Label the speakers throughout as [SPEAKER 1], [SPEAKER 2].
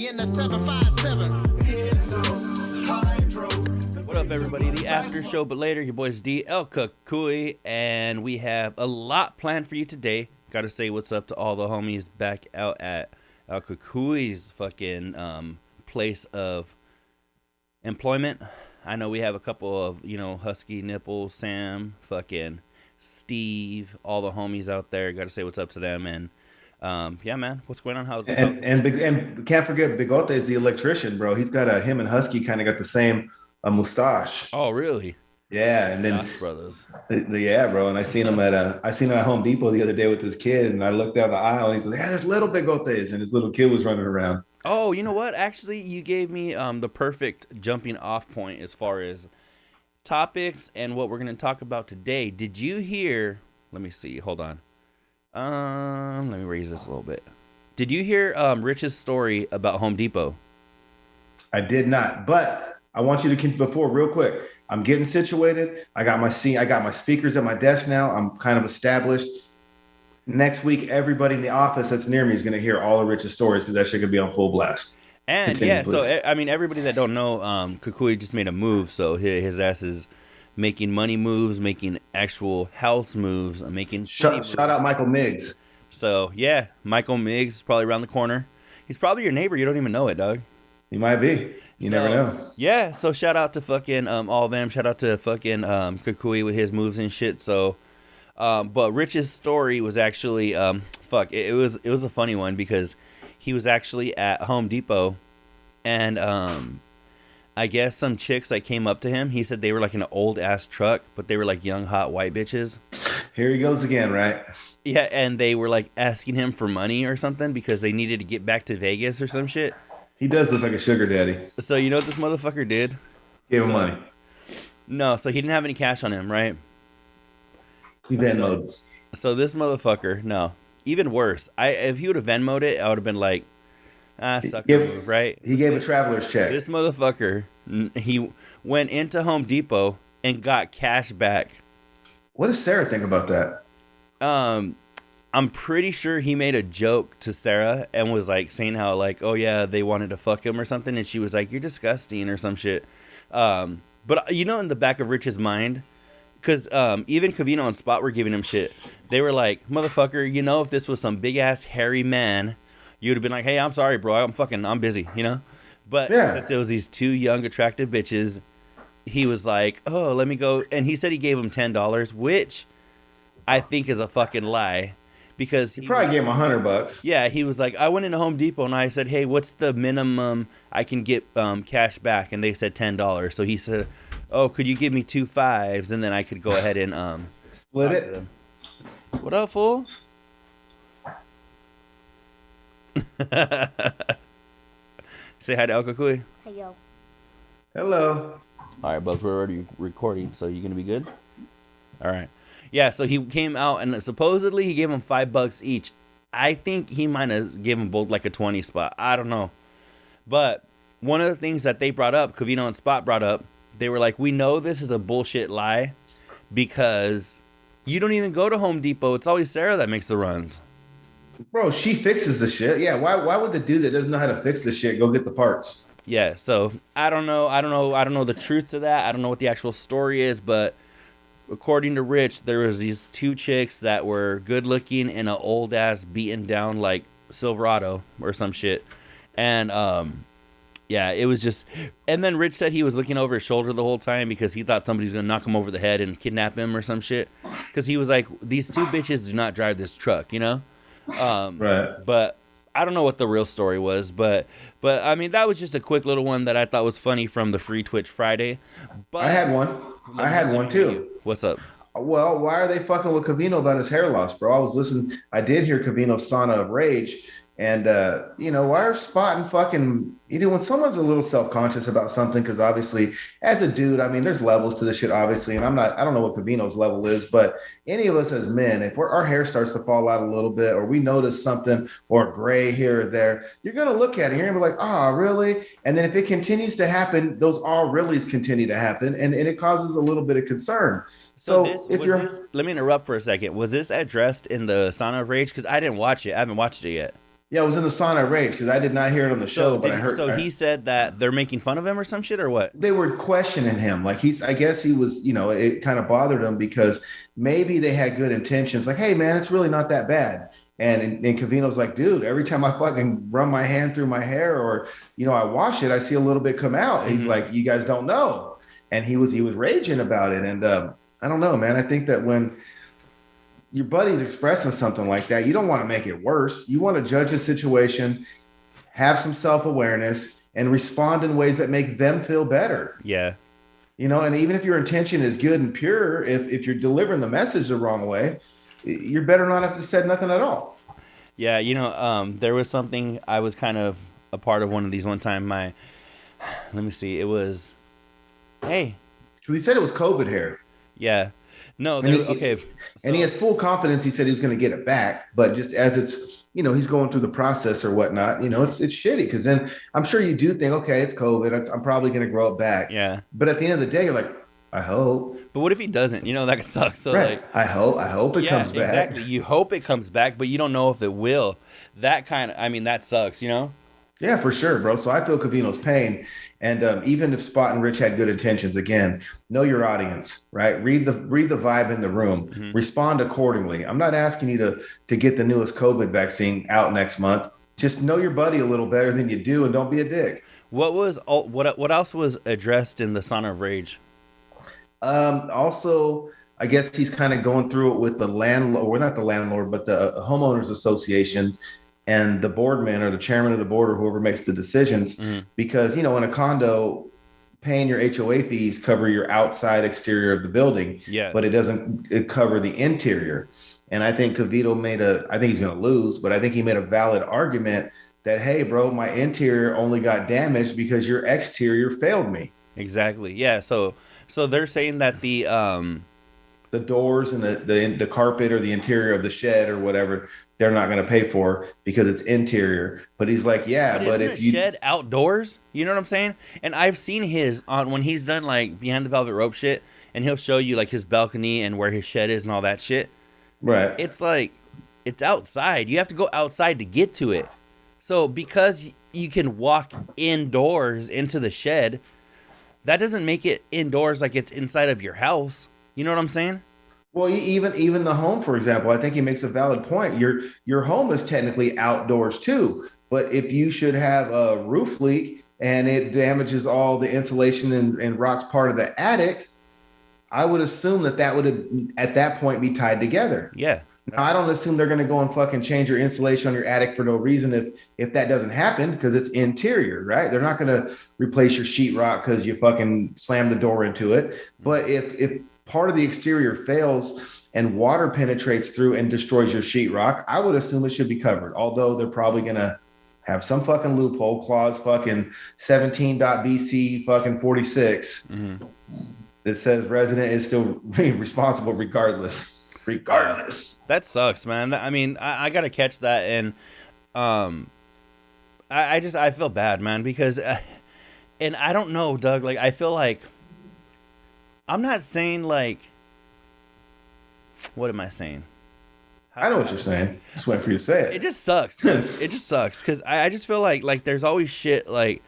[SPEAKER 1] Doggy in the 757.
[SPEAKER 2] What up, everybody? The after show, but later, your boys D, El Cucuy, and we have a lot planned for you today. Gotta say what's up to all the homies back out at El Cucuy's fucking place of employment. I know we have a couple of, Husky Nipple, Sam, fucking Steve, all the homies out there. Gotta say what's up to them. And yeah, man, what's going on? How's it?
[SPEAKER 3] And can't forget Bigote is the electrician, bro. He's got him and Husky kind of got the same mustache.
[SPEAKER 2] Oh, really?
[SPEAKER 3] Yeah, and then
[SPEAKER 2] brothers.
[SPEAKER 3] Yeah, bro. And I seen him at Home Depot the other day with his kid, and I looked down the aisle, and he's like, "Yeah, there's little Bigotes," and his little kid was running around.
[SPEAKER 2] Oh, you know what? Actually, you gave me the perfect jumping off point as far as topics and what we're going to talk about today. Did you hear? Let me see. Hold on. Let me raise this a little bit. Did you hear Rich's story about Home Depot?
[SPEAKER 3] I did not, but I want you to keep before real quick. I'm getting situated. I got my speakers at my desk now. I'm kind of established. Next week, everybody in the office that's near me is going to hear all of Rich's stories because that shit could be on full blast.
[SPEAKER 2] And
[SPEAKER 3] Continue,
[SPEAKER 2] yeah,
[SPEAKER 3] please.
[SPEAKER 2] so I mean, everybody that don't know, Cucuy just made a move, so his ass is making money moves, making actual house moves, making
[SPEAKER 3] shout out Michael Miggs.
[SPEAKER 2] So yeah, Michael Miggs is probably around the corner. He's probably your neighbor. You don't even know it, dog.
[SPEAKER 3] He might be. You never know.
[SPEAKER 2] Yeah, so shout out to fucking all of them. Shout out to fucking Cucuy with his moves and shit. So, but Rich's story was actually it was a funny one because he was actually at Home Depot, and I guess some chicks like came up to him. He said they were like in an old ass truck, but they were like young hot white bitches.
[SPEAKER 3] Here he goes again, right?
[SPEAKER 2] Yeah, and they were like asking him for money or something because they needed to get back to Vegas or some shit.
[SPEAKER 3] He does look like a sugar daddy.
[SPEAKER 2] So you know what this motherfucker did?
[SPEAKER 3] Gave him money.
[SPEAKER 2] No, so he didn't have any cash on him, right?
[SPEAKER 3] He Venmo'd.
[SPEAKER 2] So this motherfucker, no. Even worse. If he would have Venmo'd it, I would have been like, sucker move, right?
[SPEAKER 3] He gave a traveler's check.
[SPEAKER 2] This motherfucker, he went into Home Depot and got cash back.
[SPEAKER 3] What does Sarah think about that?
[SPEAKER 2] I'm pretty sure he made a joke to Sarah and was like saying how like, oh yeah, they wanted to fuck him or something, and she was like, you're disgusting or some shit. But in the back of Rich's mind, because even Covino and Spot were giving him shit. They were like, motherfucker, if this was some big ass hairy man, you'd have been like, hey, I'm sorry, bro, I'm busy, But since it was these two young attractive bitches, he was like, oh, let me go. And he said he gave him $10, which I think is a fucking lie. Because
[SPEAKER 3] he probably gave him $100.
[SPEAKER 2] Yeah, he was like, I went into Home Depot and I said, hey, what's the minimum I can get cash back? And they said $10. So he said, oh, could you give me 2 5s? And then I could go ahead and
[SPEAKER 3] split it.
[SPEAKER 2] What up, fool? Say hi to El Cucuy.
[SPEAKER 4] Hey, yo.
[SPEAKER 3] Hello.
[SPEAKER 2] All right, Bugs, we're already recording, so you gonna be good? All right. Yeah, so he came out and supposedly he gave them $5 each. I think he might have given them both like a 20 spot. I don't know. But one of the things that they brought up, Covino and Spot brought up, they were like, we know this is a bullshit lie because you don't even go to Home Depot. It's always Sarah that makes the runs.
[SPEAKER 3] Bro, she fixes the shit. Yeah, why would the dude that doesn't know how to fix the shit go get the parts?
[SPEAKER 2] Yeah, so I don't know the truth to that. I don't know what the actual story is, but according to Rich, there was these two chicks that were good looking in an old ass beaten down like Silverado or some shit. And yeah, it was just, and then Rich said he was looking over his shoulder the whole time because he thought somebody was going to knock him over the head and kidnap him or some shit. Because he was like, these two bitches do not drive this truck, Right. But I don't know what the real story was, but I mean, that was just a quick little one that I thought was funny from the Free Twitch Friday. But
[SPEAKER 3] I had one too.
[SPEAKER 2] What's up?
[SPEAKER 3] Well, why are they fucking with Covino about his hair loss, bro? I did hear Covino's sauna of rage. And, why are Spot and fucking, when someone's a little self-conscious about something, because obviously as a dude, I mean, there's levels to this shit, obviously. And I don't know what Covino's level is, but any of us as men, if our hair starts to fall out a little bit, or we notice something or gray here or there, you're going to look at it. You're going to be like, really? And then if it continues to happen, those reallys continue to happen. And it causes a little bit of concern. So
[SPEAKER 2] let me interrupt for a second. Was this addressed in the Sauna of Rage? Because I didn't watch it. I haven't watched it yet.
[SPEAKER 3] Yeah, it was in the sauna rage because I did not hear it on the
[SPEAKER 2] So
[SPEAKER 3] show, but
[SPEAKER 2] did
[SPEAKER 3] I
[SPEAKER 2] he,
[SPEAKER 3] heard
[SPEAKER 2] so he said that they're making fun of him or some shit or what?
[SPEAKER 3] they were questioning him. Like I guess he was, it kind of bothered him because maybe they had good intentions. Like, hey man, it's really not that bad. And Cavino's like, dude, every time I fucking run my hand through my hair or, I wash it, I see a little bit come out. He's
[SPEAKER 2] Mm-hmm.
[SPEAKER 3] like, you guys don't know. And he was raging about it. And I don't know, man. I think that when your buddy's expressing something like that, you don't want to make it worse. You want to judge the situation, have some self-awareness, and respond in ways that make them feel better.
[SPEAKER 2] Yeah.
[SPEAKER 3] And even if your intention is good and pure, if you're delivering the message the wrong way, you're better not have to said nothing at all.
[SPEAKER 2] Yeah, there was something I was kind of a part of one of these one time. Let me see, it was, hey,
[SPEAKER 3] Because he said it was COVID hair.
[SPEAKER 2] yeah, no,
[SPEAKER 3] And
[SPEAKER 2] okay,
[SPEAKER 3] and he
[SPEAKER 2] so
[SPEAKER 3] has full confidence. He said he was going to get it back, but just as it's, he's going through the process or whatnot. It's shitty because then I'm sure you do think, okay, it's COVID. I'm probably going to grow it back.
[SPEAKER 2] yeah,
[SPEAKER 3] But at the end of the day, you're like, I hope.
[SPEAKER 2] but what if he doesn't? That could suck. So
[SPEAKER 3] Right.
[SPEAKER 2] like,
[SPEAKER 3] I hope it
[SPEAKER 2] yeah,
[SPEAKER 3] comes back.
[SPEAKER 2] exactly. You hope it comes back, but you don't know if it will. I mean, that sucks.
[SPEAKER 3] Yeah, for sure, bro. So I feel Cavino's pain, and even if Spot and Rich had good intentions, again, know your audience, right? Read the vibe in the room,
[SPEAKER 2] Hmm.
[SPEAKER 3] respond accordingly. I'm not asking you to get the newest COVID vaccine out next month. Just know your buddy a little better than you do, and don't be a dick.
[SPEAKER 2] What else was addressed in the Sauna of Rage?
[SPEAKER 3] Also, I guess he's kind of going through it with the landlord, or not the landlord, but the homeowners association and the boardman or the chairman of the board or whoever makes the decisions.
[SPEAKER 2] Hmm.
[SPEAKER 3] Because, in a condo, paying your HOA fees cover your outside exterior of the building,
[SPEAKER 2] Yeah,
[SPEAKER 3] but it doesn't cover the interior. And I think I think he's going to lose, but I think he made a valid argument that, hey, bro, my interior only got damaged because your exterior failed me.
[SPEAKER 2] exactly. Yeah, so they're saying that
[SPEAKER 3] The doors and the carpet or the interior of the shed or whatever, they're not going to pay for because it's interior. But he's like, yeah,
[SPEAKER 2] but
[SPEAKER 3] but
[SPEAKER 2] isn't a
[SPEAKER 3] if you
[SPEAKER 2] shed outdoors? You know what I'm saying? And I've seen his on when he's done like behind the velvet rope shit, and he'll show you like his balcony and where his shed is and all that shit.
[SPEAKER 3] right.
[SPEAKER 2] It's like it's outside. You have to go outside to get to it. So because you can walk indoors into the shed, that doesn't make it indoors like it's inside of your house. You know what I'm saying?
[SPEAKER 3] Well, even the home, for example, I think he makes a valid point. Your home is technically outdoors too, but if you should have a roof leak and it damages all the insulation and rots part of the attic, I would assume that would at that point be tied together.
[SPEAKER 2] Yeah.
[SPEAKER 3] Now, I don't assume they're going to go and fucking change your insulation on your attic for no reason if that doesn't happen because it's interior, right? They're not going to replace your sheetrock because you fucking slammed the door into it. But if part of the exterior fails and water penetrates through and destroys your sheetrock, I would assume it should be covered. Although they're probably going to have some fucking loophole clause, fucking 17.BC fucking 46
[SPEAKER 2] Mm-hmm.
[SPEAKER 3] that says resident is still responsible regardless. Regardless.
[SPEAKER 2] That sucks, man. I mean, I gotta catch that, and um, I feel bad, man, because, and I don't know, Doug. Like, I feel like I'm not saying like, what am I saying?
[SPEAKER 3] I know what you're saying. Just wait for you to say
[SPEAKER 2] It
[SPEAKER 3] it.
[SPEAKER 2] just sucks. Dude. It just sucks because I just feel like there's always shit like.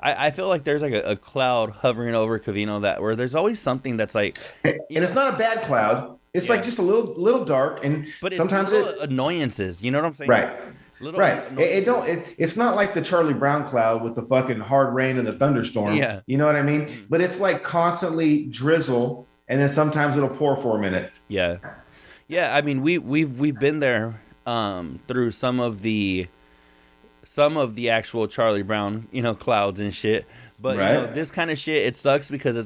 [SPEAKER 2] I feel like there's like a cloud hovering over Covino where there's always something that's like,
[SPEAKER 3] And it's not a bad cloud. It's
[SPEAKER 2] Yeah.
[SPEAKER 3] like just a little dark, and
[SPEAKER 2] but it's
[SPEAKER 3] sometimes
[SPEAKER 2] little annoyances. You know what I'm saying?
[SPEAKER 3] right,
[SPEAKER 2] Little
[SPEAKER 3] right. It
[SPEAKER 2] annoyances.
[SPEAKER 3] don't. It's not like the Charlie Brown cloud with the fucking hard rain and the thunderstorm.
[SPEAKER 2] Yeah.
[SPEAKER 3] You know what I mean?
[SPEAKER 2] Mhm.
[SPEAKER 3] But it's like constantly drizzle, and then sometimes it'll pour for a minute.
[SPEAKER 2] Yeah. Yeah, I mean we've been there through some of the actual Charlie Brown, clouds and shit. But
[SPEAKER 3] Right.
[SPEAKER 2] this kind of shit, it sucks because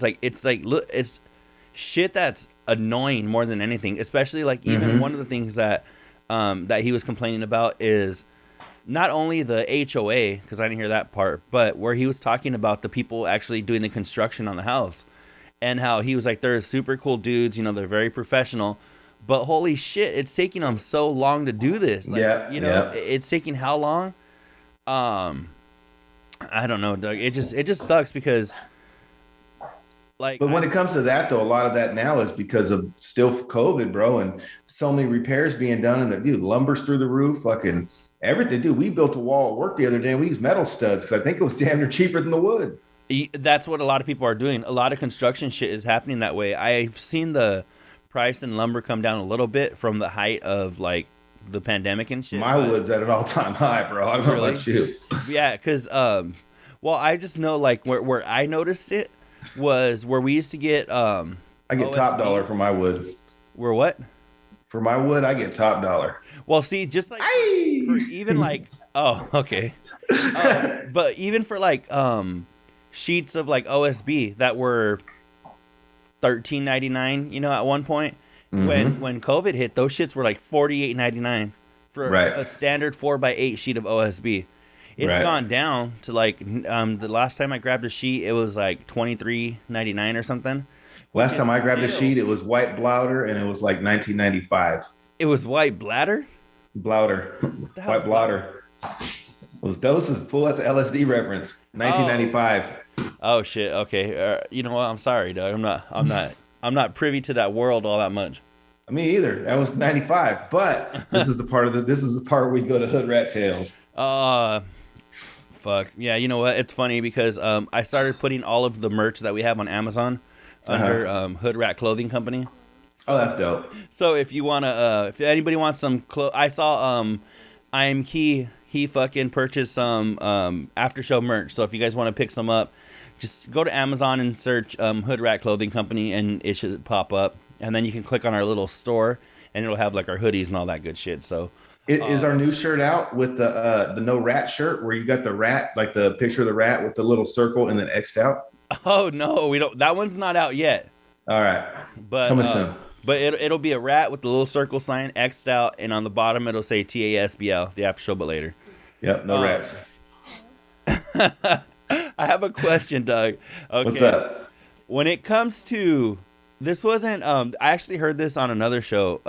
[SPEAKER 2] look, it's shit that's annoying more than anything. Especially like even one of the things that he was complaining about is not only the HOA, because I didn't hear that part, but where he was talking about the people actually doing the construction on the house, and how he was like, they're super cool dudes, they're very professional, but holy shit, it's taking them so long to do this. Like,
[SPEAKER 3] Yeah.
[SPEAKER 2] it's taking how long? I don't know, Doug. It just sucks because, like,
[SPEAKER 3] But when it comes to that, though, a lot of that now is because of still COVID, bro, and so many repairs being done, and the dude lumbers through the roof, fucking Everything, dude. We built a wall at work the other day and we used metal studs because I think it was damn near cheaper than the wood.
[SPEAKER 2] That's what a lot of people are doing. A lot of construction shit is happening that way. I've seen the price in lumber come down a little bit from the height of like the pandemic and shit.
[SPEAKER 3] My wood's at an all-time high, bro. I don't know
[SPEAKER 2] Really?
[SPEAKER 3] about you.
[SPEAKER 2] Yeah, because well, I just know like where I noticed it was where we used to get
[SPEAKER 3] I get top dollar for my wood.
[SPEAKER 2] Where what?
[SPEAKER 3] For my wood, I get top dollar.
[SPEAKER 2] Well, see, just like for even like oh, okay. But even for like sheets of like OSB that were $13.99, you know, at one point when COVID hit, those shits were like $48.99 for a standard 4x8 sheet of OSB. It's gone down to like the last time I grabbed a sheet, it was like $23.99 or something.
[SPEAKER 3] Last time I grabbed a sheet, it was white blouder, and it was like $19.95.
[SPEAKER 2] It was white bladder?
[SPEAKER 3] Blouder. White blouder. Those doses full as LSD reference. 1995.
[SPEAKER 2] Oh shit. Okay. You know what? I'm sorry, Doug. I'm not privy to that world all that much.
[SPEAKER 3] Me either. That was 95. But this is the part where we go to Hood Rat Tales.
[SPEAKER 2] Fuck. Yeah, you know what? It's funny because I started putting all of the merch that we have on Amazon under Hood Rat Clothing Company.
[SPEAKER 3] Oh, that's dope.
[SPEAKER 2] So if you wanna, if anybody wants some clothes, I saw I Am Key. He fucking purchased some after show merch. So if you guys want to pick some up, just go to Amazon and search Hood Rat Clothing Company, and it should pop up. And then you can click on our little store, and it'll have like our hoodies and all that good shit. So.
[SPEAKER 3] Is our new shirt out with the no rat shirt where you got the rat, like the picture of the rat with the little circle and then X'd out?
[SPEAKER 2] Oh no, we don't. That one's not out yet.
[SPEAKER 3] All right,
[SPEAKER 2] but
[SPEAKER 3] coming soon.
[SPEAKER 2] But it'll be a rat with the little circle sign X'd out, and on the bottom it'll say TASBL, the after show but later.
[SPEAKER 3] Yep, no rats.
[SPEAKER 2] I have a question, Doug. Okay.
[SPEAKER 3] What's up?
[SPEAKER 2] When it comes to this, wasn't I actually heard this on another show.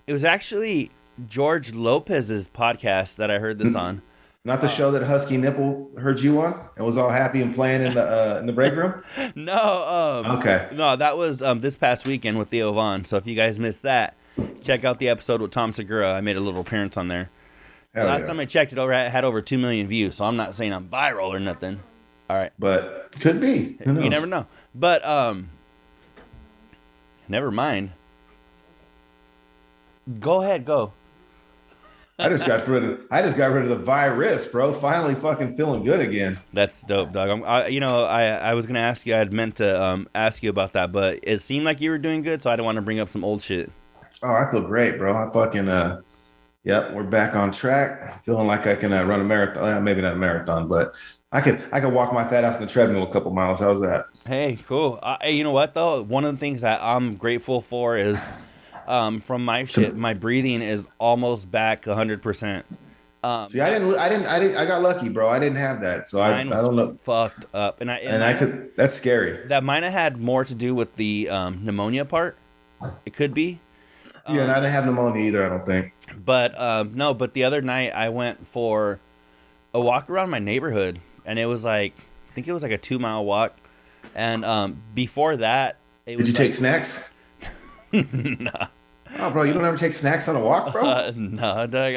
[SPEAKER 2] It was actually George Lopez's podcast that I heard this on.
[SPEAKER 3] Not the show that Husky Nipple heard you on and was all happy and playing in the break room?
[SPEAKER 2] No.
[SPEAKER 3] Okay.
[SPEAKER 2] No, that was this past weekend with Theo Vaughn. So if you guys missed that, check out the episode with Tom Segura. I made a little appearance on there. Last time I checked, it had over 2 million views. So I'm not saying I'm viral or nothing. All right.
[SPEAKER 3] But could be. Who knows?
[SPEAKER 2] You never know. But never mind. Go ahead, go.
[SPEAKER 3] I just got rid of the virus, bro. Finally, fucking feeling good again.
[SPEAKER 2] That's dope, dog. I was gonna ask you. I had meant to ask you about that, but it seemed like you were doing good, so I didn't want to bring up some old shit.
[SPEAKER 3] Oh, I feel great, bro. I fucking yep, we're back on track. Feeling like I can run a marathon. Maybe not a marathon, but I could walk my fat ass on the treadmill a couple miles. How's that?
[SPEAKER 2] Hey, cool. You know what though? One of the things that I'm grateful for is. From my shit, my breathing is almost back 100%.
[SPEAKER 3] See, I got lucky, bro. I didn't have that, so I don't know.
[SPEAKER 2] Fucked up, and I
[SPEAKER 3] could. That's scary.
[SPEAKER 2] That might have had more to do with the pneumonia part. It could be.
[SPEAKER 3] Yeah, and I didn't have pneumonia either. I don't think.
[SPEAKER 2] But no. But the other night I went for a walk around my neighborhood, and it was like I think it was like a 2-mile walk, and before that,
[SPEAKER 3] did you take snacks?
[SPEAKER 2] Nah.
[SPEAKER 3] Oh, bro, you don't ever take snacks on a walk, bro?
[SPEAKER 2] No, Doug.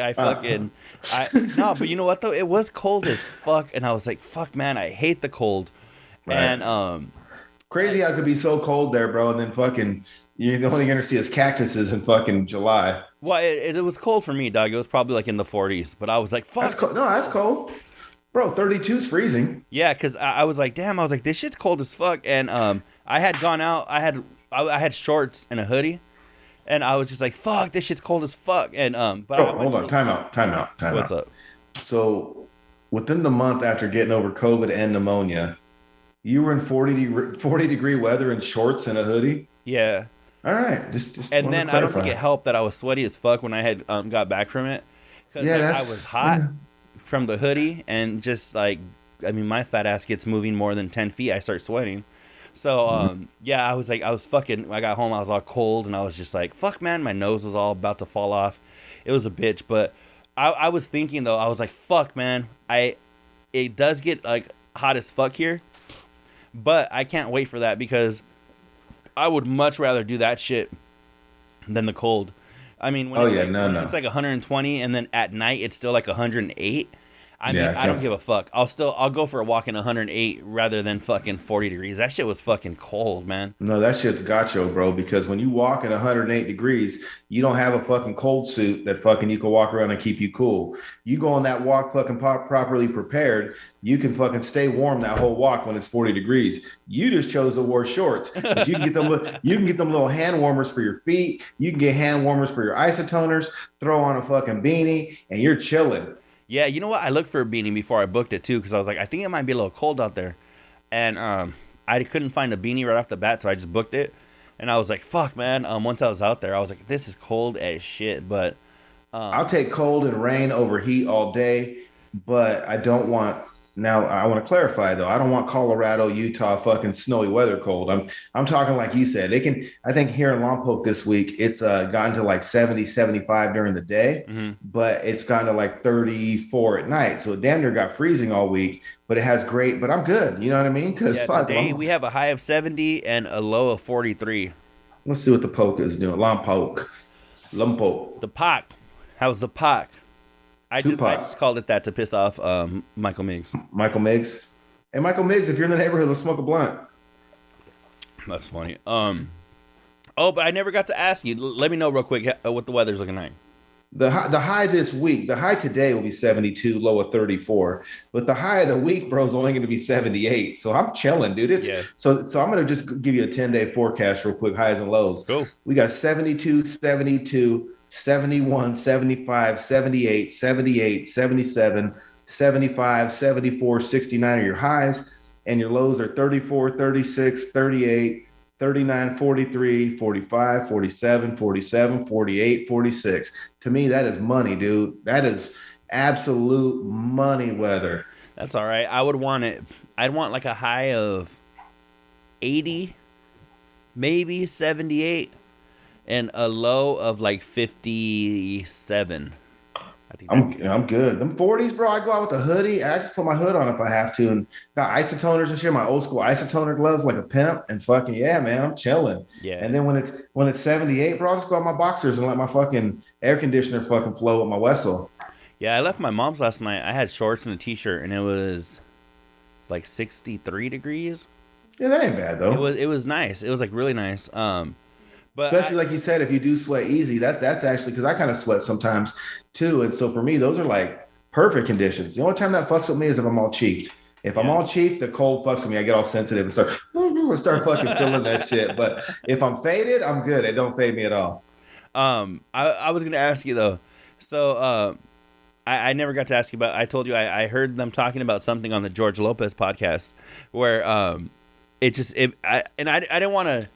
[SPEAKER 2] No, but you know what though? It was cold as fuck, and I was like, "Fuck, man, I hate the cold." Right. And
[SPEAKER 3] crazy how it could be so cold there, bro, and then fucking you're the only thing you're gonna see is cactuses in fucking July.
[SPEAKER 2] Well, it was cold for me, Doug. It was probably like in the 40s, but I was like, "Fuck."
[SPEAKER 3] That's cold. No, that's cold, bro. 32's freezing.
[SPEAKER 2] Yeah, because I was like, "Damn," I was like, "This shit's cold as fuck," and I had gone out. I had shorts and a hoodie. And I was just like, "Fuck, this shit's cold as fuck." And but
[SPEAKER 3] hold on, time out.
[SPEAKER 2] What's up?
[SPEAKER 3] So, within the month after getting over COVID and pneumonia, you were in 40 degree weather in shorts and a hoodie.
[SPEAKER 2] Yeah.
[SPEAKER 3] All right, just.
[SPEAKER 2] And then I don't think it helped that I was sweaty as fuck when I had got back from it, because I was hot from the hoodie, and just like, I mean, my fat ass gets moving more than 10 feet, I start sweating. So, yeah, I got home, I was all cold, and I was just like, fuck, man, my nose was all about to fall off. It was a bitch, but I was thinking, though, I was like, fuck, man, it does get, like, hot as fuck here, but I can't wait for that, because I would much rather do that shit than the cold. I mean, when
[SPEAKER 3] Oh
[SPEAKER 2] it's
[SPEAKER 3] yeah,
[SPEAKER 2] like
[SPEAKER 3] no,
[SPEAKER 2] when
[SPEAKER 3] no.
[SPEAKER 2] it's like 120, and then at night it's still like 108. I mean,
[SPEAKER 3] Yeah,
[SPEAKER 2] I don't give a fuck. I'll go for a walk in 108 rather than fucking 40 degrees. That shit was fucking cold, man.
[SPEAKER 3] no, that shit's gotcha, bro. Because when you walk at 108 degrees, you don't have a fucking cold suit that fucking you can walk around and keep you cool. You go on that walk fucking properly prepared, you can fucking stay warm that whole walk when it's 40 degrees. You just chose to wear shorts, but you can get them. You can get them little hand warmers for your feet. You can get hand warmers for your isotoners. Throw on a fucking beanie, and you're chilling.
[SPEAKER 2] Yeah, you know what? I looked for a beanie before I booked it too, because I was like, I think it might be a little cold out there, and I couldn't find a beanie right off the bat, so I just booked it, and I was like, fuck, man. Once I was out there, I was like, this is cold as shit, but
[SPEAKER 3] I'll take cold and rain over heat all day, but I don't want. Now I want to clarify though. I don't want Colorado, Utah, fucking snowy weather cold. I'm talking like you said. They can. I think here in Lompoc this week, it's gotten to like 70, 75 during the day,
[SPEAKER 2] mhm.
[SPEAKER 3] but it's gotten to like 34 at night. So it damn near got freezing all week. But it has great. But I'm good. You know what I mean? Because
[SPEAKER 2] Yeah,
[SPEAKER 3] fuck,
[SPEAKER 2] today we have a high of 70 and a low of 43.
[SPEAKER 3] let's see what the poke is doing. Lompoc,
[SPEAKER 2] The Pac, how's the Pac? I
[SPEAKER 3] Tupac.
[SPEAKER 2] just called it that to piss off Michael Miggs.
[SPEAKER 3] Michael Miggs. Hey, Michael Miggs, if you're in the neighborhood, let's smoke a blunt.
[SPEAKER 2] That's funny. Oh, but I never got to ask you. Let me know real quick what the weather's looking like.
[SPEAKER 3] The high this week, the high today will be 72, low of 34. But the high of the week, bro, is only going to be 78. So I'm chilling, dude.
[SPEAKER 2] Yeah.
[SPEAKER 3] So I'm going to just give you a 10-day forecast real quick, highs and lows.
[SPEAKER 2] Cool.
[SPEAKER 3] We got 72, 72, 71, 75, 78, 78, 77, 75, 74, 69 are your highs, and your lows are 34, 36, 38, 39, 43, 45, 47, 47, 48, 46. To me, that is money, dude. That is absolute money weather.
[SPEAKER 2] That's all right. I would want it. I'd want like a high of 80, maybe 78, and a low of like 57. I think
[SPEAKER 3] I'm good. Them 40s, bro. I go out with a hoodie. I just put my hood on if I have to, and got isotoners and shit. My old school isotoner gloves, like a pimp, and fucking yeah, man, I'm chilling.
[SPEAKER 2] Yeah.
[SPEAKER 3] And then when it's 78, bro, I'll just go out my boxers and let my fucking air conditioner fucking flow with my Wessel.
[SPEAKER 2] Yeah, I left my mom's last night. I had shorts and a t-shirt, and it was like 63 degrees.
[SPEAKER 3] Yeah, that ain't bad though.
[SPEAKER 2] It was nice. It was like really nice. But
[SPEAKER 3] Especially like you said, if you do sweat easy, that's actually because I kind of sweat sometimes too. And so for me, those are like perfect conditions. The only time that fucks with me is if I'm all cheeked. If I'm all cheeked, the cold fucks with me. I get all sensitive and start fucking feeling that shit. But if I'm faded, I'm good. It don't fade me at all.
[SPEAKER 2] I was gonna ask you though. So I never got to ask you about. I told you I heard them talking about something on the George Lopez podcast where I didn't want to.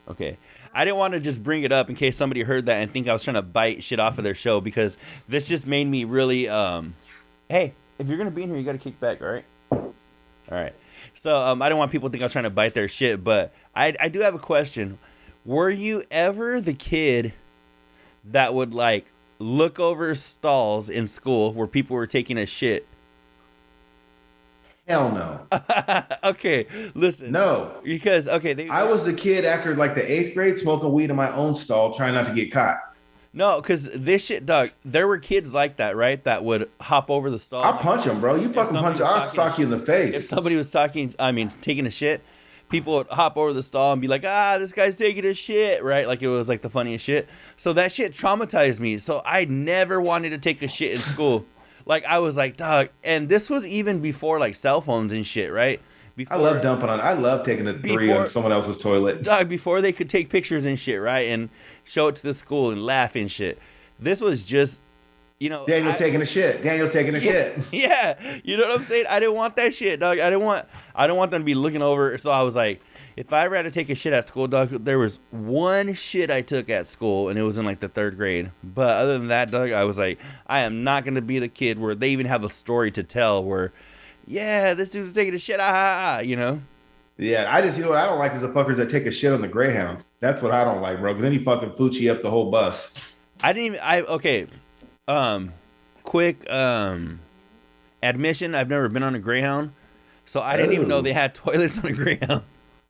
[SPEAKER 2] Okay. I didn't want to just bring it up in case somebody heard that and think I was trying to bite shit off of their show, because this just made me really, hey, if you're going to be in here, you got to kick back, all right? All right. So I didn't want people to think I was trying to bite their shit, but I do have a question. Were you ever the kid that would, like, look over stalls in school where people were taking a shit?
[SPEAKER 3] Hell no.
[SPEAKER 2] Okay, listen.
[SPEAKER 3] No.
[SPEAKER 2] Because, okay.
[SPEAKER 3] I was the kid after like the 8th grade smoking weed in my own stall, trying not to get caught.
[SPEAKER 2] No, because this shit, Doug, there were kids like that, right? That would hop over the stall.
[SPEAKER 3] I'll punch him, bro. You fucking punch. I'll sock you in the face.
[SPEAKER 2] If somebody was taking a shit, people would hop over the stall and be like, this guy's taking a shit, right? Like it was like the funniest shit. So that shit traumatized me. So I never wanted to take a shit in school. Like, I was like, dog, and this was even before, like, cell phones and shit, right? Before,
[SPEAKER 3] I love taking a three on someone else's toilet.
[SPEAKER 2] Dog, before they could take pictures and shit, right? And show it to the school and laugh and shit. This was just,
[SPEAKER 3] Daniel's taking a shit. Shit.
[SPEAKER 2] Yeah, you know what I'm saying? I didn't want that shit, dog. I didn't want them to be looking over. So I was like, if I ever had to take a shit at school, dog, there was one shit I took at school, and it was in like the 3rd grade. But other than that, dog, I was like, I am not going to be the kid where they even have a story to tell where, yeah, this dude's taking a shit, you know?
[SPEAKER 3] Yeah, I don't like is the fuckers that take a shit on the Greyhound. That's what I don't like, bro. Because then you fucking Fucci up the whole bus.
[SPEAKER 2] Quick admission, I've never been on a Greyhound, so I didn't even know they had toilets on a Greyhound.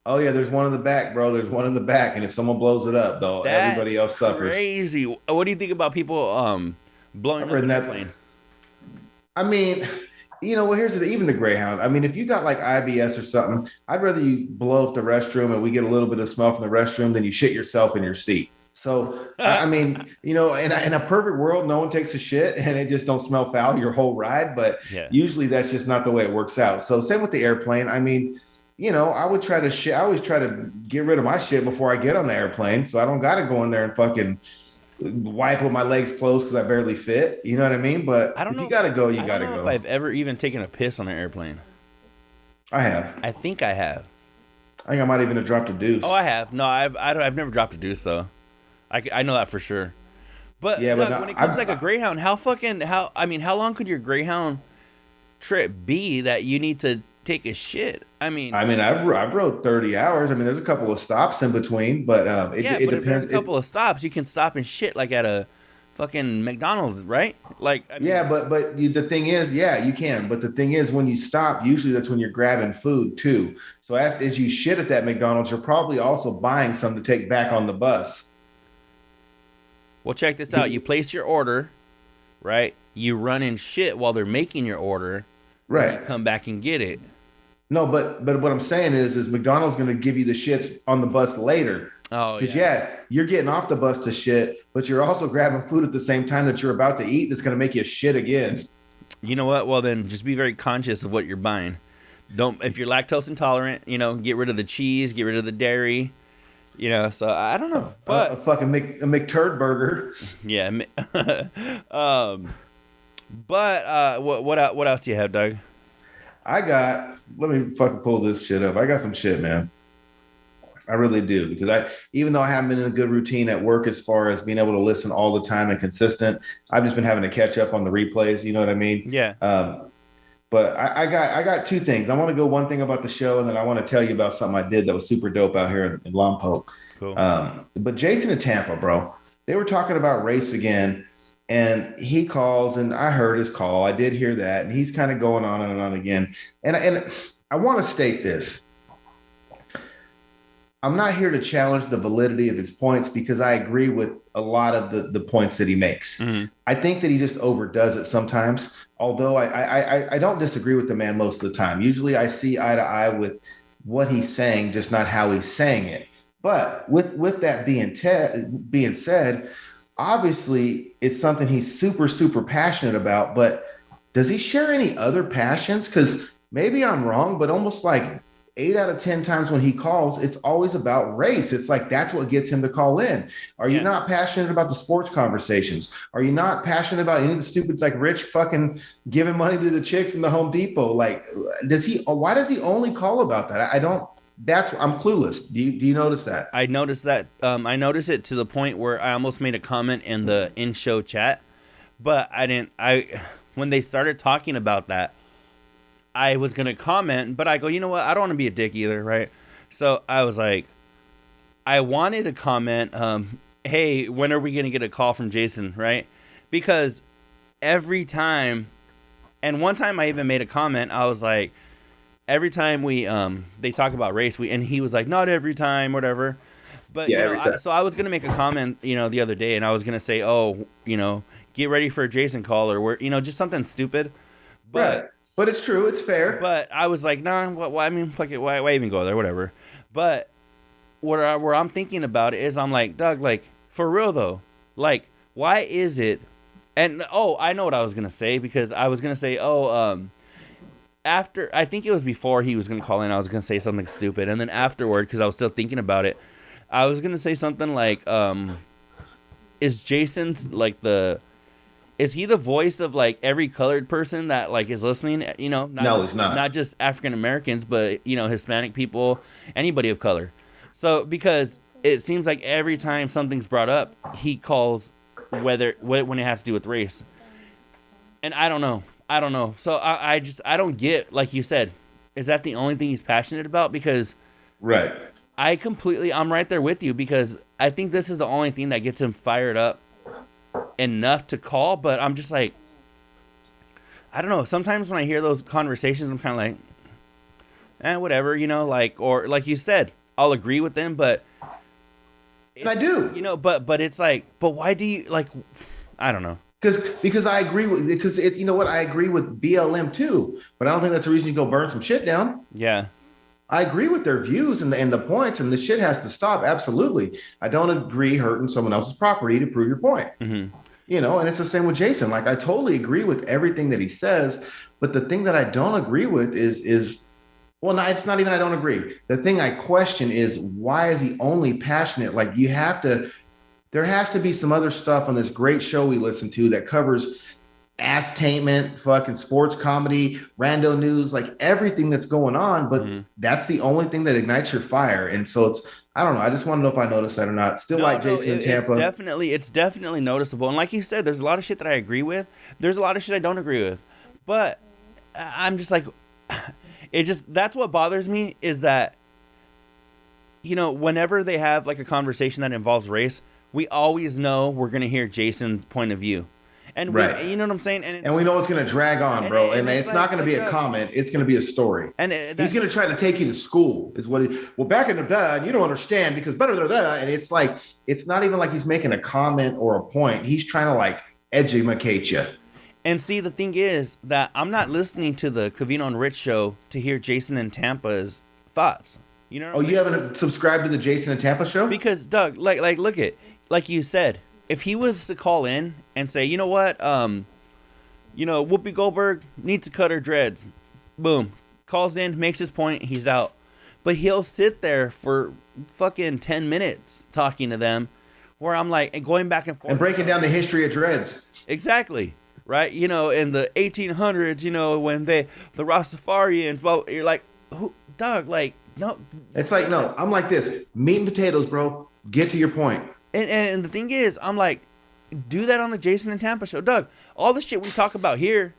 [SPEAKER 3] Oh yeah, there's one in the back, bro. There's one in the back, and if someone blows it up, though, everybody
[SPEAKER 2] That's
[SPEAKER 3] else suffers.
[SPEAKER 2] crazy. What do you think about people blowing
[SPEAKER 3] I've
[SPEAKER 2] up
[SPEAKER 3] ridden
[SPEAKER 2] an
[SPEAKER 3] that.
[SPEAKER 2] airplane?
[SPEAKER 3] I mean, well, here's even the Greyhound. I mean, if you got like IBS or something, I'd rather you blow up the restroom and we get a little bit of smell from the restroom than you shit yourself in your seat. So, I mean, in a perfect world, no one takes a shit and it just don't smell foul your whole ride. But
[SPEAKER 2] Yeah.
[SPEAKER 3] usually that's just not the way it works out. So, same with the airplane. I mean, I would try to shit. I always try to get rid of my shit before I get on the airplane, so I don't got to go in there and fucking wipe with my legs closed because I barely fit. You know what I mean? But
[SPEAKER 2] I don't
[SPEAKER 3] if you
[SPEAKER 2] know.
[SPEAKER 3] got to go, you
[SPEAKER 2] I
[SPEAKER 3] got
[SPEAKER 2] don't
[SPEAKER 3] to
[SPEAKER 2] know if
[SPEAKER 3] go.
[SPEAKER 2] I've ever even taken a piss on an airplane.
[SPEAKER 3] I have.
[SPEAKER 2] I think I have.
[SPEAKER 3] I think I might even have dropped a
[SPEAKER 2] Oh, I
[SPEAKER 3] deuce.
[SPEAKER 2] have. No, I've never dropped a deuce though. I know that for sure. But
[SPEAKER 3] Yeah, but
[SPEAKER 2] Doug,
[SPEAKER 3] no,
[SPEAKER 2] when it comes to like a Greyhound, how long could your Greyhound trip be that you need to take a shit? I mean,
[SPEAKER 3] I've rode 30 hours. I mean, there's a couple of stops in between, but
[SPEAKER 2] yeah,
[SPEAKER 3] it
[SPEAKER 2] but if there's
[SPEAKER 3] depends.
[SPEAKER 2] a couple of stops, you can stop and shit like at a fucking McDonald's, right? Like, I
[SPEAKER 3] Yeah,
[SPEAKER 2] mean,
[SPEAKER 3] the thing is, yeah, you can. But the thing is, when you stop, usually that's when you're grabbing food too. So after as you shit at that McDonald's, you're probably also buying some to take back on the bus.
[SPEAKER 2] well, check this out. You place your order, right? You run in shit while they're making your order, then you
[SPEAKER 3] Right.
[SPEAKER 2] come back and get it.
[SPEAKER 3] No, but what I'm saying is McDonald's going to give you the shits on the bus later.
[SPEAKER 2] Oh
[SPEAKER 3] Because
[SPEAKER 2] yeah.
[SPEAKER 3] yeah, you're getting off the bus to shit, but you're also grabbing food at the same time that you're about to eat. That's going to make you shit again.
[SPEAKER 2] You know what? Well, then just be very conscious of what you're buying. Don't if you're lactose intolerant, get rid of the cheese, get rid of the dairy. So I don't know,
[SPEAKER 3] A
[SPEAKER 2] but
[SPEAKER 3] fucking a McTurd burger.
[SPEAKER 2] yeah. um, but what else do you have, Doug?
[SPEAKER 3] Let me fucking pull this shit up. I got some shit, man. I really do because even though I haven't been in a good routine at work as far as being able to listen all the time and consistent, I've just been having to catch up on the replays. You know what I mean?
[SPEAKER 2] Yeah.
[SPEAKER 3] But I got two things. I want to go one thing about the show, and then I want to tell you about something I did that was super dope out here in Lompoc.
[SPEAKER 2] Cool.
[SPEAKER 3] But Jason in Tampa, bro, they were talking about race again, and he calls, and I heard his call. I did hear that, and he's kind of going on and on again. And I want to state this. I'm not here to challenge the validity of his points because I agree with a lot of the points that he makes.
[SPEAKER 2] Mm-hmm.
[SPEAKER 3] I think that he just overdoes it sometimes. Although I don't disagree with the man most of the time. Usually I see eye to eye with what he's saying, just not how he's saying it. But with that being said, obviously it's something he's super passionate about. But does he share any other passions? Because maybe I'm wrong, but almost like 8 out of 10 times when he calls, it's always about race. It's like that's what gets him to call in. Are you
[SPEAKER 2] Yeah.
[SPEAKER 3] not passionate about the sports conversations? Are you not passionate about any of the stupid like Rich fucking giving money to the chicks in the Home Depot? Like, why does he only call about that? I don't. I'm clueless. Do you notice that?
[SPEAKER 2] I noticed that. I noticed it to the point where I almost made a comment in the in-show chat, but I didn't. When they started talking about that, I was gonna comment, but I go, you know what? I don't want to be a dick either, right? So I was like, I wanted to comment, hey, when are we gonna get a call from Jason, right? Because every time, and one time I even made a comment. I was like, every time they talk about race, and he was like, not every time, whatever. But
[SPEAKER 3] Yeah, every time.
[SPEAKER 2] so I was gonna make a comment, the other day, and I was gonna say, oh, get ready for a Jason call, or just something stupid. But
[SPEAKER 3] Right. But it's true. It's fair.
[SPEAKER 2] But I was like, nah, why? I mean, fuck it. Why even go there? Whatever. But where I'm thinking about it is, I'm like, Doug, like, for real though, like, why is it? And I know what I was gonna say, because I was gonna say, after, I think it was before he was gonna call in, I was gonna say something stupid, and then afterward, because I was still thinking about it, I was gonna say something like, is Jason's like is he the voice of like every colored person that like is listening?
[SPEAKER 3] No, he's not.
[SPEAKER 2] Not just African Americans, but Hispanic people, anybody of color. So because it seems like every time something's brought up, he calls when it has to do with race. And I don't know. So I just don't get, like you said, is that the only thing he's passionate about? Because
[SPEAKER 3] Right.
[SPEAKER 2] I'm right there with you, because I think this is the only thing that gets him fired up enough to call. But I'm just like, I don't know. Sometimes when I hear those conversations, I'm kind of like, whatever, like, or like you said, I'll agree with them, but
[SPEAKER 3] and I do,
[SPEAKER 2] but it's like, but why do you like? I don't know.
[SPEAKER 3] Because I agree with you know what, I agree with BLM too, but I don't think that's the reason you go burn some shit down.
[SPEAKER 2] Yeah.
[SPEAKER 3] I agree with their views and the points, and the shit has to stop. Absolutely. I don't agree hurting someone else's property to prove your point.
[SPEAKER 2] Mm-hmm.
[SPEAKER 3] And it's the same with Jason. Like, I totally agree with everything that he says, but the thing that I don't agree with is well, no, it's not even I don't agree. The thing I question is, why is he only passionate? Like, there has to be some other stuff on this great show we listen to that covers ass-tainment, fucking sports comedy, rando news, like everything that's going on. But that's the only thing that ignites your fire. And so I don't know. I just want to know if I noticed that or not. Still Jason in Tampa.
[SPEAKER 2] It's definitely noticeable. And like you said, there's a lot of shit that I agree with. There's a lot of shit I don't agree with. But I'm just like, that's what bothers me is that, whenever they have like a conversation that involves race, we always know we're going to hear Jason's point of view. And
[SPEAKER 3] right.
[SPEAKER 2] You know what I'm saying?
[SPEAKER 3] And we know it's going to drag on, bro. And it's like, not going to be a comment. It's going to be a story. And he's going to try to take you to school is what well, back in the day, and you don't understand because blah, blah, blah. And it's like, it's not even like he's making a comment or a point. He's trying to like educate you.
[SPEAKER 2] And see, the thing is that I'm not listening to the Covino and Rich show to hear Jason and Tampa's thoughts. You know what I'm saying?
[SPEAKER 3] You haven't subscribed to the Jason and Tampa show?
[SPEAKER 2] Because, Doug, like look at, like you said, if he was to call in and say, you know what, Whoopi Goldberg needs to cut her dreads. Boom. Calls in, makes his point, he's out. But he'll sit there for fucking 10 minutes talking to them where I'm like, and going back and forth.
[SPEAKER 3] And breaking down the history of dreads.
[SPEAKER 2] Exactly. Right? In the 1800s, when the Rastafarians, well, you're like, who, Doug, like, no.
[SPEAKER 3] It's like, no, I'm like this. Meat and potatoes, bro. Get to your point.
[SPEAKER 2] And the thing is, I'm like, do that on the Jason and Tampa show. Doug, all the shit we talk about here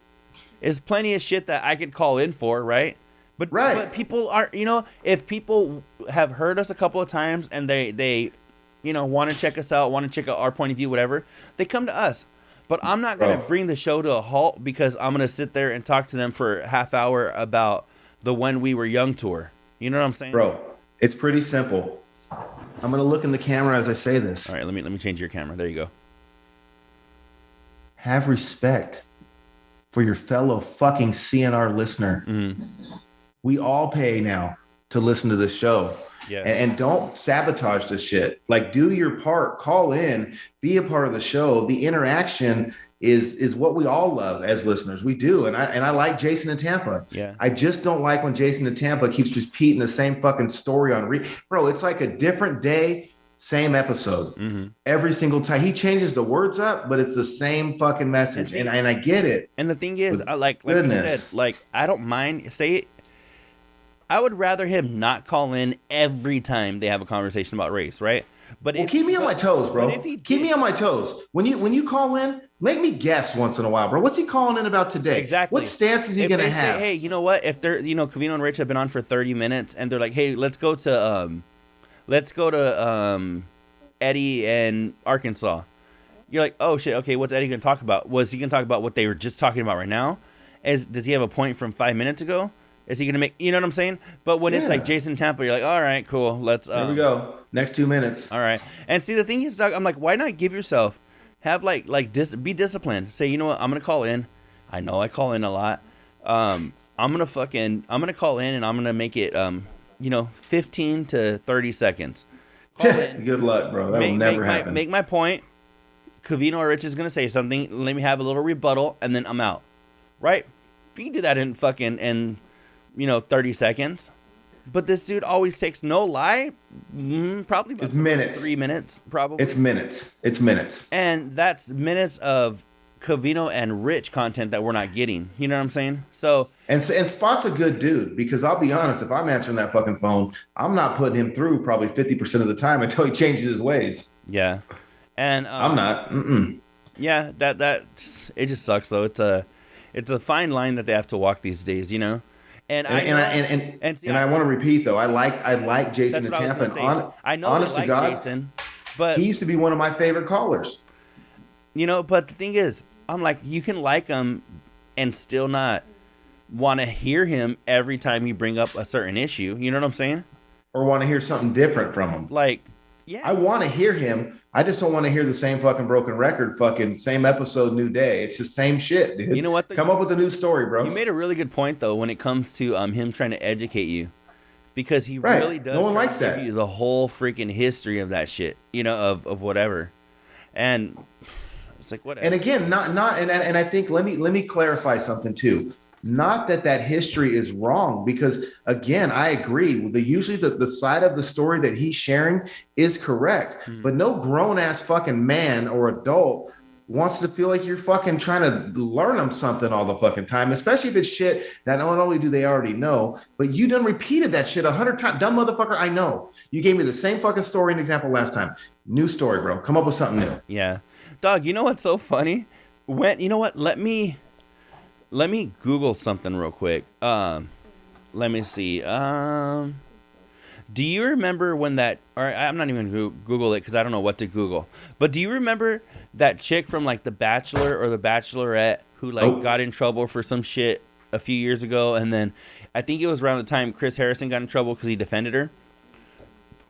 [SPEAKER 2] is plenty of shit that I could call in for, right? But people aren't, if people have heard us a couple of times and they want to check us out, want to check out our point of view, whatever, they come to us. But I'm not going to bring the show to a halt because I'm going to sit there and talk to them for a half hour about the When We Were Young tour. You know what I'm saying?
[SPEAKER 3] Bro, it's pretty simple. I'm going to look in the camera as I say this.
[SPEAKER 2] All right, let me change your camera. There you go.
[SPEAKER 3] Have respect for your fellow fucking CNR listener. Mm-hmm. We all pay now to listen to this show. Yeah. And don't sabotage this shit. Like, do your part. Call in. Be a part of the show. The interaction is what we all love as listeners. We do. And I like Jason in Tampa.
[SPEAKER 2] Yeah.
[SPEAKER 3] I just don't like when Jason in Tampa keeps repeating the same fucking story on bro, it's like a different day, same episode. Mm-hmm. Every single time. He changes the words up, but it's the same fucking message. And I get it.
[SPEAKER 2] And the thing is, like you said, like, I don't mind. I would rather him not call in every time they have a conversation about race, right? But
[SPEAKER 3] keep me on my toes, bro. Keep me on my toes. When you call in, make me guess once in a while, bro. What's he calling in about today?
[SPEAKER 2] Exactly.
[SPEAKER 3] What stance is he going to have?
[SPEAKER 2] Say, hey, you know what? If they're, Covino and Rich have been on for 30 minutes and they're like, hey, let's go to Eddie and Arkansas. You're like, oh shit, okay, what's Eddie going to talk about? Was he going to talk about what they were just talking about right now? Does he have a point from 5 minutes ago? Is he going to make, you know what I'm saying? But when it's like Jason Tampa, you're like, all right, cool. Let's.
[SPEAKER 3] Here we go. Next 2 minutes.
[SPEAKER 2] All right. And see, the thing is, Doug, I'm like, why not give yourself, have be disciplined. Say, you know what? I'm going to call in. I know I call in a lot. I'm going to call in and I'm going to make it, 15 to 30 seconds. Call in.
[SPEAKER 3] Good luck, bro. That will never happen.
[SPEAKER 2] Make my point. Covino or Rich is going to say something. Let me have a little rebuttal and then I'm out. Right? You can do that in 30 seconds. But this dude always takes, no lie, probably about
[SPEAKER 3] it's minutes.
[SPEAKER 2] 3 minutes, probably.
[SPEAKER 3] It's minutes.
[SPEAKER 2] And that's minutes of Covino and Rich content that we're not getting. You know what I'm saying? So
[SPEAKER 3] and Spot's a good dude, because I'll be honest, if I'm answering that fucking phone, I'm not putting him through probably 50% of the time until he changes his ways.
[SPEAKER 2] Yeah. And
[SPEAKER 3] I'm not.
[SPEAKER 2] Yeah, that it just sucks though. It's a fine line that they have to walk these days, And I want to repeat though, I like Jason in Tampa. And I know
[SPEAKER 3] honest to God,
[SPEAKER 2] Jason, but
[SPEAKER 3] he used to be one of my favorite callers.
[SPEAKER 2] But the thing is, I'm like, you can like him and still not want to hear him every time you bring up a certain issue. You know what I'm saying?
[SPEAKER 3] Or want to hear something different from him.
[SPEAKER 2] Like, yeah.
[SPEAKER 3] I want to hear him. I just don't want to hear the same fucking broken record, fucking same episode, new day. It's the same shit, dude.
[SPEAKER 2] You know what?
[SPEAKER 3] Come up with a new story, bro.
[SPEAKER 2] You made a really good point, though, when it comes to him trying to educate you. Because he
[SPEAKER 3] Right.
[SPEAKER 2] really does
[SPEAKER 3] No one likes
[SPEAKER 2] give
[SPEAKER 3] that.
[SPEAKER 2] you the whole freaking history of that shit, you know, of whatever. And it's like, whatever.
[SPEAKER 3] And again, and I think let me clarify something too. Not that history is wrong, because again, I agree. Usually the side of the story that he's sharing is correct, but no grown ass fucking man or adult wants to feel like you're fucking trying to learn them something all the fucking time, especially if it's shit that not only do they already know, but you done repeated that shit 100 times. Dumb motherfucker, I know. You gave me the same fucking story and example last time. New story, bro. Come up with something new.
[SPEAKER 2] Yeah. Dog, you know what's so funny? You know what? Let me Google something real quick. Let me see. Do you remember when that... Or I'm not even going to Google it because I don't know what to Google. But do you remember that chick from like The Bachelor or The Bachelorette who got in trouble for some shit a few years ago? And then I think it was around the time Chris Harrison got in trouble because he defended her.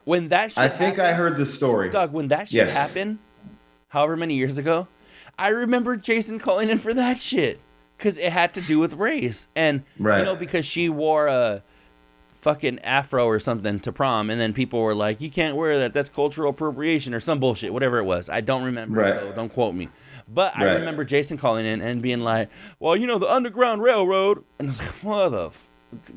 [SPEAKER 2] When that shit happened,
[SPEAKER 3] I heard the story.
[SPEAKER 2] Doug, when that shit happened, however many years ago, I remember Jason calling in for that shit. Because it had to do with race. And, you know, because she wore a fucking afro or something to prom. And then people were like, you can't wear that. That's cultural appropriation or some bullshit. Whatever it was. I don't remember, so don't quote me. But I remember Jason calling in and being like, well, you know, the Underground Railroad. And I was like, what the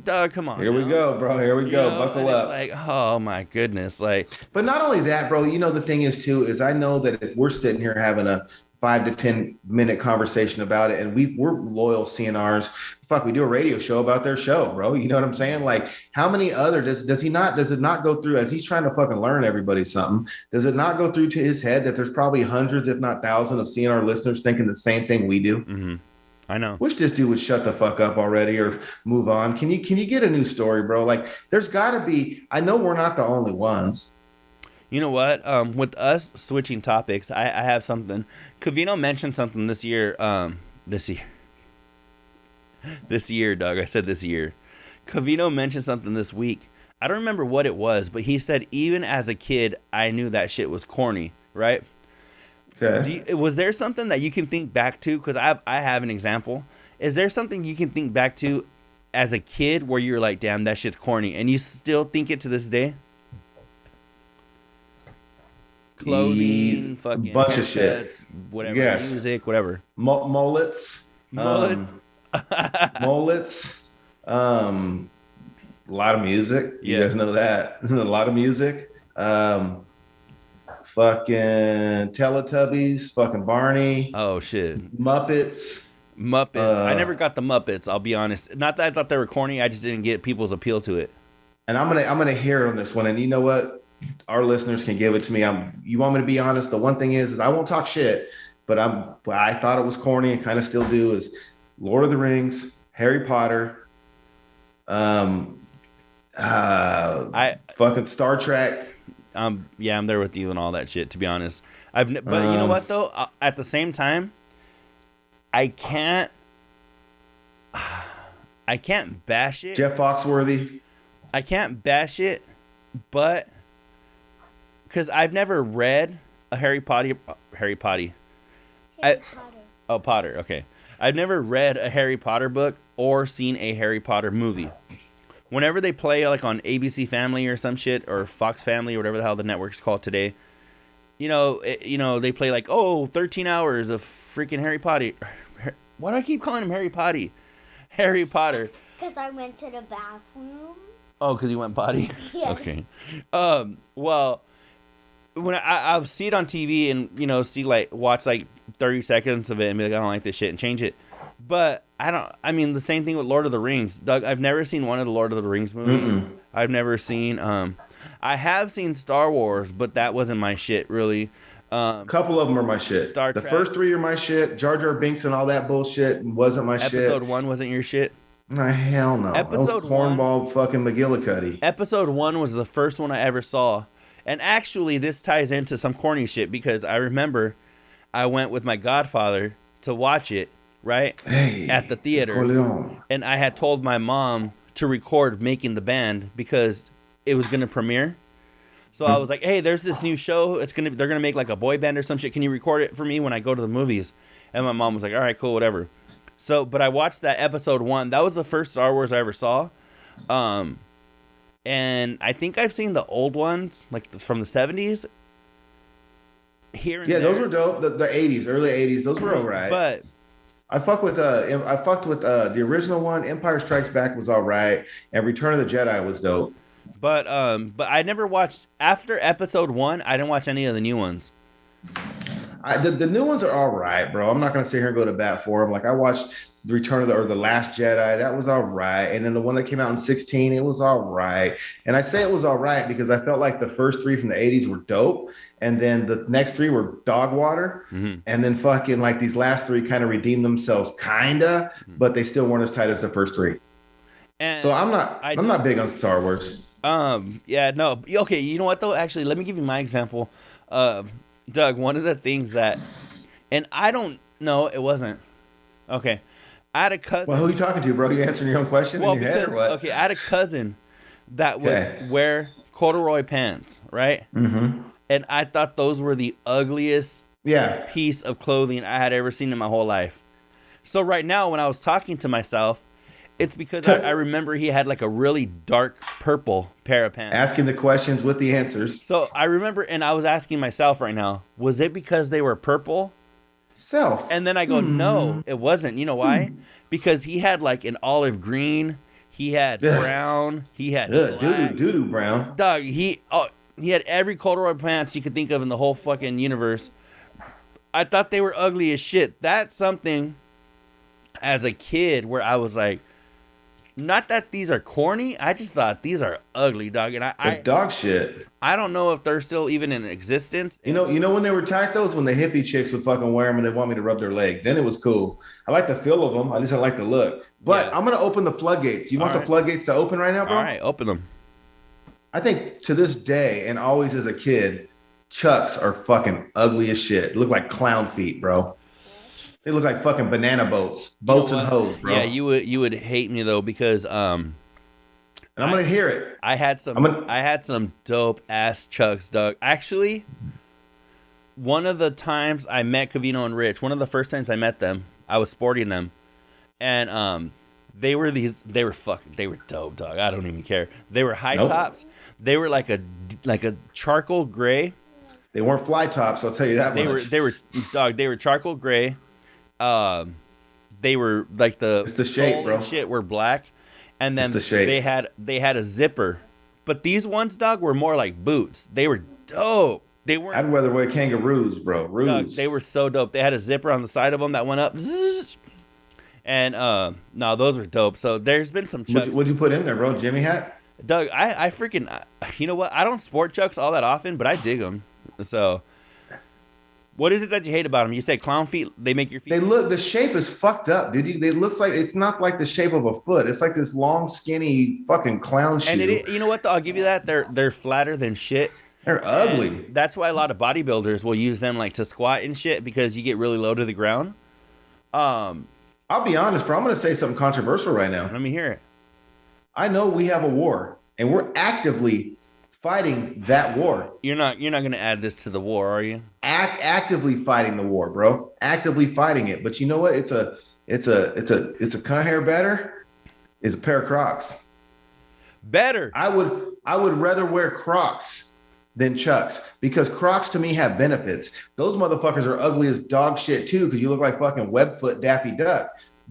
[SPEAKER 2] Dog, come on.
[SPEAKER 3] Here we go, bro. Here we go. Buckle up.
[SPEAKER 2] It's like, oh my goodness. Like,
[SPEAKER 3] but not only that, bro, you know, the thing is too, is I know that if we're sitting here having a 5 to 10 minute conversation about it, and we're loyal CNRs. Fuck, we do a radio show about their show, bro. You know what I'm saying? Like, how many other does it not go through as he's trying to fucking learn everybody something? Does it not go through to his head that there's probably hundreds, if not thousands, of CNR listeners thinking the same thing we do?
[SPEAKER 2] Mm-hmm. I know.
[SPEAKER 3] Wish this dude would shut the fuck up already or move on. Can you get a new story, bro? Like, there's got to be. I know we're not the only ones.
[SPEAKER 2] You know what? With us switching topics, I have something. Covino mentioned something this year. This year, Doug. I said this year. Covino mentioned something this week. I don't remember what it was, but he said even as a kid, I knew that shit was corny, right? Okay. Was there something that you can think back to? Because I have an example. Is there something you can think back to as a kid where you're like, damn, that shit's corny, and you still think it to this day? Clothing, fucking
[SPEAKER 3] bunch of shit,
[SPEAKER 2] whatever, music, whatever.
[SPEAKER 3] Mullets, mullets. A lot of music. You guys know that. A lot of music. Fucking Teletubbies. Fucking Barney.
[SPEAKER 2] Oh shit.
[SPEAKER 3] Muppets.
[SPEAKER 2] I never got the Muppets. I'll be honest. Not that I thought they were corny. I just didn't get people's appeal to it. And
[SPEAKER 3] I'm gonna hear on this one. And you know what? Our listeners can give it to me. You want me to be honest? The one thing is I won't talk shit, but I thought it was corny and kind of still do, is Lord of the Rings, Harry Potter, fucking Star Trek.
[SPEAKER 2] Yeah, I'm there with you and all that shit, to be honest. But you know what though? At the same time, I can't bash it.
[SPEAKER 3] Jeff Foxworthy.
[SPEAKER 2] I can't bash it, but because I've never read a Harry Potter. Potter. Okay. I've never read a Harry Potter book or seen a Harry Potter movie. Whenever they play like on ABC Family or some shit, or Fox Family or whatever the hell the network's called today, they play like, 13 hours of freaking Harry Potter. Why do I keep calling him Harry Potter? Harry Potter.
[SPEAKER 1] Because I went to the bathroom.
[SPEAKER 2] Oh, because you went potty?
[SPEAKER 1] Yeah.
[SPEAKER 2] Okay. Well, when I'll see it on TV and, watch like 30 seconds of it and be like, I don't like this shit, and change it. But the same thing with Lord of the Rings. Doug, I've never seen one of the Lord of the Rings movies. Mm-mm. I've never seen, I have seen Star Wars, but that wasn't my shit, really.
[SPEAKER 3] A couple of them are my shit.
[SPEAKER 2] Star Trek.
[SPEAKER 3] The first 3 are my shit. Jar Jar Binks and all that bullshit wasn't my shit.
[SPEAKER 2] Episode 1 wasn't your shit?
[SPEAKER 3] Hell no.
[SPEAKER 2] Episode
[SPEAKER 3] that was cornball fucking McGillicuddy.
[SPEAKER 2] Episode 1 was the first one I ever saw. And actually, this ties into some corny shit, because I remember I went with my godfather to watch it, right?
[SPEAKER 3] Hey,
[SPEAKER 2] At the theater.
[SPEAKER 3] Corleone.
[SPEAKER 2] And I had told my mom to record making the band because it was going to premiere. So I was like, hey, there's this new show. They're going to make like a boy band or some shit. Can you record it for me when I go to the movies? And my mom was like, all right, cool, whatever. So, but I watched that episode 1. That was the first Star Wars I ever saw. And I think I've seen the old ones, like from the 70s. Here and there.
[SPEAKER 3] Those were dope. The 80s, early 80s, those were all right.
[SPEAKER 2] But
[SPEAKER 3] I fucked with the original one. Empire Strikes Back was all right, and Return of the Jedi was dope.
[SPEAKER 2] But I never watched after episode 1. I didn't watch any of the new ones.
[SPEAKER 3] The new ones are all right, bro. I'm not gonna sit here and go to bat for them. Like I watched the Last Jedi, that was all right, and then the one that came out in 2016, it was all right. And I say it was all right because I felt like the first 3 from the 80s were dope, and then the next 3 were dog water, and then fucking like these last 3 kind of redeemed themselves, kinda, but they still weren't as tight as the first 3. And so I'm not big on Star Wars.
[SPEAKER 2] Yeah, no. Okay, you know what though? Actually, let me give you my example. Doug, one of the things that, and I don't know, it wasn't. Okay. I had a cousin.
[SPEAKER 3] Well, who are you talking to, bro? You answering your own question in your head or what?
[SPEAKER 2] Okay, I had a cousin that would wear corduroy pants, right? Mm-hmm. And I thought those were the ugliest piece of clothing I had ever seen in my whole life. So right now, when I was talking to myself, it's because I remember he had like a really dark purple pair of pants.
[SPEAKER 3] Asking the questions with the answers.
[SPEAKER 2] So I remember, and I was asking myself right now, was it because they were purple? And then I go, no, it wasn't. You know why? Because he had like an olive green, he had brown, he had black.
[SPEAKER 3] Doo-doo brown.
[SPEAKER 2] Dog, he had every corduroy pants you could think of in the whole fucking universe. I thought they were ugly as shit. That's something as a kid where I was like, not that these are corny, I just thought these are ugly, dog. And I
[SPEAKER 3] dog shit.
[SPEAKER 2] I don't know if they're still even in existence.
[SPEAKER 3] You know when they were tight, those when the hippie chicks would fucking wear them and they want me to rub their leg. Then it was cool. I like the feel of them. I just don't like the look. But I'm gonna open the floodgates. You want the floodgates to open right now, bro?
[SPEAKER 2] All right, open them.
[SPEAKER 3] I think to this day and always as a kid, Chucks are fucking ugly as shit. Look like clown feet, bro. They look like fucking banana boats and hoes, bro.
[SPEAKER 2] Yeah, you would hate me though because
[SPEAKER 3] and I'm gonna hear it.
[SPEAKER 2] I had some dope ass Chucks, Doug. Actually, one of the times I met Covino and Rich, one of the first times I met them, I was sporting them, and they were dope, dog. I don't even care. They were high tops. They were like a charcoal gray.
[SPEAKER 3] They weren't fly tops, I'll tell you that much.
[SPEAKER 2] They were charcoal gray. They were like
[SPEAKER 3] it's the shape, bro.
[SPEAKER 2] Shit were black, and then
[SPEAKER 3] the shape.
[SPEAKER 2] they had a zipper, but these ones, dog, were more like boots. They were dope. They weren't.
[SPEAKER 3] I'd rather wear kangaroos, bro.
[SPEAKER 2] Dog, they were so dope. They had a zipper on the side of them that went up, and no, those were dope. So there's been some Chucks.
[SPEAKER 3] What'd you put in there, bro? Jimmy hat?
[SPEAKER 2] Doug, I freaking, you know what? I don't sport Chucks all that often, but I dig them. So. What is it that you hate about them? You said clown feet. They make your feet.
[SPEAKER 3] The shape is fucked up, dude. They looks like it's not like the shape of a foot. It's like this long, skinny fucking clown shoe.
[SPEAKER 2] And you know what? Though? I'll give you that. They're flatter than shit.
[SPEAKER 3] They're ugly.
[SPEAKER 2] And that's why a lot of bodybuilders will use them like to squat and shit because you get really low to the ground.
[SPEAKER 3] I'll be honest, bro. I'm gonna say something controversial right now.
[SPEAKER 2] Let me hear it.
[SPEAKER 3] I know we have a war, and we're actively fighting that war.
[SPEAKER 2] You're not going to add this to the war, are you?
[SPEAKER 3] Actively fighting the war, bro. Actively fighting it. But you know what? It's a cunt hair better is a pair of Crocs.
[SPEAKER 2] Better.
[SPEAKER 3] I would rather wear Crocs than Chucks because Crocs to me have benefits. Those motherfuckers are ugly as dog shit too because you look like fucking Webfoot Daffy Duck.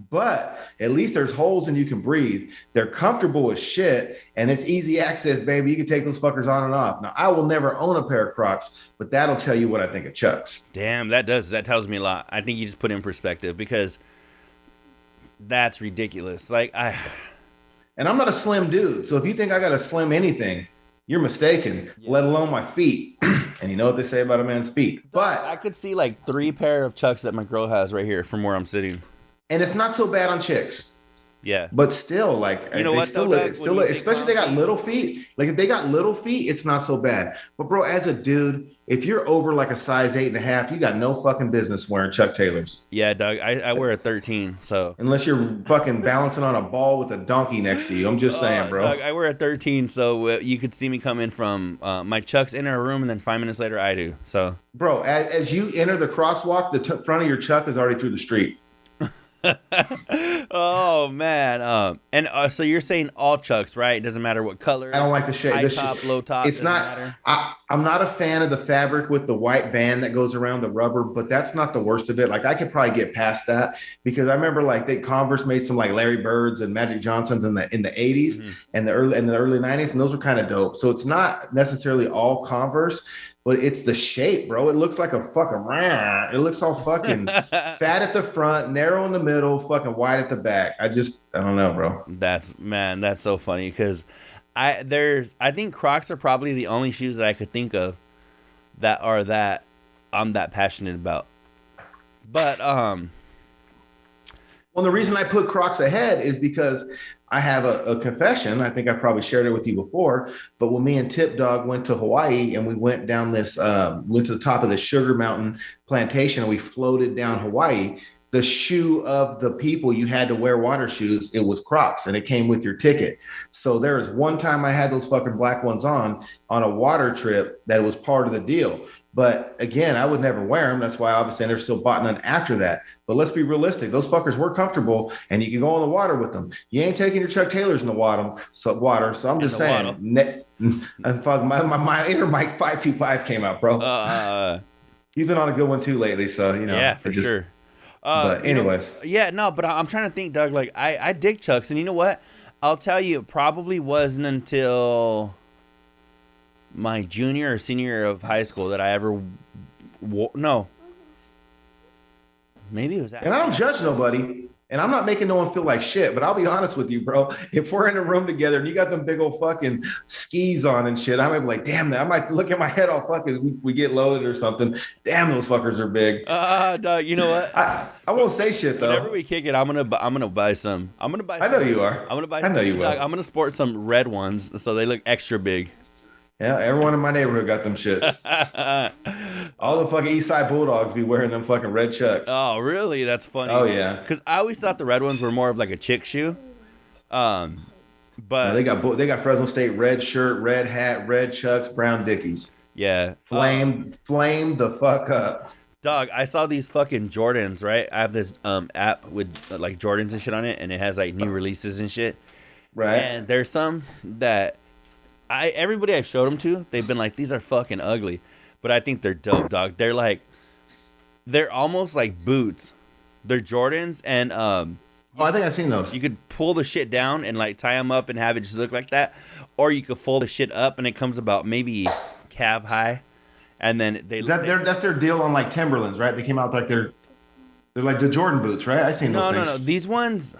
[SPEAKER 3] But at least there's holes and you can breathe. They're comfortable as shit, and it's easy access, baby. You can take those fuckers on and off. Now, I will never own a pair of Crocs, but that'll tell you what I think of Chucks.
[SPEAKER 2] Damn, that tells me a lot. I think you just put it in perspective because that's ridiculous. And
[SPEAKER 3] I'm not a slim dude, so if you think I got to slim anything, you're mistaken, let alone my feet. And you know what they say about a man's feet. But
[SPEAKER 2] I could see like 3 pair of Chucks that my girl has right here from where I'm sitting.
[SPEAKER 3] And it's not so bad on chicks.
[SPEAKER 2] Yeah.
[SPEAKER 3] But still, like,
[SPEAKER 2] You know
[SPEAKER 3] they
[SPEAKER 2] what,
[SPEAKER 3] still,
[SPEAKER 2] though, Doug? When you say
[SPEAKER 3] especially if they got
[SPEAKER 2] comfy-
[SPEAKER 3] little feet. Like, if they got little feet, it's not so bad. But bro, as a dude, if you're over like a size 8.5, you got no fucking business wearing Chuck Taylors.
[SPEAKER 2] Yeah, Doug. I wear a 13, so.
[SPEAKER 3] Unless you're fucking balancing on a ball with a donkey next to you. I'm just saying, bro.
[SPEAKER 2] Doug, I wear a 13, so you could see me come in from my Chucks enter a room, and then 5 minutes later, I do. So.
[SPEAKER 3] Bro, as you enter the crosswalk, the front of your Chuck is already through the street.
[SPEAKER 2] Oh man. So you're saying all Chucks, right? It doesn't matter what color.
[SPEAKER 3] I don't like the shape.
[SPEAKER 2] High top, low top.
[SPEAKER 3] It's not.
[SPEAKER 2] Matter.
[SPEAKER 3] I'm not a fan of the fabric with the white band that goes around the rubber, but that's not the worst of it. Like, I could probably get past that because I remember like Converse made some like Larry Birds and Magic Johnsons in the 80s and the early 90s, and those were kind of dope. So it's not necessarily all Converse. But it's the shape, bro. It looks like a fucking it looks all fucking fat at the front, narrow in the middle, fucking wide at the back. I don't know, bro.
[SPEAKER 2] That's so funny because I think Crocs are probably the only shoes that I could think of that I'm that passionate about. But
[SPEAKER 3] well, the reason I put Crocs ahead is because I have a confession. I think I probably shared it with you before, but when me and Tip Dog went to Hawaii and we went down went to the top of the Sugar Mountain plantation and we floated down Hawaii, the shoe of the people you had to wear water shoes, it was Crocs and it came with your ticket. So there was one time I had those fucking black ones on a water trip that was part of the deal. But again, I would never wear them. That's why obviously they're still bought none after that. But let's be realistic. Those fuckers were comfortable and you can go in the water with them. You ain't taking your Chuck Taylors in the water. So I'm just saying. My inner Mike 525 came out, bro. You've been on a good one too lately. So,
[SPEAKER 2] Yeah, for sure.
[SPEAKER 3] But anyways.
[SPEAKER 2] But I'm trying to think, Doug. Like, I dig Chucks. And you know what? I'll tell you, it probably wasn't until my junior or senior year of high school that I ever no, maybe it was after.
[SPEAKER 3] And I don't judge nobody, and I'm not making no one feel like shit, but I'll be honest with you, bro. If we're in a room together and you got them big old fucking skis on and shit, I might be like, damn, I might look at my head all fucking, we get loaded or something. Damn, those fuckers are big.
[SPEAKER 2] Doug, you know what?
[SPEAKER 3] I won't say shit though.
[SPEAKER 2] Whenever we kick it, I'm gonna buy some. I know
[SPEAKER 3] you are.
[SPEAKER 2] I'm gonna buy.
[SPEAKER 3] I know you will.
[SPEAKER 2] Doug, I'm gonna sport some red ones so they look extra big.
[SPEAKER 3] Yeah, everyone in my neighborhood got them shits. All the fucking East Side Bulldogs be wearing them fucking red Chucks.
[SPEAKER 2] Oh, really? That's funny.
[SPEAKER 3] Oh, yeah.
[SPEAKER 2] Because I always thought the red ones were more of like a chick shoe. But
[SPEAKER 3] they got Fresno State red shirt, red hat, red Chucks, brown Dickies.
[SPEAKER 2] Yeah.
[SPEAKER 3] Flame the fuck up.
[SPEAKER 2] Dog, I saw these fucking Jordans, right? I have this app with like Jordans and shit on it, and it has like new releases and shit.
[SPEAKER 3] Right.
[SPEAKER 2] And there's some that everybody I've showed them to, they've been like, these are fucking ugly. But I think they're dope, dog. They're almost like boots. They're Jordans, and
[SPEAKER 3] I think I've seen those.
[SPEAKER 2] You could pull the shit down and like tie them up and have it just look like that, or you could fold the shit up and it comes about maybe calf high, and then
[SPEAKER 3] that's their deal on like Timberlands, right? They came out like they're like the Jordan boots, right? I've seen those things.
[SPEAKER 2] No. These ones,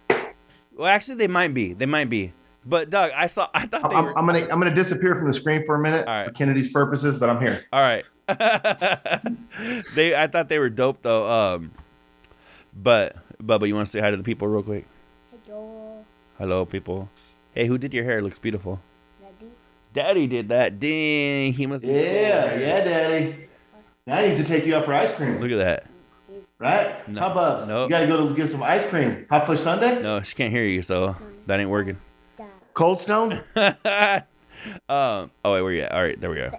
[SPEAKER 2] well, actually, they might be. But Doug, I thought
[SPEAKER 3] I'm gonna disappear from the screen for a minute for Kennedy's purposes, but I'm here.
[SPEAKER 2] All right. I thought they were dope though. But Bubba, you want to say hi to the people real quick? Hello, people. Hey, who did your hair? It looks beautiful. Daddy did that. Dang, he must.
[SPEAKER 3] Yeah, Daddy. Now I need to take you out for ice cream.
[SPEAKER 2] Look at that.
[SPEAKER 3] Right?
[SPEAKER 2] No.
[SPEAKER 3] How Bubs?
[SPEAKER 2] Nope.
[SPEAKER 3] You gotta go to get some ice cream. Hot Fudge Sundae?
[SPEAKER 2] No, she can't hear you, so that ain't working.
[SPEAKER 3] Cold Stone?
[SPEAKER 2] Oh wait, where you at? All right, there we go.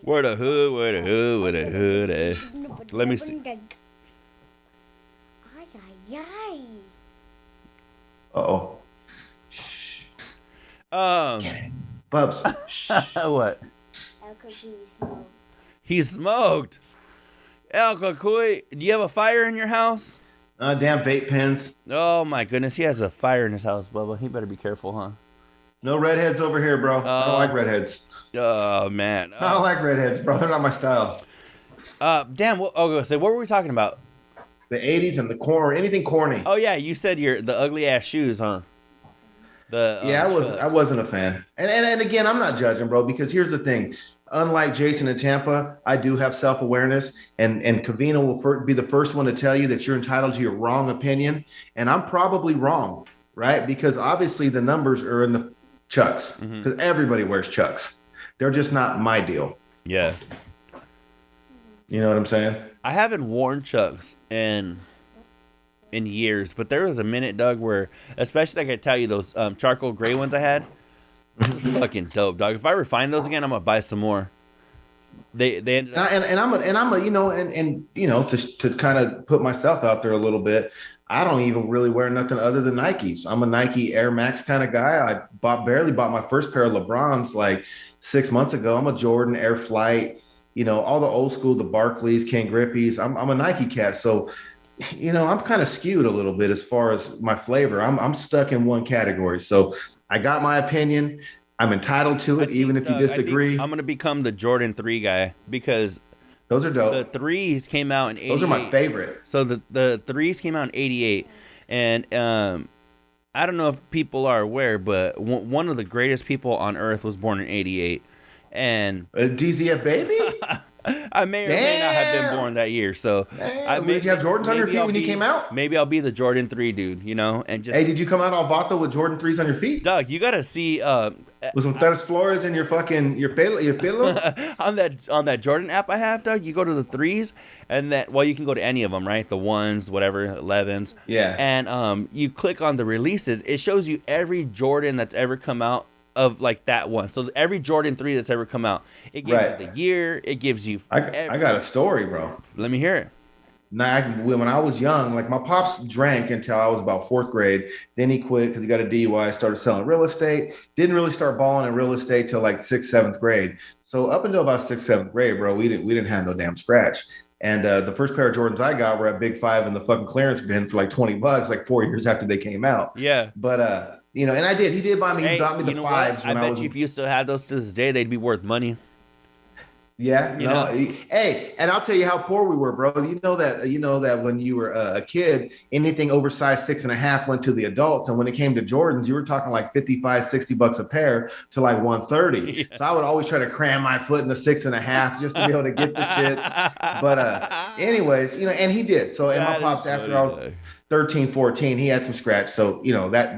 [SPEAKER 2] Where the hood is? Let me see.
[SPEAKER 3] Uh-oh. Get it. Bubs.
[SPEAKER 2] What? He smoked. El Cucuy, do you have a fire in your house?
[SPEAKER 3] Damn vape pens.
[SPEAKER 2] Oh my goodness, he has a fire in his house, Bubba. He better be careful, huh?
[SPEAKER 3] No redheads over here, bro. I don't like redheads.
[SPEAKER 2] Oh man.
[SPEAKER 3] I don't like redheads, bro. They're not my style.
[SPEAKER 2] Damn. So what were we talking about?
[SPEAKER 3] The 80s and the corn, anything corny.
[SPEAKER 2] Oh yeah, you said the ugly ass shoes, huh?
[SPEAKER 3] I wasn't a fan. And again, I'm not judging, bro, because here's the thing. unlike Jason in Tampa, I do have self-awareness, and Covino will be the first one to tell you that you're entitled to your wrong opinion, and I'm probably wrong, right? Because obviously the numbers are in the Chucks, because everybody wears Chucks. They're just not my deal.
[SPEAKER 2] Yeah.
[SPEAKER 3] You know what I'm saying?
[SPEAKER 2] I haven't worn Chucks in years, but there was a minute, Doug, where, especially like I tell you, those charcoal gray ones I had, fucking dope, dog. If I ever find those again, I'm gonna buy some more. They ended up,
[SPEAKER 3] And I'm a you know, and you know, to kind of put myself out there a little bit, I don't even really wear nothing other than Nikes. I'm a Nike Air Max kind of guy. Barely bought my first pair of LeBrons like 6 months ago. I'm a Jordan Air Flight, you know, all the old school, the Barclays, Ken Griffey's. I'm a Nike cat, so you know, I'm kind of skewed a little bit as far as my flavor. I'm stuck in one category. So I got my opinion. I'm entitled to it, even if you disagree.
[SPEAKER 2] I'm gonna become the Jordan 3 guy because
[SPEAKER 3] those are dope.
[SPEAKER 2] The threes came out in 88.
[SPEAKER 3] Those are my favorite.
[SPEAKER 2] So the threes came out in 88, and I don't know if people are aware, but one of the greatest people on earth was born in 88, and
[SPEAKER 3] DZF baby.
[SPEAKER 2] I may or may not have been born that year. So
[SPEAKER 3] did you have Jordans on your feet when you came out?
[SPEAKER 2] Maybe I'll be the Jordan 3 dude, you know, and just.
[SPEAKER 3] Hey, did you come out all vato with Jordan 3s on your feet?
[SPEAKER 2] Doug, you gotta see.
[SPEAKER 3] With some Tres Flores in your pillows?
[SPEAKER 2] on that Jordan app I have, Doug, you go to the 3s, and you can go to any of them, right? The 1s, whatever, 11s.
[SPEAKER 3] Yeah.
[SPEAKER 2] And you click on the releases. It shows you every Jordan that's ever come out of like that one. So every Jordan 3 that's ever come out, it gives you the year. It gives you.
[SPEAKER 3] I got a story, bro.
[SPEAKER 2] Let me hear it.
[SPEAKER 3] Now, when I was young, like my pops drank until I was about 4th grade. Then he quit because he got a DUI, started selling real estate. Didn't really start balling in real estate till like 6th, 7th grade. So up until about 6th, 7th grade, bro, we didn't have no damn scratch. And the first pair of Jordans I got were at Big Five in the fucking clearance bin for like $20, like 4 years after they came out.
[SPEAKER 2] Yeah.
[SPEAKER 3] But you know, and I did. He did buy me. He bought me the 5s.
[SPEAKER 2] I bet you if you still had those to this day, they'd be worth money.
[SPEAKER 3] Yeah, you know. Hey, and I'll tell you how poor we were, bro. You know that when you were a kid, anything oversized 6.5 went to the adults, and when it came to Jordans, you were talking like $55-$60 a pair to like 130. Yeah. So I would always try to cram my foot in the 6.5 just to be able to get the shits. But anyways, you know, and he did. So and my pops after I was 13, 14, he had some scratch. So, you know, that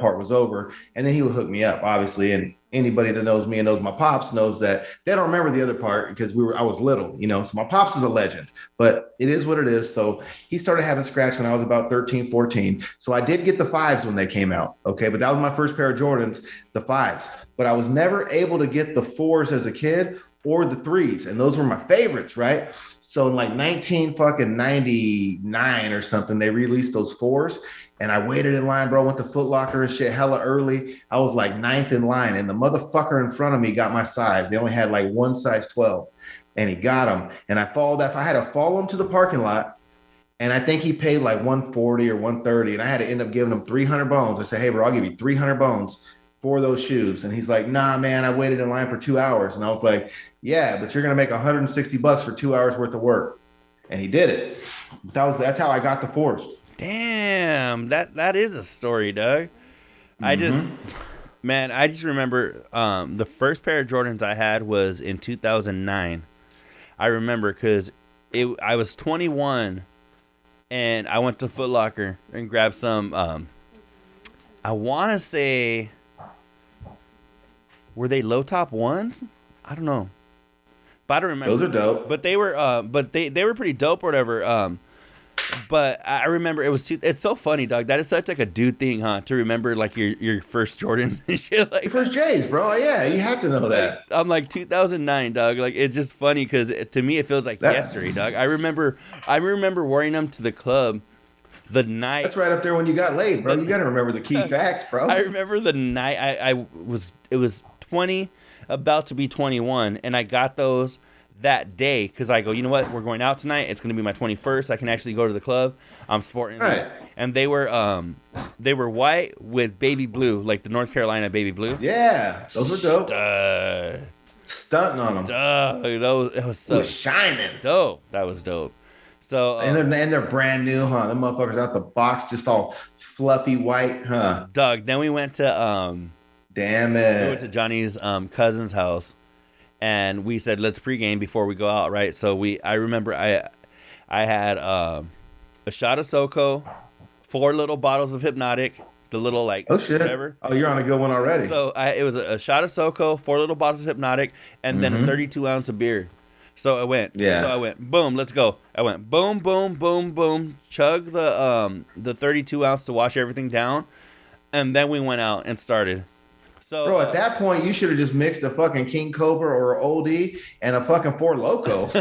[SPEAKER 3] part was over. And then he would hook me up, obviously. And anybody that knows me and knows my pops knows that they don't remember the other part because I was little, you know. So my pops is a legend, but it is what it is. So he started having scratch when I was about 13, 14. So I did get the 5s when they came out. Okay. But that was my first pair of Jordans, the 5s. But I was never able to get the 4s as a kid or the 3s. And those were my favorites, right? So in like 1999 or something, they released those 4s. And I waited in line, bro. Went to Foot Locker and shit hella early. I was like 9th in line. And the motherfucker in front of me got my size. They only had like one size 12. And he got them. And I had to follow him to the parking lot. And I think he paid like 140 or 130. And I had to end up giving him 300 bones. I said, hey, bro, I'll give you 300 bones for those shoes. And he's like, nah, man, I waited in line for 2 hours. And I was like, yeah, but you're going to make $160 for 2 hours worth of work. And he did it. That's how I got the 4s.
[SPEAKER 2] Damn, that is a story, Doug. I just remember the first pair of Jordans I had was in 2009. I remember because I was 21 and I went to Foot Locker and grabbed some, I want to say, were they low top ones? I don't know. But I don't remember.
[SPEAKER 3] Those are dope.
[SPEAKER 2] But they were they were pretty dope or whatever. But I remember it's so funny, dog. That is such like a dude thing, huh? To remember like your first Jordans and shit like
[SPEAKER 3] your first J's, bro. Yeah, you have to know that.
[SPEAKER 2] I'm like 2009, dog. Like it's just funny because to me it feels like yesterday, dog. I remember wearing them to the club the night.
[SPEAKER 3] That's right up there when you got laid, bro. You got to remember the key facts, bro.
[SPEAKER 2] I remember the night it was 20, about to be 21, and I got those that day because I go, you know what, we're going out tonight, it's gonna be my 21st, I can actually go to the club, I'm sporting these. And they were white with baby blue, like the North Carolina baby blue.
[SPEAKER 3] Yeah, those were dope. Stunting on them.
[SPEAKER 2] It was so
[SPEAKER 3] shining.
[SPEAKER 2] Dope. That was dope. So
[SPEAKER 3] and they're brand new, huh? Them motherfuckers out the box, just all fluffy white, huh?
[SPEAKER 2] Doug, then we went to
[SPEAKER 3] damn it.
[SPEAKER 2] We went to Johnny's cousin's house. and we said let's pregame before we go out, right? So I remember I had a shot of SoCo, 4 little bottles of Hypnotic, the little like
[SPEAKER 3] Oh shit!
[SPEAKER 2] whatever.
[SPEAKER 3] Oh, you're on a good one already.
[SPEAKER 2] So it was a shot of SoCo, 4 little bottles of Hypnotic, and then a 32 ounce of beer. So I went.
[SPEAKER 3] Yeah.
[SPEAKER 2] So I went. Boom. Let's go. I went. Boom. Boom. Boom. Boom. Chug the 32 ounce to wash everything down, and then we went out and started. So,
[SPEAKER 3] bro, at that point, you should have just mixed a fucking King Cobra or an Oldie and a fucking Four Loko.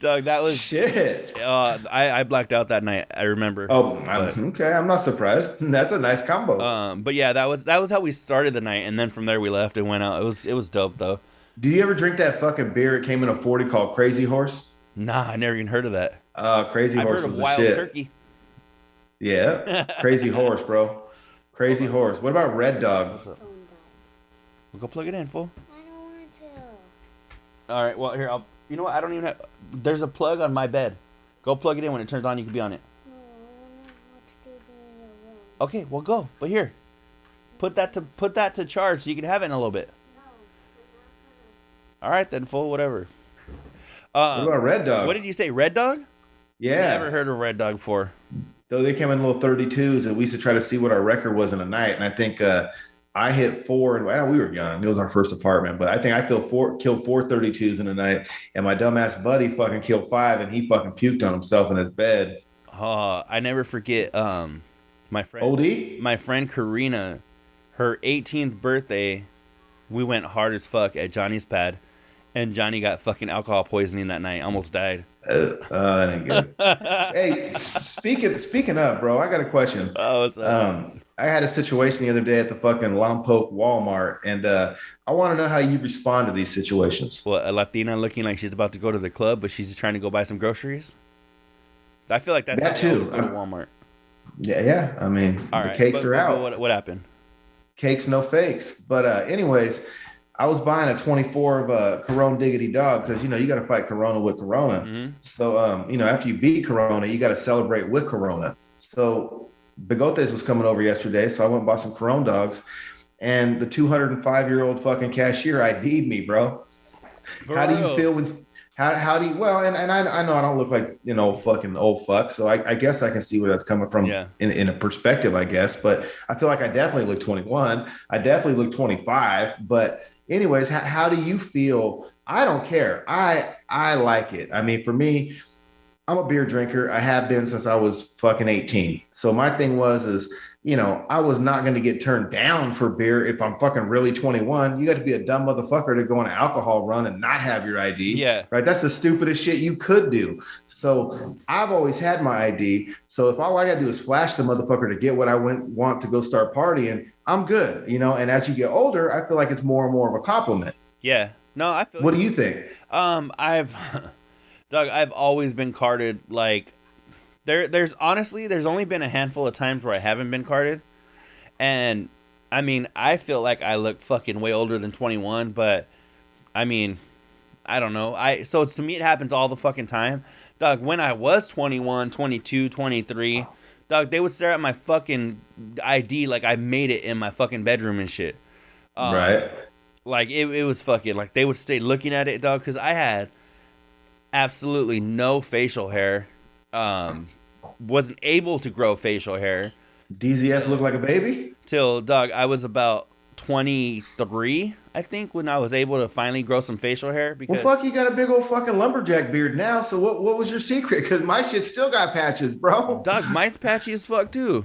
[SPEAKER 2] Doug, that was
[SPEAKER 3] shit.
[SPEAKER 2] I blacked out that night. I remember.
[SPEAKER 3] Okay. I'm not surprised. That's a nice combo.
[SPEAKER 2] But yeah, that was how we started the night, and then from there we left and went out. It was dope though.
[SPEAKER 3] Do you ever drink that fucking beer? It came in a 40 called Crazy Horse.
[SPEAKER 2] Nah, I never even heard of that.
[SPEAKER 3] Crazy
[SPEAKER 2] I've
[SPEAKER 3] Horse
[SPEAKER 2] heard of
[SPEAKER 3] was the
[SPEAKER 2] Wild
[SPEAKER 3] shit.
[SPEAKER 2] Turkey.
[SPEAKER 3] Yeah, Crazy Horse, bro. Crazy Horse. What about Red Dog?
[SPEAKER 2] We'll go plug it in, fool.
[SPEAKER 1] I don't want to.
[SPEAKER 2] All right, well here you know what? I don't even have. There's a plug on my bed. Go plug it in. When it turns on, you can be on it.
[SPEAKER 1] No, I don't know what to do in the room.
[SPEAKER 2] Okay, well go. But here, put that to charge so you can have it in a little bit.
[SPEAKER 1] No,
[SPEAKER 2] All right then, fool. Whatever.
[SPEAKER 3] What about Red Dog?
[SPEAKER 2] What did you say? Red Dog?
[SPEAKER 3] Yeah.
[SPEAKER 2] Never heard of Red Dog before.
[SPEAKER 3] Though they came in little 32s, and we used to try to see what our record was in a night. And I think I hit 4, and well, we were young. It was our first apartment, but I think I killed 4 32s in a night, and my dumbass buddy fucking killed 5, and he fucking puked on himself in his bed.
[SPEAKER 2] I never forget. My friend,
[SPEAKER 3] Oldie?
[SPEAKER 2] my friend Karina, her 18th birthday, we went hard as fuck at Johnny's pad, and Johnny got fucking alcohol poisoning that night. Almost died.
[SPEAKER 3] That ain't good. Hey, speaking of, bro, I got a question.
[SPEAKER 2] Oh, what's up?
[SPEAKER 3] I had a situation the other day at the fucking Lompoc Walmart, and I want to know how you respond to these situations.
[SPEAKER 2] What, a Latina looking like she's about to go to the club, but she's trying to go buy some groceries? I feel like that's
[SPEAKER 3] That
[SPEAKER 2] how they always
[SPEAKER 3] too.
[SPEAKER 2] go to Walmart.
[SPEAKER 3] Yeah. I mean,
[SPEAKER 2] All
[SPEAKER 3] the
[SPEAKER 2] right,
[SPEAKER 3] cakes are out.
[SPEAKER 2] What happened?
[SPEAKER 3] Cakes, no fakes. But anyways, I was buying a 24 of a Corona Diggity Dog because, you got to fight Corona with Corona.
[SPEAKER 2] Mm-hmm.
[SPEAKER 3] So, after you beat Corona, you got to celebrate with Corona. So Bigotes was coming over yesterday, so I went and bought some Corona dogs, and the 205-year-old fucking cashier ID'd me, bro. How do you feel when... How do you, well, and I know I don't look like, fucking old fuck. So I guess I can see where that's coming from in a perspective, I guess. But I feel like I definitely look 21. I definitely look 25. But anyways, how do you feel? I don't care. I like it. I mean, for me, I'm a beer drinker. I have been since I was fucking 18. So my thing is, I was not going to get turned down for beer if I'm fucking really 21. You got to be a dumb motherfucker to go on an alcohol run and not have your ID.
[SPEAKER 2] Yeah.
[SPEAKER 3] Right. That's the stupidest shit you could do. So I've always had my ID. So if all I got to do is flash the motherfucker to get what I want to go start partying, I'm good. And as you get older, I feel like it's more and more of a compliment.
[SPEAKER 2] Yeah. No, I feel.
[SPEAKER 3] What do you think?
[SPEAKER 2] Doug, I've always been carded like. There's only been a handful of times where I haven't been carded. And, I mean, I feel like I look fucking way older than 21, but, I mean, I don't know. So to me, it happens all the fucking time. Dog, when I was 21, 22, 23, dog, they would stare at my fucking ID like I made it in my fucking bedroom and shit.
[SPEAKER 3] Right.
[SPEAKER 2] Like, it was fucking, like, they would stay looking at it, dog, because I had absolutely no facial hair. Wasn't able to grow facial hair.
[SPEAKER 3] DZF looked like a baby?
[SPEAKER 2] Till, dog, I was about 23, I think, when I was able to finally grow some facial hair. Because,
[SPEAKER 3] well, fuck, you got a big old fucking lumberjack beard now. So what was your secret? Because my shit still got patches, bro.
[SPEAKER 2] Dog, mine's patchy as fuck, too.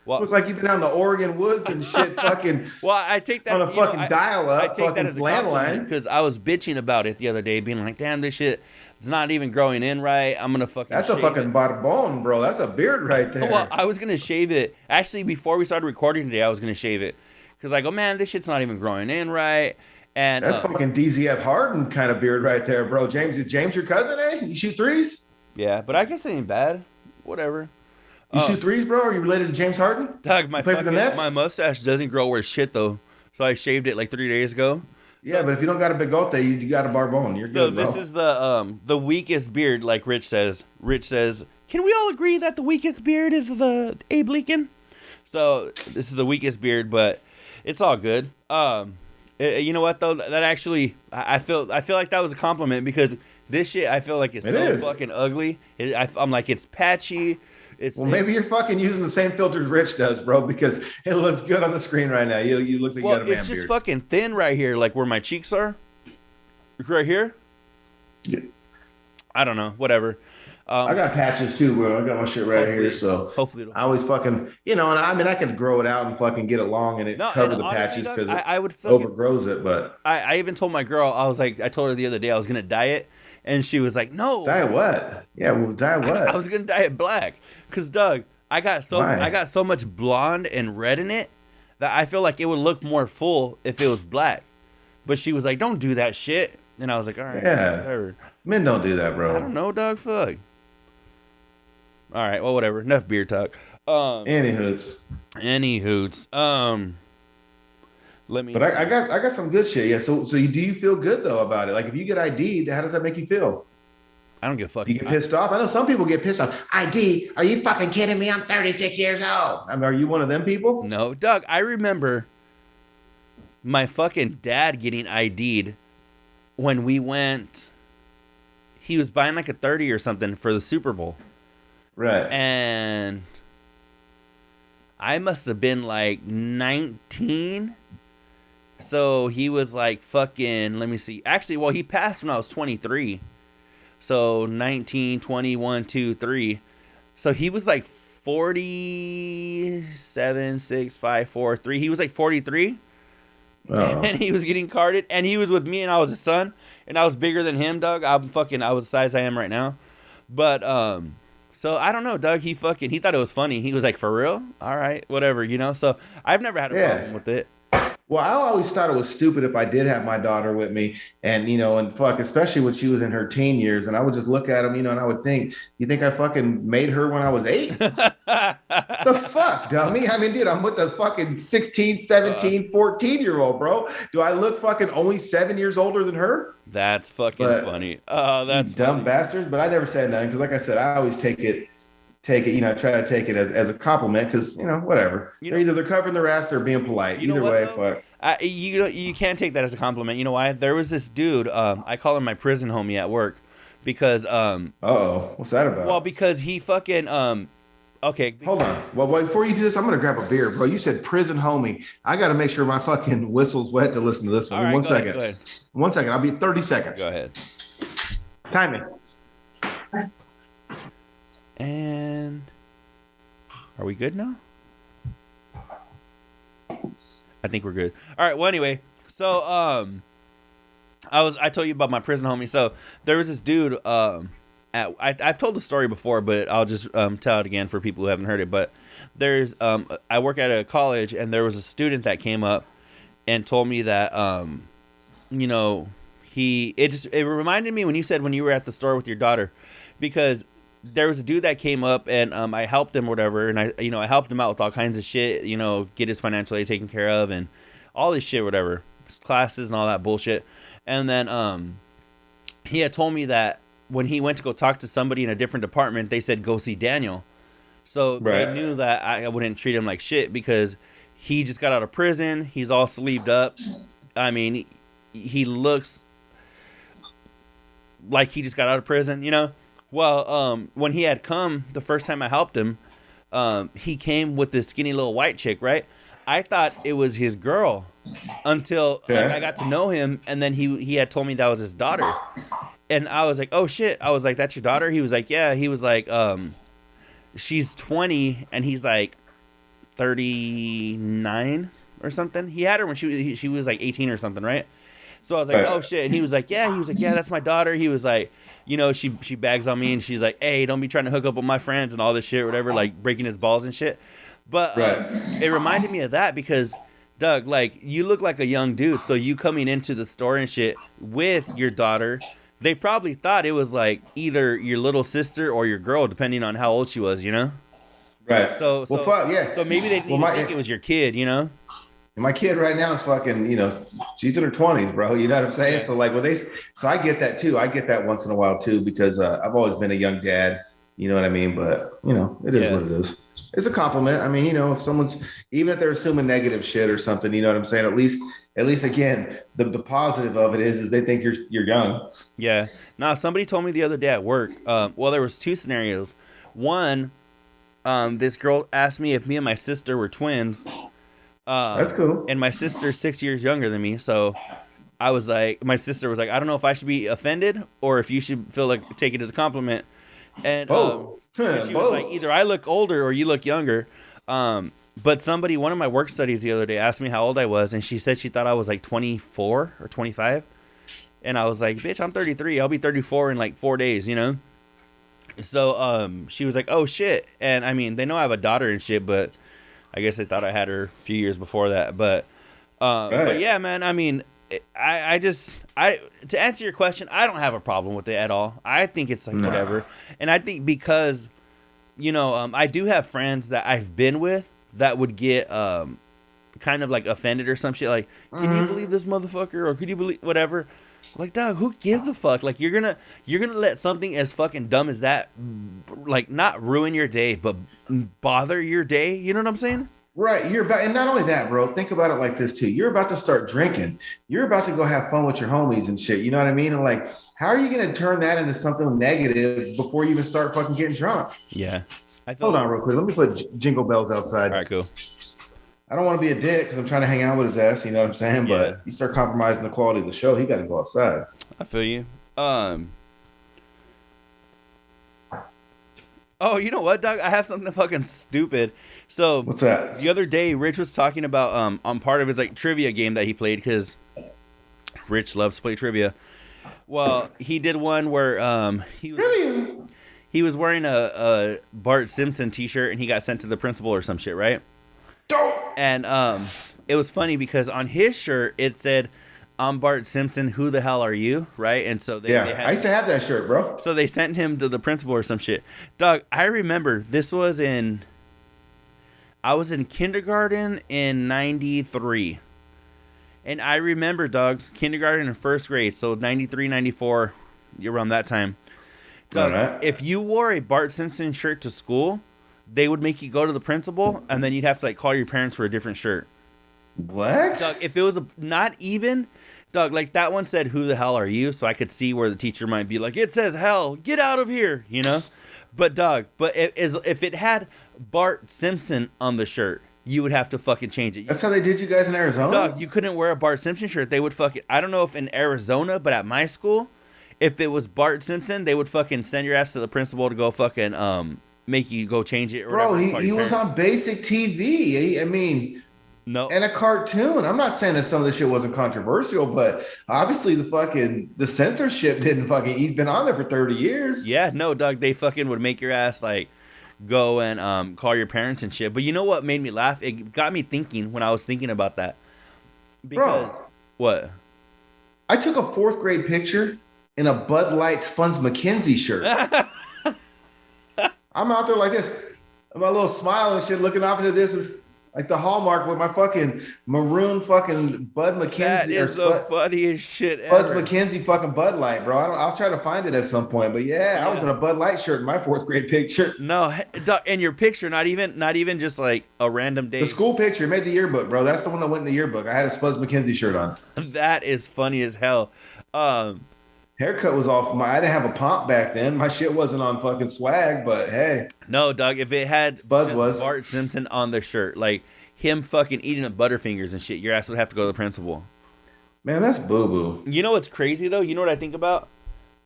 [SPEAKER 3] Well, looks like you've been out in the Oregon woods and shit fucking
[SPEAKER 2] well, I take that
[SPEAKER 3] on a fucking dial-up,
[SPEAKER 2] I take that as a compliment because I was bitching about it the other day, being like, damn, this shit is not even growing in right. I'm going to fucking
[SPEAKER 3] That's a fucking barbone, bro. That's a beard right there.
[SPEAKER 2] Well, I was going to shave it. Actually, before we started recording today, I was going to shave it. Because I go, man, this shit's not even growing in right. And
[SPEAKER 3] that's fucking DZF Harden kind of beard right there, bro. Is James your cousin, eh? You shoot threes?
[SPEAKER 2] Yeah, but I guess it ain't bad. Whatever.
[SPEAKER 3] You shoot threes, bro? Are you related to James Harden?
[SPEAKER 2] Doug, my mustache doesn't grow worth shit, though. So I shaved it like 3 days ago.
[SPEAKER 3] Yeah, but if you don't got a bigote, you got a barbone. You're good, bro. So
[SPEAKER 2] this is the weakest beard, like Rich says. Rich says, can we all agree that the weakest beard is the Abe Lincoln? So this is the weakest beard, but it's all good. You know what though? That actually, I feel like that was a compliment because this shit I feel like it's fucking ugly. I'm like it's patchy.
[SPEAKER 3] Maybe you're fucking using the same filters Rich does, bro, because it looks good on the screen right now. You look like you got a man beard.
[SPEAKER 2] It's just fucking thin right here, like where my cheeks are. Right here.
[SPEAKER 3] Yeah.
[SPEAKER 2] I don't know. Whatever.
[SPEAKER 3] I got patches too, bro. I got my shit right here, so
[SPEAKER 2] hopefully
[SPEAKER 3] I always fucking, and I mean, I could grow it out and fucking get it long and cover the patches because
[SPEAKER 2] I would
[SPEAKER 3] overgrows it. But
[SPEAKER 2] I even told my girl, I told her the other day I was gonna dye it, and she was like, "No,
[SPEAKER 3] dye what? Yeah, well, dye what?
[SPEAKER 2] I was gonna dye it black, cause Doug, I got so much blonde and red in it that I feel like it would look more full if it was black." But she was like, "Don't do that shit," and I was like, "All right, whatever."
[SPEAKER 3] Men don't do that, bro.
[SPEAKER 2] I don't know, Doug. Fuck. All right, well, whatever. Enough beer talk.
[SPEAKER 3] Any hoots.
[SPEAKER 2] Let me.
[SPEAKER 3] But I got some good shit. Yeah. So do you feel good though about it? Like if you get ID'd, how does that make you feel?
[SPEAKER 2] I don't give a fuck.
[SPEAKER 3] You get pissed off. I know some people get pissed off. ID? Are you fucking kidding me? I'm 36 years old. I mean, are you one of them people?
[SPEAKER 2] No, Doug. I remember my fucking dad getting ID'd when we went. He was buying like a 30 or something for the Super Bowl.
[SPEAKER 3] Right.
[SPEAKER 2] And I must have been like 19. So he was like fucking, let me see. Actually, well, he passed when I was 23. So 19, 21, 2, 3. So he was like 47, 6, 5, 4, 3. He was like 43. Oh. And he was getting carded. And he was with me and I was his son. And I was bigger than him, Doug. I was the size I am right now. But, so I don't know, Doug. He thought it was funny. He was like, "For real? All right, whatever, So I've never had a problem with it.
[SPEAKER 3] Well, I always thought it was stupid if I did have my daughter with me, and and fuck, especially when she was in her teen years, and I would just look at him, and I would think, "You think I fucking made her when I was 8? The fuck, dummy? I mean, dude, I'm with the fucking 16, 17, 14-year-old, bro. Do I look fucking only 7 years older than her?
[SPEAKER 2] That's fucking funny. Oh, that's
[SPEAKER 3] dumb bastards. But I never said nothing because, like I said, I always take it, try to take it as a compliment because, whatever. They're covering their ass, they're being polite. Either way, fuck.
[SPEAKER 2] You can't take that as a compliment. You know why? There was this dude, I call him my prison homie at work because,
[SPEAKER 3] what's that about?
[SPEAKER 2] Well, because he fucking, okay.
[SPEAKER 3] Hold on. Well, before you do this, I'm going to grab a beer, bro. You said prison homie. I got to make sure my fucking whistle's wet to listen to this one.
[SPEAKER 2] All right,
[SPEAKER 3] One
[SPEAKER 2] go
[SPEAKER 3] second.
[SPEAKER 2] ahead.
[SPEAKER 3] One second. I'll be 30 seconds.
[SPEAKER 2] Go ahead.
[SPEAKER 3] Timing.
[SPEAKER 2] And are we good now? I think we're good. All right. Well, anyway, so I told you about my prison homie. So there was this dude. I've told the story before, but I'll just tell it again for people who haven't heard it. But there's I work at a college, and there was a student that came up and told me that it reminded me when you said when you were at the store with your daughter, because there was a dude that came up and I helped him or whatever, and I helped him out with all kinds of shit, get his financial aid taken care of and all this shit, whatever, his classes and all that bullshit. And then he had told me that when he went to go talk to somebody in a different department, they said go see Daniel. So They knew that I wouldn't treat him like shit because he just got out of prison. He's all sleeved up. I mean, he looks like he just got out of prison, Well, when he had come the first time I helped him, he came with this skinny little white chick, right? I thought it was his girl until I got to know him, and then he had told me that was his daughter. And I was like, oh shit. I was like, that's your daughter? He was like, yeah. He was like, she's 20 and he's like 39 or something. He had her when she was like 18 or something, right? So I was like, oh shit. And he was like, yeah, that's my daughter. He was like, she bags on me and she's like, hey, don't be trying to hook up with my friends and all this shit, whatever, like breaking his balls and shit. But it reminded me of that because, Doug, like, you look like a young dude. So you coming into the store and shit with your daughter, they probably thought it was like either your little sister or your girl, depending on how old she was,
[SPEAKER 3] Right.
[SPEAKER 2] So
[SPEAKER 3] fuck, yeah.
[SPEAKER 2] So maybe they didn't think it was your kid,
[SPEAKER 3] My kid right now is fucking, she's in her 20s, bro. You know what I'm saying? Yeah. So like so I get that too. I get that once in a while too, because I've always been a young dad. You know what I mean? But it is what it is. It's a compliment. I mean, if someone's, even if they're assuming negative shit or something, you know what I'm saying? At least again, the positive of it is they think you're young.
[SPEAKER 2] Yeah. Now, somebody told me the other day at work. Well, there was two scenarios. One, this girl asked me if me and my sister were twins.
[SPEAKER 3] That's cool.
[SPEAKER 2] And my sister's 6 years younger than me, so I was like, my sister was like, I don't know if I should be offended or if you should feel like take it as a compliment. And so she was like, either I look older or you look younger. But one of my work studies the other day asked me how old I was, and she said she thought I was like 24 or 25. And I was like, bitch, I'm 33. I'll be 34 in like 4 days, So she was like, oh shit. And I mean, they know I have a daughter and shit, but I guess they thought I had her a few years before that. But yeah, man, I mean, I to answer your question, I don't have a problem with it at all. I think it's like whatever. And I think because, I do have friends that I've been with that would get kind of like offended or some shit. Like, can you believe this motherfucker? Or could you believe whatever? Like, dog, who gives a fuck? Like, you're gonna let something as fucking dumb as that, like, not ruin your day, but bother your day. You know what I'm saying?
[SPEAKER 3] Right. And not only that, bro, think about it like this too. You're about to start drinking. You're about to go have fun with your homies and shit. You know what I mean? And like, how are you going to turn that into something negative before you even start fucking getting drunk?
[SPEAKER 2] Yeah.
[SPEAKER 3] Hold on real quick. Let me put Jingle Bells outside.
[SPEAKER 2] All right, cool.
[SPEAKER 3] I don't want to be a dick because I'm trying to hang out with his ass. You know what I'm saying?
[SPEAKER 2] Yeah.
[SPEAKER 3] But you start compromising the quality of the show, he got to go outside.
[SPEAKER 2] I feel you. Oh, you know what, Doug? I have something fucking stupid. So
[SPEAKER 3] what's that?
[SPEAKER 2] The other day, Rich was talking about on part of his like trivia game that he played because Rich loves to play trivia. Well, he did one where he was wearing a Bart Simpson T-shirt and he got sent to the principal or some shit, right? And it was funny because on his shirt it said, I'm Bart Simpson, who the hell are you? Right? And so they had,
[SPEAKER 3] I used to have that shirt, bro.
[SPEAKER 2] So they sent him to the principal or some shit. Doug, I remember this was I was in kindergarten in 93. And I remember, Doug, kindergarten in first grade, so 93, 94, around that time. Doug, if you wore a Bart Simpson shirt to school, they would make you go to the principal, and then you'd have to like call your parents for a different shirt.
[SPEAKER 3] What?
[SPEAKER 2] Doug, if it was not even, Doug, like that one said, who the hell are you? So I could see where the teacher might be like, it says hell, get out of here, But Doug, if it had Bart Simpson on the shirt, you would have to fucking change it.
[SPEAKER 3] That's how they did you guys in Arizona?
[SPEAKER 2] Doug, you couldn't wear a Bart Simpson shirt. They would fucking, I don't know if in Arizona, but at my school, if it was Bart Simpson, they would fucking send your ass to the principal to go fucking make you go change it or
[SPEAKER 3] bro,
[SPEAKER 2] whatever.
[SPEAKER 3] he was on basic TV. I mean...
[SPEAKER 2] No.
[SPEAKER 3] And a cartoon. I'm not saying that some of this shit wasn't controversial, but obviously the censorship didn't fucking been on there for 30 years.
[SPEAKER 2] Yeah, no, Doug, they fucking would make your ass like go and call your parents and shit. But you know what made me laugh? It got me thinking when I was thinking about that. Because what?
[SPEAKER 3] I took a 4th grade picture in a Bud Light Spuns McKenzie shirt. I'm out there like this. My little smile and shit looking off into this is like the hallmark with my fucking maroon fucking Bud McKenzie.
[SPEAKER 2] That is the funniest shit ever.
[SPEAKER 3] Buzz McKenzie fucking Bud Light, bro. I'll try to find it at some point. But yeah, I was in a Bud Light shirt in my 4th grade picture.
[SPEAKER 2] No, in your picture, not even just like a random day.
[SPEAKER 3] The school picture made the yearbook, bro. That's the one that went in the yearbook. I had a Buzz McKenzie shirt on.
[SPEAKER 2] That is funny as hell.
[SPEAKER 3] Haircut was off. I didn't have a pomp back then. My shit wasn't on fucking swag, but hey.
[SPEAKER 2] No, Doug, if it had
[SPEAKER 3] Buzz was
[SPEAKER 2] Bart Simpson on the shirt, like him fucking eating up Butterfingers and shit, your ass would have to go to the principal.
[SPEAKER 3] Man, that's boo-boo.
[SPEAKER 2] You know what's crazy, though? You know what I think about?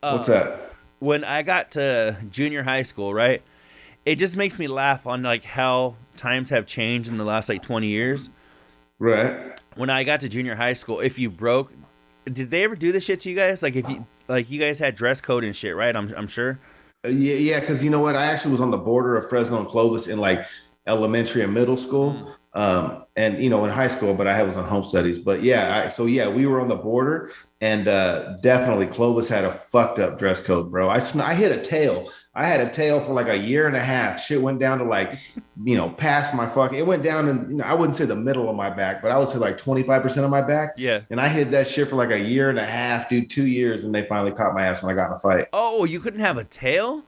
[SPEAKER 3] What's that?
[SPEAKER 2] When I got to junior high school, right? It just makes me laugh on, like, how times have changed in the last, like, 20 years.
[SPEAKER 3] Right.
[SPEAKER 2] When I got to junior high school, if you broke... Did they ever do this shit to you guys? Like, if you... Like, you guys had dress code and shit, right? I'm sure.
[SPEAKER 3] Yeah, because you know what? I actually was on the border of Fresno and Clovis in, like, elementary and middle school. And, in high school, but I was on home studies. But, yeah, we were on the border. And definitely Clovis had a fucked up dress code, bro. I hit a tail. I had a tail for like a year and a half. Shit went down to like, past my fucking, it went down and, I wouldn't say the middle of my back, but I would say like 25% of my back.
[SPEAKER 2] Yeah.
[SPEAKER 3] And I hid that shit for like a year and a half, dude, 2 years. And they finally caught my ass when I got in a fight.
[SPEAKER 2] Oh, you couldn't have a tail?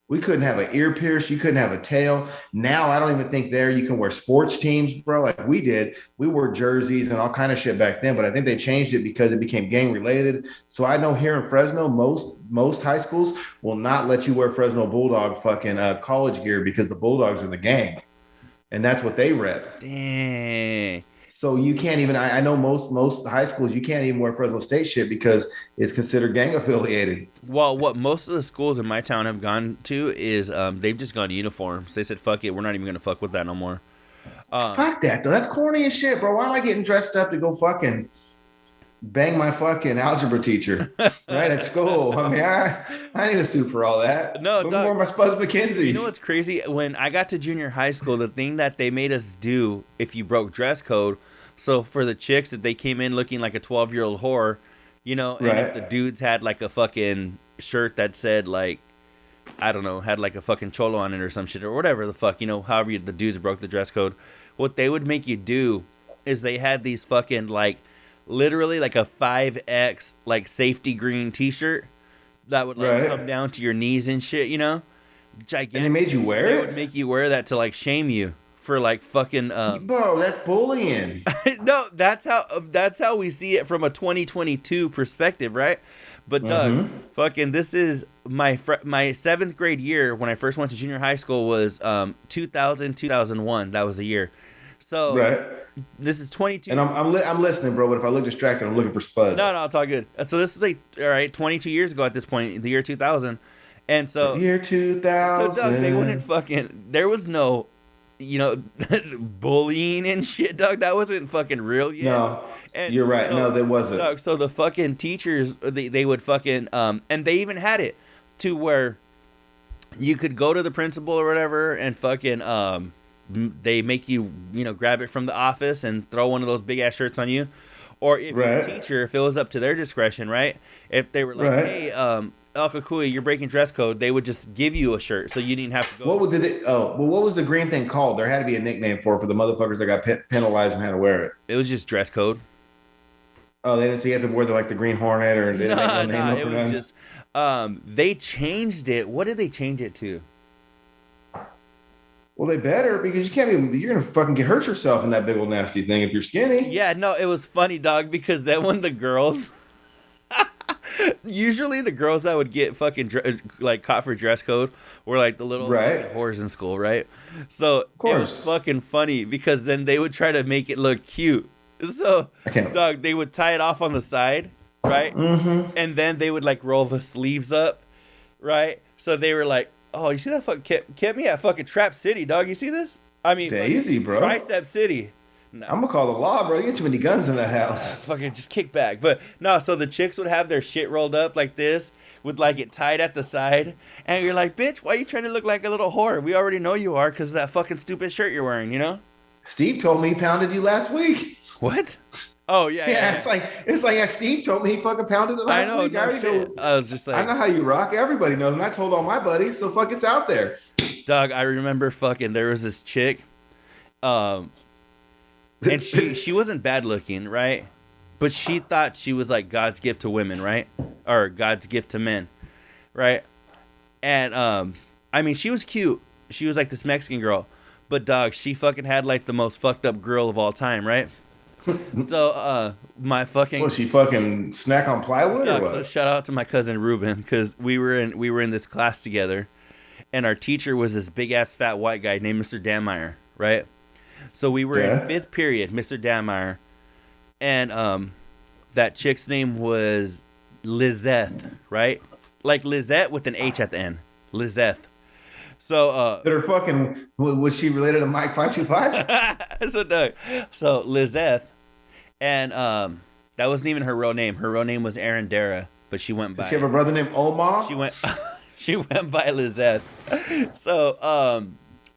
[SPEAKER 3] We couldn't have an ear pierce. You couldn't have a tail. Now I don't even think there you can wear sports teams, bro. Like we did. We wore jerseys and all kind of shit back then. But I think they changed it because it became gang related. So I know here in Fresno, most high schools will not let you wear Fresno Bulldog fucking college gear because the Bulldogs are the gang, and that's what they rep.
[SPEAKER 2] Dang.
[SPEAKER 3] So you can't even. I know most high schools you can't even wear Fresno State shit because it's considered gang affiliated.
[SPEAKER 2] Well, what most of the schools in my town have gone to is they've just gone to uniforms. They said, "Fuck it, we're not even gonna fuck with that no more."
[SPEAKER 3] Fuck that though. That's corny as shit, bro. Why am I getting dressed up to go fucking bang my fucking algebra teacher right at school? I mean, I need a suit for all that.
[SPEAKER 2] No,
[SPEAKER 3] Look
[SPEAKER 2] dog.
[SPEAKER 3] more my Spuds McKenzie.
[SPEAKER 2] You know what's crazy? When I got to junior high school, the thing that they made us do if you broke dress code, so for the chicks that they came in looking like a 12-year-old whore, you know, and
[SPEAKER 3] Right.
[SPEAKER 2] if the dudes had like a fucking shirt that said like, I don't know, had like a fucking cholo on it or some shit or whatever the fuck, you know, however the dudes broke the dress code, what they would make you do is they had these fucking like, literally like a 5X like safety green t-shirt that would like
[SPEAKER 3] Right.
[SPEAKER 2] come down to your knees and shit, you know? Gigantic.
[SPEAKER 3] And they made you wear
[SPEAKER 2] They
[SPEAKER 3] it?
[SPEAKER 2] would make you wear that to like shame you for like fucking
[SPEAKER 3] Bro, that's bullying.
[SPEAKER 2] no, that's how we see it from a 2022 perspective, right? But Doug, fucking this is my 7th grade year when I first went to junior high school was 2001. That was the year. So
[SPEAKER 3] Right.
[SPEAKER 2] this is 22.
[SPEAKER 3] And I'm listening, bro. But if I look distracted, I'm looking for Spuds.
[SPEAKER 2] No, it's all good. So this is like all right, 22 years ago at this point, the year 2000, and so
[SPEAKER 3] Year 2000.
[SPEAKER 2] So, Doug, they wouldn't fucking. There was no, you know, bullying and shit, Doug. That wasn't fucking real yet.
[SPEAKER 3] No,
[SPEAKER 2] And
[SPEAKER 3] you're right.
[SPEAKER 2] so,
[SPEAKER 3] No, there wasn't.
[SPEAKER 2] Doug, so the fucking teachers, they would fucking, and they even had it to where you could go to the principal or whatever and fucking, they make you, you know, grab it from the office and throw one of those big ass shirts on you. Or if you're a teacher, if it was up to their discretion, right? If they were like, hey, El Cucuy, you're breaking dress code, they would just give you a shirt, so you didn't have to go.
[SPEAKER 3] What was the green thing called? There had to be a nickname for the motherfuckers that got penalized and had to wear it.
[SPEAKER 2] It was just dress code.
[SPEAKER 3] Oh, they didn't say you had to wear the Green Hornet or they didn't make no name up
[SPEAKER 2] it
[SPEAKER 3] for
[SPEAKER 2] was
[SPEAKER 3] them?
[SPEAKER 2] just they changed it. What did they change it to?
[SPEAKER 3] Well, they better because you're gonna fucking get hurt yourself in that big old nasty thing if you're skinny.
[SPEAKER 2] Yeah, no, it was funny, dog, because then when the girls, usually the girls that would get fucking like caught for dress code were like the little fucking whores in school, right? So it was fucking funny because then they would try to make it look cute. So, dog, they would tie it off on the side, right? Mm-hmm. And then they would like roll the sleeves up, right? So they were like, "Oh, you see that fucking kept me at fucking Trap City, dog? You see this? I mean,
[SPEAKER 3] easy, bro.
[SPEAKER 2] Tricep City." No.
[SPEAKER 3] I'm gonna call the law, bro. You get too many guns in that house.
[SPEAKER 2] Fucking just kick back. But no, so the chicks would have their shit rolled up like this, with like it tied at the side, and you're like, "Bitch, why are you trying to look like a little whore? We already know you are because of that fucking stupid shirt you're wearing, you know?"
[SPEAKER 3] Steve told me he pounded you last week.
[SPEAKER 2] What? Oh yeah.
[SPEAKER 3] It's like Steve told me he fucking pounded it last week.
[SPEAKER 2] No shit. I was just like,
[SPEAKER 3] I know how you rock. Everybody knows, and I told all my buddies. So fuck, it's out there.
[SPEAKER 2] Dog, I remember fucking. There was this chick, and she wasn't bad looking, right? But she thought she was like God's gift to women, right? Or God's gift to men, right? And I mean, she was cute. She was like this Mexican girl, but dog, she fucking had like the most fucked up girl of all time, right? So my fucking
[SPEAKER 3] she fucking snack on plywood or what?
[SPEAKER 2] So shout out to my cousin Ruben because we were in this class together, and our teacher was this big ass fat white guy named Mr. Danmeyer, right? So we were in 5th period, Mr. Danmeyer, and that chick's name was Lizeth, right? Like Lizette with an H at the end, Lizeth. So
[SPEAKER 3] that her fucking was she related to Mike 525?
[SPEAKER 2] so Lizeth, and that wasn't even her real name. Her real name was Arendara, but she went by.
[SPEAKER 3] Did she have a brother named Omar?
[SPEAKER 2] She went by Lizeth. So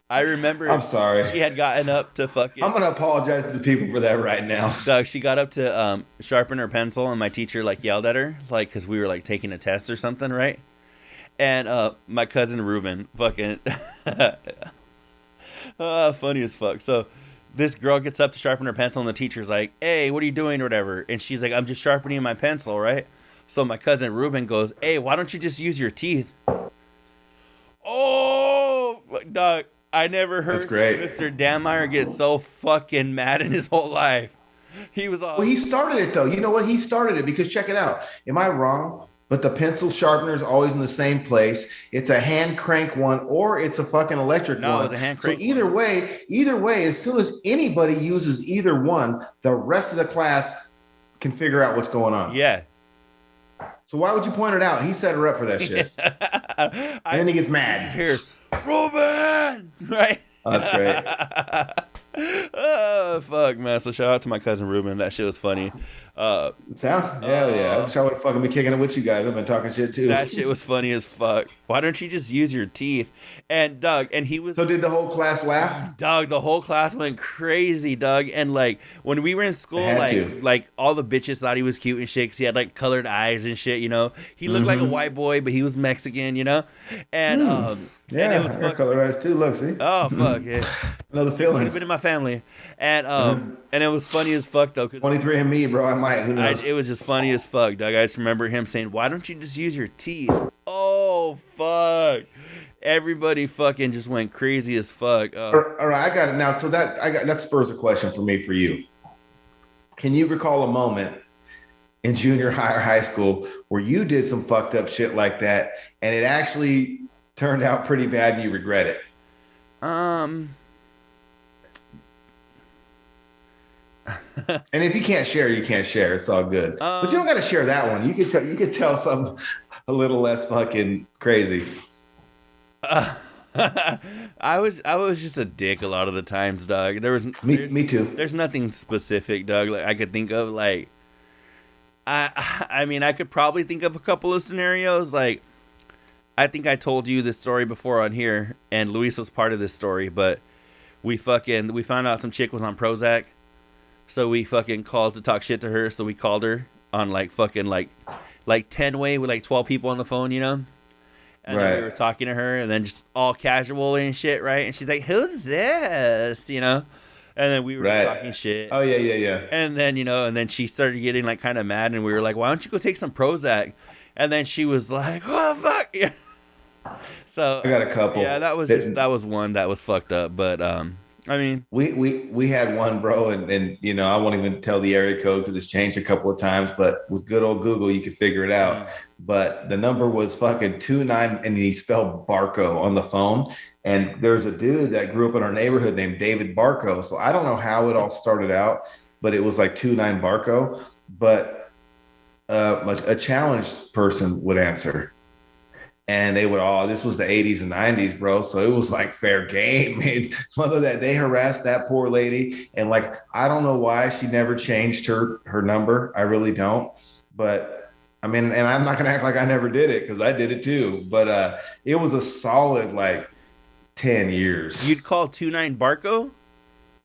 [SPEAKER 2] I remember.
[SPEAKER 3] I'm sorry.
[SPEAKER 2] She had gotten up to fucking.
[SPEAKER 3] I'm gonna apologize to the people for that right now.
[SPEAKER 2] Doug, she got up to sharpen her pencil, and my teacher like yelled at her, like because we were like taking a test or something, right? And my cousin Ruben, fucking funny as fuck. So this girl gets up to sharpen her pencil, and the teacher's like, "Hey, what are you doing?" or whatever. And she's like, "I'm just sharpening my pencil, right?" So my cousin Ruben goes, "Hey, why don't you just use your teeth?" Oh dog, I never
[SPEAKER 3] That's
[SPEAKER 2] heard
[SPEAKER 3] great.
[SPEAKER 2] Mr. Danmeyer get so fucking mad in his whole life. He was all.
[SPEAKER 3] Well, he started it though. You know what? He started it because check it out. Am I wrong? But the pencil sharpener is always in the same place. It's a hand crank one or it's a fucking electric
[SPEAKER 2] No,
[SPEAKER 3] one.
[SPEAKER 2] it was a hand
[SPEAKER 3] So
[SPEAKER 2] crank
[SPEAKER 3] either way, as soon as anybody uses either one, the rest of the class can figure out what's going on.
[SPEAKER 2] Yeah.
[SPEAKER 3] So why would you point it out? He set her up for that shit. And then he gets mad.
[SPEAKER 2] Here, Ruben! Right?
[SPEAKER 3] Oh, that's great.
[SPEAKER 2] Oh, fuck, man. So shout out to my cousin Ruben. That shit was funny.
[SPEAKER 3] Hell yeah. I wish I would have fucking been kicking it with you guys. I've been talking shit too.
[SPEAKER 2] That shit was funny as fuck. Why don't you just use your teeth? And Doug, and he was.
[SPEAKER 3] So did the whole class laugh?
[SPEAKER 2] Doug, the whole class went crazy, Doug. And like when we were in school,
[SPEAKER 3] Had to.
[SPEAKER 2] like all the bitches thought he was cute and shit because he had like colored eyes and shit, you know. He looked like a white boy, but he was Mexican, you know. And
[SPEAKER 3] Yeah,
[SPEAKER 2] and it was
[SPEAKER 3] I got colored eyes too. Look, see?
[SPEAKER 2] Oh fuck yeah.
[SPEAKER 3] Another
[SPEAKER 2] Would have
[SPEAKER 3] feeling.
[SPEAKER 2] been in my family. And and it was funny as fuck though, because
[SPEAKER 3] 23 and me, bro. I might. Who knows?
[SPEAKER 2] it was just funny as fuck, Doug. I just remember him saying, "Why don't you just use your teeth?" Oh fuck! Everybody fucking just went crazy as fuck.
[SPEAKER 3] All right, I got it now. So that spurs a question for me for you. Can you recall a moment in junior high or high school where you did some fucked up shit like that, and it actually turned out pretty bad, and you regret it? And if you can't share, you can't share. It's all good. But you don't got to share that one. You could tell something a little less fucking crazy.
[SPEAKER 2] I was just a dick a lot of the times, Doug.
[SPEAKER 3] Me too.
[SPEAKER 2] There's nothing specific, Doug. Like I could think of, like I mean, I could probably think of a couple of scenarios. Like I think I told you this story before on here, and Luis was part of this story. But we found out some chick was on Prozac. So we fucking called to talk shit to her. So we called her on like fucking like 10-way with like 12 people on the phone, you know? And then we were talking to her and then just all casual and shit, right? And she's like, "Who's this?" You know? And then we were just talking shit.
[SPEAKER 3] Oh, yeah.
[SPEAKER 2] And then, you know, and then she started getting like kind of mad and we were like, "Why don't you go take some Prozac?" And then she was like, "Oh, fuck." Yeah. So
[SPEAKER 3] I got a couple.
[SPEAKER 2] Yeah, that was one that was fucked up. But, I mean,
[SPEAKER 3] we had one, bro, and you know, I won't even tell the area code because it's changed a couple of times, but with good old Google, you could figure it out. But the number was fucking 29, and he spelled Barco on the phone. And there's a dude that grew up in our neighborhood named David Barco. So I don't know how it all started out, but it was like 29 Barco. But a challenged person would answer. And they would this was the 80s and 90s, bro. So it was like fair game. Mother, that they harassed that poor lady. And like, I don't know why she never changed her number. I really don't. But I mean, and I'm not going to act like I never did it because I did it too. But it was a solid like 10 years.
[SPEAKER 2] You'd call 29 Barco?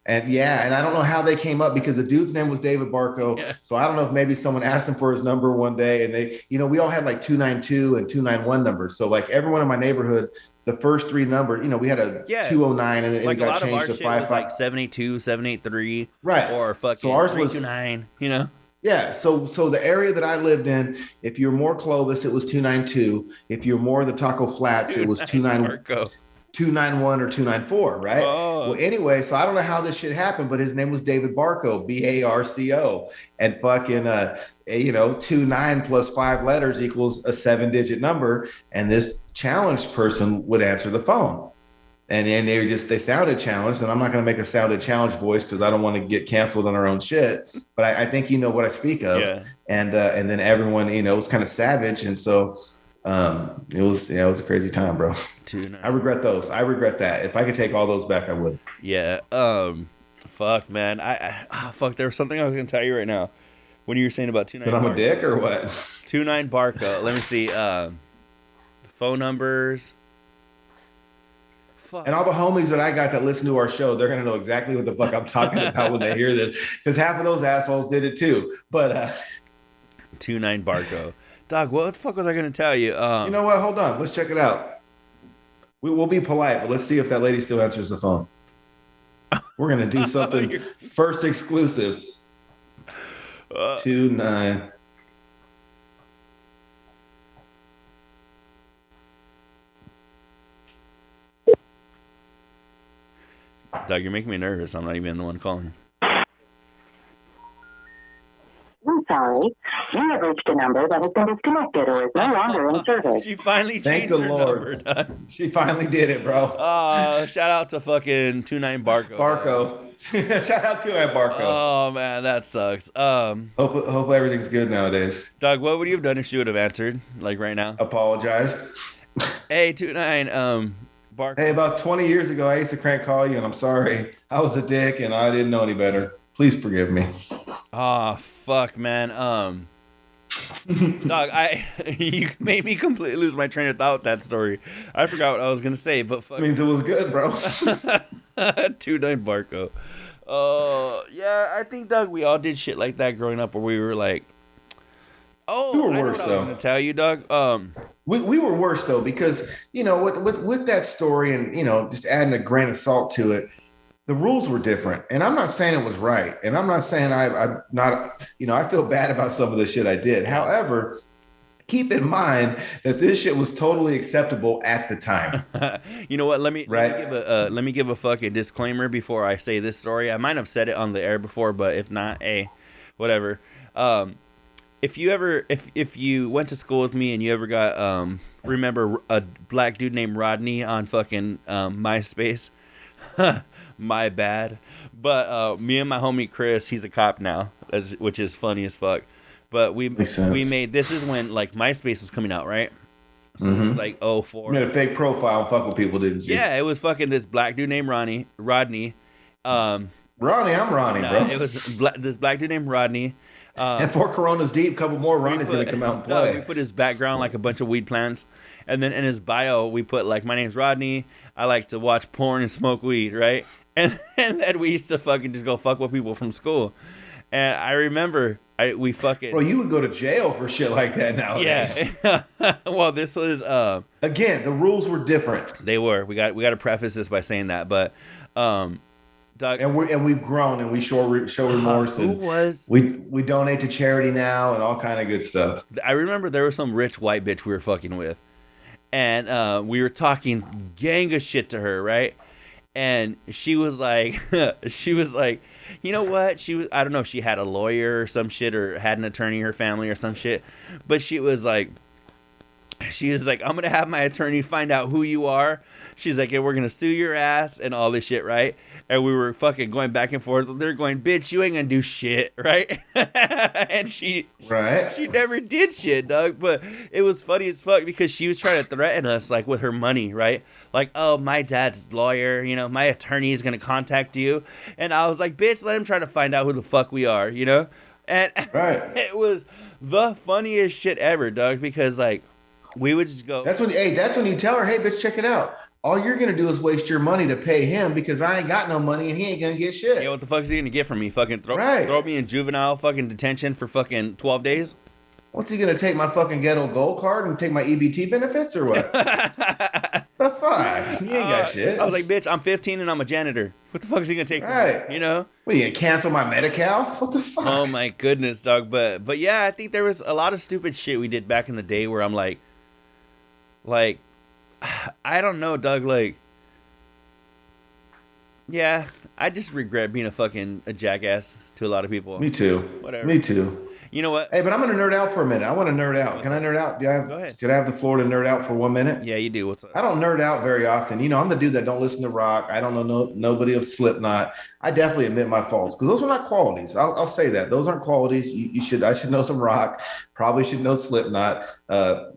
[SPEAKER 3] And yeah, and I don't know how they came up because the dude's name was David Barco. Yeah. So I don't know if maybe someone asked him for his number one day and they, you know, we all had like 292 and 291 numbers. So like everyone in my neighborhood, the first three numbers, you know, we had a 209 and then like it got changed to 55.
[SPEAKER 2] Like 782, 783.
[SPEAKER 3] Right.
[SPEAKER 2] Or fucking
[SPEAKER 3] so ours
[SPEAKER 2] 329, you know?
[SPEAKER 3] Yeah. So the area that I lived in, if you're more Clovis, it was 292. If you're more the Taco Flats, it was 291. 291 or 294, right? Oh. Well, anyway, so I don't know how this shit happened, but his name was David Barco, Barco, and fucking, 29 plus 5 letters equals a 7-digit number. And this challenged person would answer the phone. And then they sounded challenged, and I'm not going to make a sounded challenged voice because I don't want to get canceled on our own shit. But I think you know what I speak of. Yeah. And then everyone, was kind of savage. And so, it was a crazy time, bro. I regret those. I regret that. If I could take all those back, I would.
[SPEAKER 2] Yeah. Fuck, man. Fuck. There was something I was gonna tell you right now when you were saying about 29.
[SPEAKER 3] But I'm a dick or what?
[SPEAKER 2] 29 Barco. Let me see. Phone numbers. Fuck.
[SPEAKER 3] And all the homies that I got that listen to our show, they're gonna know exactly what the fuck I'm talking about when they hear this, because half of those assholes did it too. But
[SPEAKER 2] 29 Barco. Dog, what the fuck was I going to tell you?
[SPEAKER 3] You know what? Hold on. Let's check it out. We'll be polite, but let's see if that lady still answers the phone. We're going to do something first exclusive. 29.
[SPEAKER 2] Doug, you're making me nervous. I'm not even the one calling.
[SPEAKER 4] I'm sorry. You have reached a number that has been disconnected or is no longer in service.
[SPEAKER 2] She finally
[SPEAKER 3] Thank
[SPEAKER 2] changed
[SPEAKER 3] the
[SPEAKER 2] her
[SPEAKER 3] Lord.
[SPEAKER 2] number, Doug.
[SPEAKER 3] She finally did it, bro.
[SPEAKER 2] Shout out to fucking 29 Barco.
[SPEAKER 3] Shout out to that Barco.
[SPEAKER 2] Oh man, that sucks.
[SPEAKER 3] Hope everything's good nowadays.
[SPEAKER 2] Doug, what would you have done if she would have answered, like right now?
[SPEAKER 3] Apologized.
[SPEAKER 2] Hey, 29, Barco.
[SPEAKER 3] Hey, about 20 years ago, I used to crank call you, and I'm sorry. I was a dick, and I didn't know any better. Please forgive me.
[SPEAKER 2] Oh, fuck, man. Dog, you made me completely lose my train of thought with that story. I forgot what I was gonna say, but fuck.
[SPEAKER 3] Means it was good, bro.
[SPEAKER 2] 29 Barco. Yeah, I think, Doug, we all did shit like that growing up, where we were like,
[SPEAKER 3] we were worse,
[SPEAKER 2] I was gonna tell you, Doug.
[SPEAKER 3] We were worse though, because with that story, and just adding a grain of salt to it, the rules were different. And I'm not saying it was right, and I'm not saying I'm not, I feel bad about some of the shit I did. However, keep in mind that this shit was totally acceptable at the time.
[SPEAKER 2] You know what? Let me give a fucking disclaimer before I say this story. I might have said it on the air before, but if not, whatever. If you went to school with me and you ever got remember a black dude named Rodney on fucking MySpace, my bad. But me and my homie Chris, he's a cop now, which is funny as fuck. But we made, this is when like MySpace was coming out, right? So it's like 04.
[SPEAKER 3] You made a fake profile and fuck with people, didn't you?
[SPEAKER 2] Yeah, it was fucking this black dude named Rodney.
[SPEAKER 3] Ronnie, I'm Ronnie, bro.
[SPEAKER 2] It was this black dude named Rodney.
[SPEAKER 3] And 4 Coronas deep, a couple more, Ronnie's going to come out and play.
[SPEAKER 2] We put his background like a bunch of weed plants. And then in his bio, we put like, my name's Rodney. I like to watch porn and smoke weed, right? And then we used to fucking just go fuck with people from school. And I remember we fucking...
[SPEAKER 3] Bro, you would go to jail for shit like that nowadays.
[SPEAKER 2] Yeah. Well, this was...
[SPEAKER 3] Again, the rules were different.
[SPEAKER 2] They were. We got to preface this by saying that. But... Doug,
[SPEAKER 3] and we've grown and we show remorse. We donate to charity now and all kind of good stuff.
[SPEAKER 2] I remember there was some rich white bitch we were fucking with, and we were talking gang of shit to her, right? And she was like, you know what? I don't know if she had a lawyer or some shit or had an attorney in her family or some shit, but she was like, I'm going to have my attorney find out who you are. She's like, and we're going to sue your ass and all this shit, right? And we were fucking going back and forth. They're going, bitch, you ain't going to do shit, right? And she never did shit, Doug. But it was funny as fuck because she was trying to threaten us, like, with her money, right? Like, oh, my dad's lawyer, my attorney is going to contact you. And I was like, bitch, let him try to find out who the fuck we are, And it was the funniest shit ever, Doug, because, like, we would just go. That's when
[SPEAKER 3] you tell her, hey, bitch, check it out. All you're going to do is waste your money to pay him because I ain't got no money and he ain't going to get shit.
[SPEAKER 2] Yeah, what the fuck is he going to get from me? Fucking throw me in juvenile fucking detention for fucking 12 days?
[SPEAKER 3] What's he going to take, my fucking ghetto gold card and take my EBT benefits or what? The fuck? He ain't got shit.
[SPEAKER 2] I was like, bitch, I'm 15 and I'm a janitor. What the fuck is he going to take from me?
[SPEAKER 3] What, you going to cancel my Medi-Cal? What the fuck?
[SPEAKER 2] Oh my goodness, dog. But yeah, I think there was a lot of stupid shit we did back in the day where I'm like, I don't know, Doug, yeah, I just regret being a jackass to a lot of people.
[SPEAKER 3] Me too.
[SPEAKER 2] Whatever.
[SPEAKER 3] Me too.
[SPEAKER 2] You know what?
[SPEAKER 3] Hey, but I'm going to nerd out for a minute. I want to nerd out. Can I nerd out? Go
[SPEAKER 2] ahead.
[SPEAKER 3] Could I have the floor to nerd out for 1 minute?
[SPEAKER 2] Yeah, you do. What's up?
[SPEAKER 3] I don't nerd out very often. I'm the dude that don't listen to rock. I don't know nobody of Slipknot. I definitely admit my faults because those are not qualities. I'll say that. Those aren't qualities. I should know some rock. Probably should know Slipknot.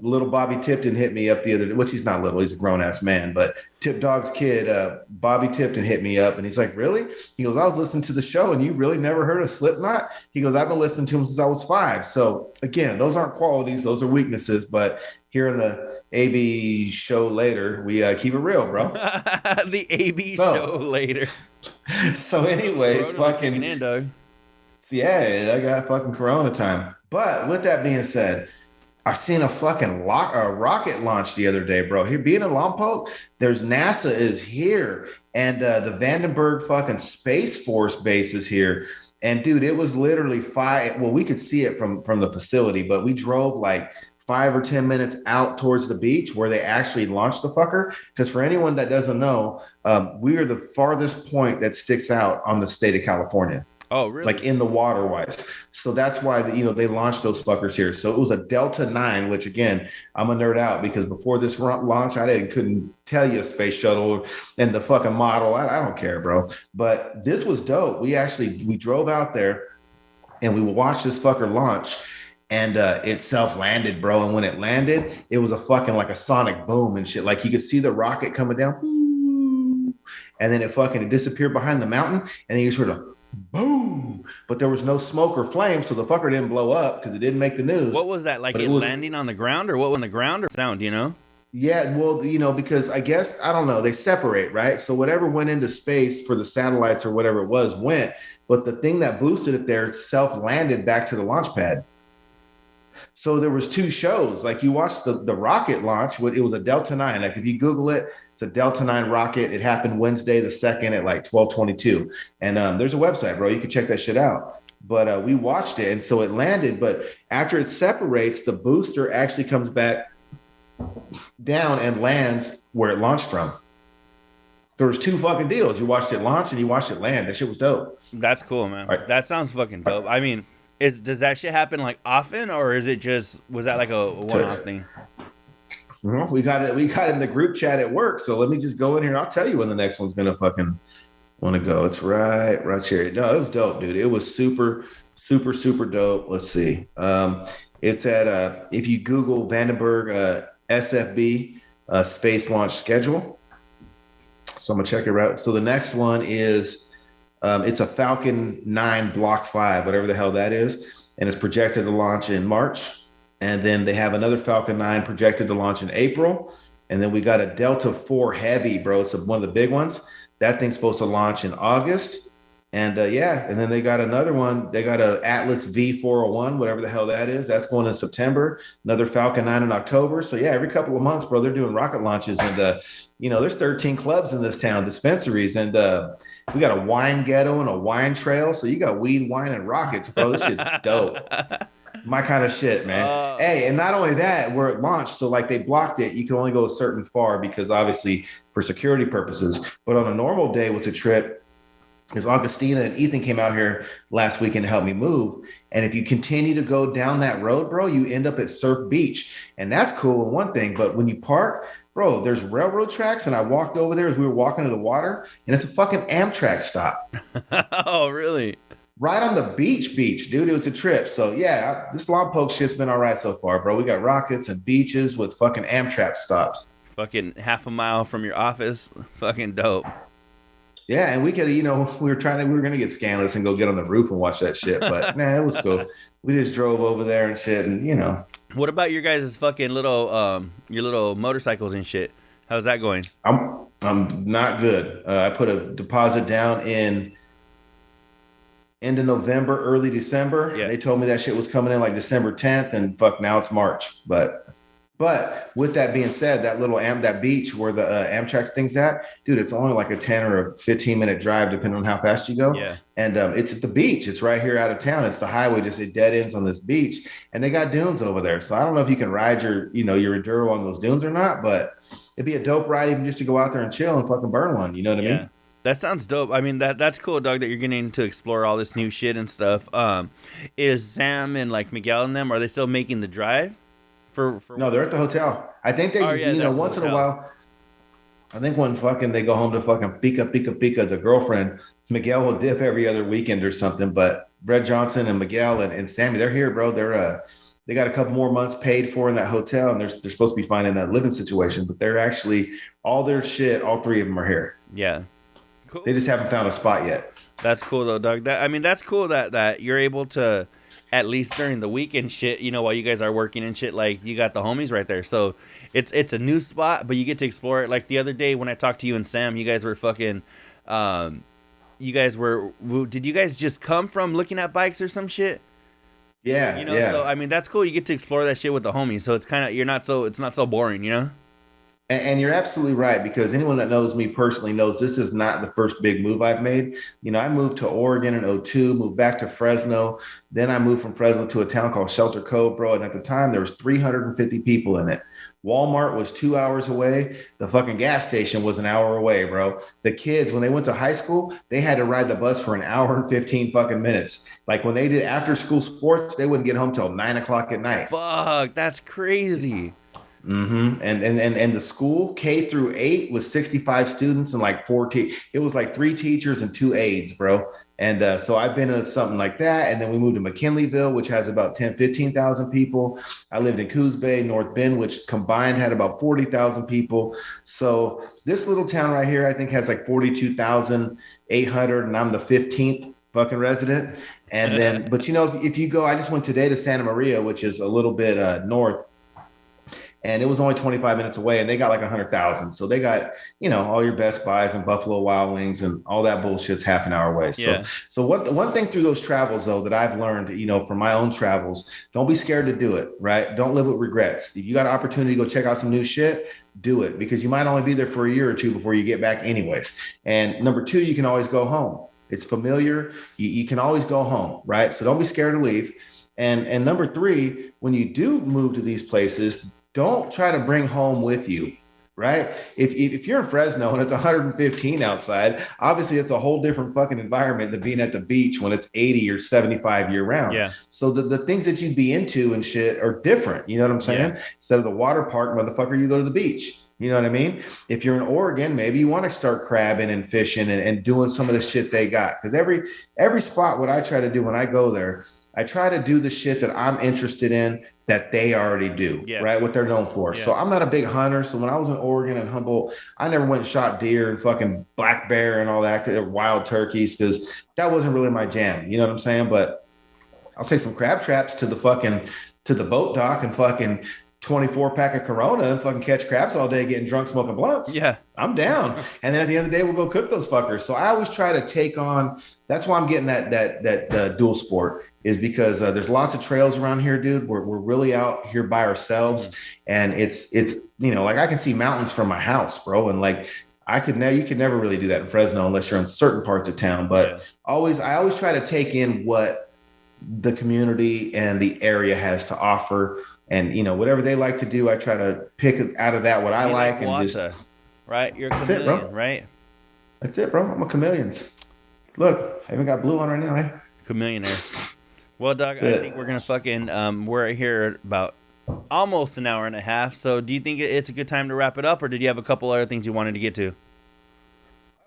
[SPEAKER 3] Little Bobby Tipton hit me up the other day, which he's not little. He's a grown-ass man. But Tip Dog's kid, Bobby Tipton, hit me up. And he's like, really? He goes, I was listening to the show and you really never heard of Slipknot? He goes, I've been listening to him since I was 5. So, again, those aren't qualities. Those are weaknesses. But here in the AB show later, we keep it real, bro.
[SPEAKER 2] The AB show later.
[SPEAKER 3] So anyways, fucking
[SPEAKER 2] in, Doug.
[SPEAKER 3] Yeah, I got fucking Corona time. But with that being said, I seen a fucking rocket launch the other day, bro. Here, being in Lompoc, there's NASA is here, and the Vandenberg fucking Space Force base is here. And dude, it was literally 5. Well, we could see it from the facility, but we drove like 5 or 10 minutes out towards the beach where they actually launched the fucker. Because for anyone that doesn't know, we are the farthest point that sticks out on the state of California.
[SPEAKER 2] Oh, really?
[SPEAKER 3] Like in the water wise. So that's why, they launched those fuckers here. So it was a Delta 9, which again, I'm a nerd out because before this launch, couldn't tell you a space shuttle and the fucking model. I don't care, bro. But this was dope. We drove out there and we watched this fucker launch. And it self-landed, bro. And when it landed, it was a fucking like a sonic boom and shit. Like you could see the rocket coming down. And then it disappeared behind the mountain. And then you sort of boom. But there was no smoke or flame. So the fucker didn't blow up because it didn't make the news.
[SPEAKER 2] What was that? Like it landing on the ground or what on the ground or sound,
[SPEAKER 3] Yeah, well, because I guess, I don't know, they separate, right? So whatever went into space for the satellites or whatever it was went. But the thing that boosted it there self-landed back to the launch pad. So there was 2 shows. Like you watched the rocket launch. It was a Delta 9. Like if you Google it, it's a Delta 9 rocket. It happened Wednesday the 2nd at like 12:22. And there's a website, bro. You can check that shit out. But we watched it. And so it landed. But after it separates, the booster actually comes back down and lands where it launched from. There was 2 fucking deals. You watched it launch and you watched it land. That shit was dope.
[SPEAKER 2] That's cool, man.
[SPEAKER 3] Right.
[SPEAKER 2] That sounds fucking dope. I mean, does that shit happen like often, or was that like a one-off thing?
[SPEAKER 3] We got it in the group chat at work. So let me just go in here and I'll tell you when the next one's gonna fucking want to go. It's right here. No, it was dope, dude. It was super, super, super dope. Let's see. It's at if you Google Vandenberg SFB space launch schedule. So I'm gonna check it out. So the next one is it's a Falcon 9 Block 5, whatever the hell that is, and it's projected to launch in March. And then they have another Falcon 9 projected to launch in April. And then we got a Delta 4 Heavy, bro. It's one of the big ones. That thing's supposed to launch in August. And and then they got another one. They got a Atlas V401, whatever the hell that is. That's going in September. Another Falcon 9 in October. So yeah, every couple of months, bro, they're doing rocket launches. And there's 13 clubs in this town, dispensaries, and we got a wine ghetto and a wine trail. So you got weed, wine, and rockets, bro. This shit's dope. My kind of shit, man. Hey, and not only that, where it launched, so like they blocked it, you can only go a certain far because obviously for security purposes. But on a normal day with a trip, because Augustina and Ethan came out here last weekend to help me move. And if you continue to go down that road, bro, you end up at Surf Beach. And that's cool in one thing. But when you park, bro, there's railroad tracks. And I walked over there as we were walking to the water. And it's a fucking Amtrak stop.
[SPEAKER 2] Oh, really?
[SPEAKER 3] Right on the beach, dude. It was a trip. So, yeah, this Lompoc shit's been all right so far, bro. We got rockets and beaches with fucking Amtrak stops.
[SPEAKER 2] Fucking half a mile from your office. Fucking dope.
[SPEAKER 3] Yeah, and we could, we were going to get scandalous and go get on the roof and watch that shit. But, nah, it was cool. We just drove over there and shit and,
[SPEAKER 2] What about your guys' fucking your little motorcycles and shit? How's that going?
[SPEAKER 3] I'm not good. I put a deposit down in end of November, early December. Yeah. They told me that shit was coming in like December 10th and now it's March. But with that being said, that beach where the Amtrak thing's at, dude, it's only like a 10 or a 15-minute drive, depending on how fast you go. Yeah. And it's at the beach. It's right here out of town. It's the highway, it dead ends on this beach. And they got dunes over there. So I don't know if you can ride your enduro on those dunes or not, but it'd be a dope ride even just to go out there and chill and fucking burn one. You know what I mean?
[SPEAKER 2] That sounds dope. I mean, that's cool, Doug, that you're getting to explore all this new shit and stuff. Is Sam and like Miguel and them, are they still making the drive?
[SPEAKER 3] No, they're at the hotel. I think they, once in a while, I think when fucking they go home to fucking Pica, the girlfriend, Miguel will dip every other weekend or something. But Brett Johnson and Miguel and Sammy, they're here, bro. They got a couple more months paid for in that hotel, and they're supposed to be finding a living situation. But they're actually all their shit. All 3 of them are here.
[SPEAKER 2] Yeah, cool.
[SPEAKER 3] They just haven't found a spot yet.
[SPEAKER 2] That's cool though, Doug. That's cool that you're able to. At least during the weekend shit, while you guys are working and shit, like you got the homies right there. So it's a new spot, but you get to explore it. Like the other day when I talked to you and Sam, you guys were fucking, did you guys just come from looking at bikes or some shit?
[SPEAKER 3] Yeah.
[SPEAKER 2] So I mean, that's cool. You get to explore that shit with the homies. So it's kind of, it's not so boring,
[SPEAKER 3] And you're absolutely right, because anyone that knows me personally knows this is not the first big move I've made. I moved to Oregon in '02, moved back to Fresno. Then I moved from Fresno to a town called Shelter Cove, bro. And at the time, there was 350 people in it. Walmart was 2 hours away. The fucking gas station was an hour away, bro. The kids, when they went to high school, they had to ride the bus for an hour and 15 fucking minutes. Like when they did after school sports, they wouldn't get home till 9 o'clock at night.
[SPEAKER 2] Fuck, that's crazy.
[SPEAKER 3] And the school K through 8 was 65 students and like it was like 3 teachers and 2 aides, bro. And so I've been in something like that. And then we moved to McKinleyville, which has about 10, 15,000 people. I lived in Coos Bay, North Bend, which combined had about 40,000 people. So this little town right here, I think, has like 42,800, and I'm the 15th fucking resident. And then, but if you go, I just went today to Santa Maria, which is a little bit north, and it was only 25 minutes away, and they got like 100,000. So they got, all your Best Buys and Buffalo Wild Wings and all that bullshit's half an hour away.
[SPEAKER 2] Yeah.
[SPEAKER 3] So one thing through those travels, though, that I've learned, from my own travels, don't be scared to do it, right? Don't live with regrets. If you got an opportunity to go check out some new shit, do it, because you might only be there for a year or two before you get back anyways. And number two, you can always go home. It's familiar. You can always go home, right? So don't be scared to leave. And number three, when you do move to these places, don't try to bring home with you, right? If you're in Fresno and it's 115 outside, obviously it's a whole different fucking environment than being at the beach when it's 80 or 75 year round.
[SPEAKER 2] Yeah.
[SPEAKER 3] So the things that you'd be into and shit are different. You know what I'm saying?
[SPEAKER 2] Yeah.
[SPEAKER 3] Instead of the water park, motherfucker, you go to the beach. You know what I mean? If you're in Oregon, maybe you want to start crabbing and fishing and doing some of the shit they got. Because every spot, what I try to do when I go there, I try to do the shit that I'm interested in that they already do, right? What they're known for. Yeah. So I'm not a big hunter. So when I was in Oregon and Humboldt, I never went and shot deer and fucking black bear and all that, wild turkeys, because that wasn't really my jam. You know what I'm saying? But I'll take some crab traps to the boat dock and fucking 24 pack of Corona and fucking catch crabs all day, getting drunk, smoking blunts.
[SPEAKER 2] Yeah.
[SPEAKER 3] I'm down. And then at the end of the day, we'll go cook those fuckers. So I always try to take on, that's why I'm getting that dual sport, is because there's lots of trails around here, dude. We're really out here by ourselves. And it's, like I can see mountains from my house, bro. And like, you could never really do that in Fresno unless you're in certain parts of town. But I always try to take in what the community and the area has to offer. And, whatever they like to do, I try to pick out of that what I like. And just,
[SPEAKER 2] right? You're a chameleon,
[SPEAKER 3] bro.
[SPEAKER 2] Right?
[SPEAKER 3] That's it, bro. I'm a chameleon. Look, I even got blue on right now, eh?
[SPEAKER 2] Chameleonaire. Well, Doug, I think we're going to fucking, we're here about almost an hour and a half. So do you think it's a good time to wrap it up, or did you have a couple other things you wanted to get to?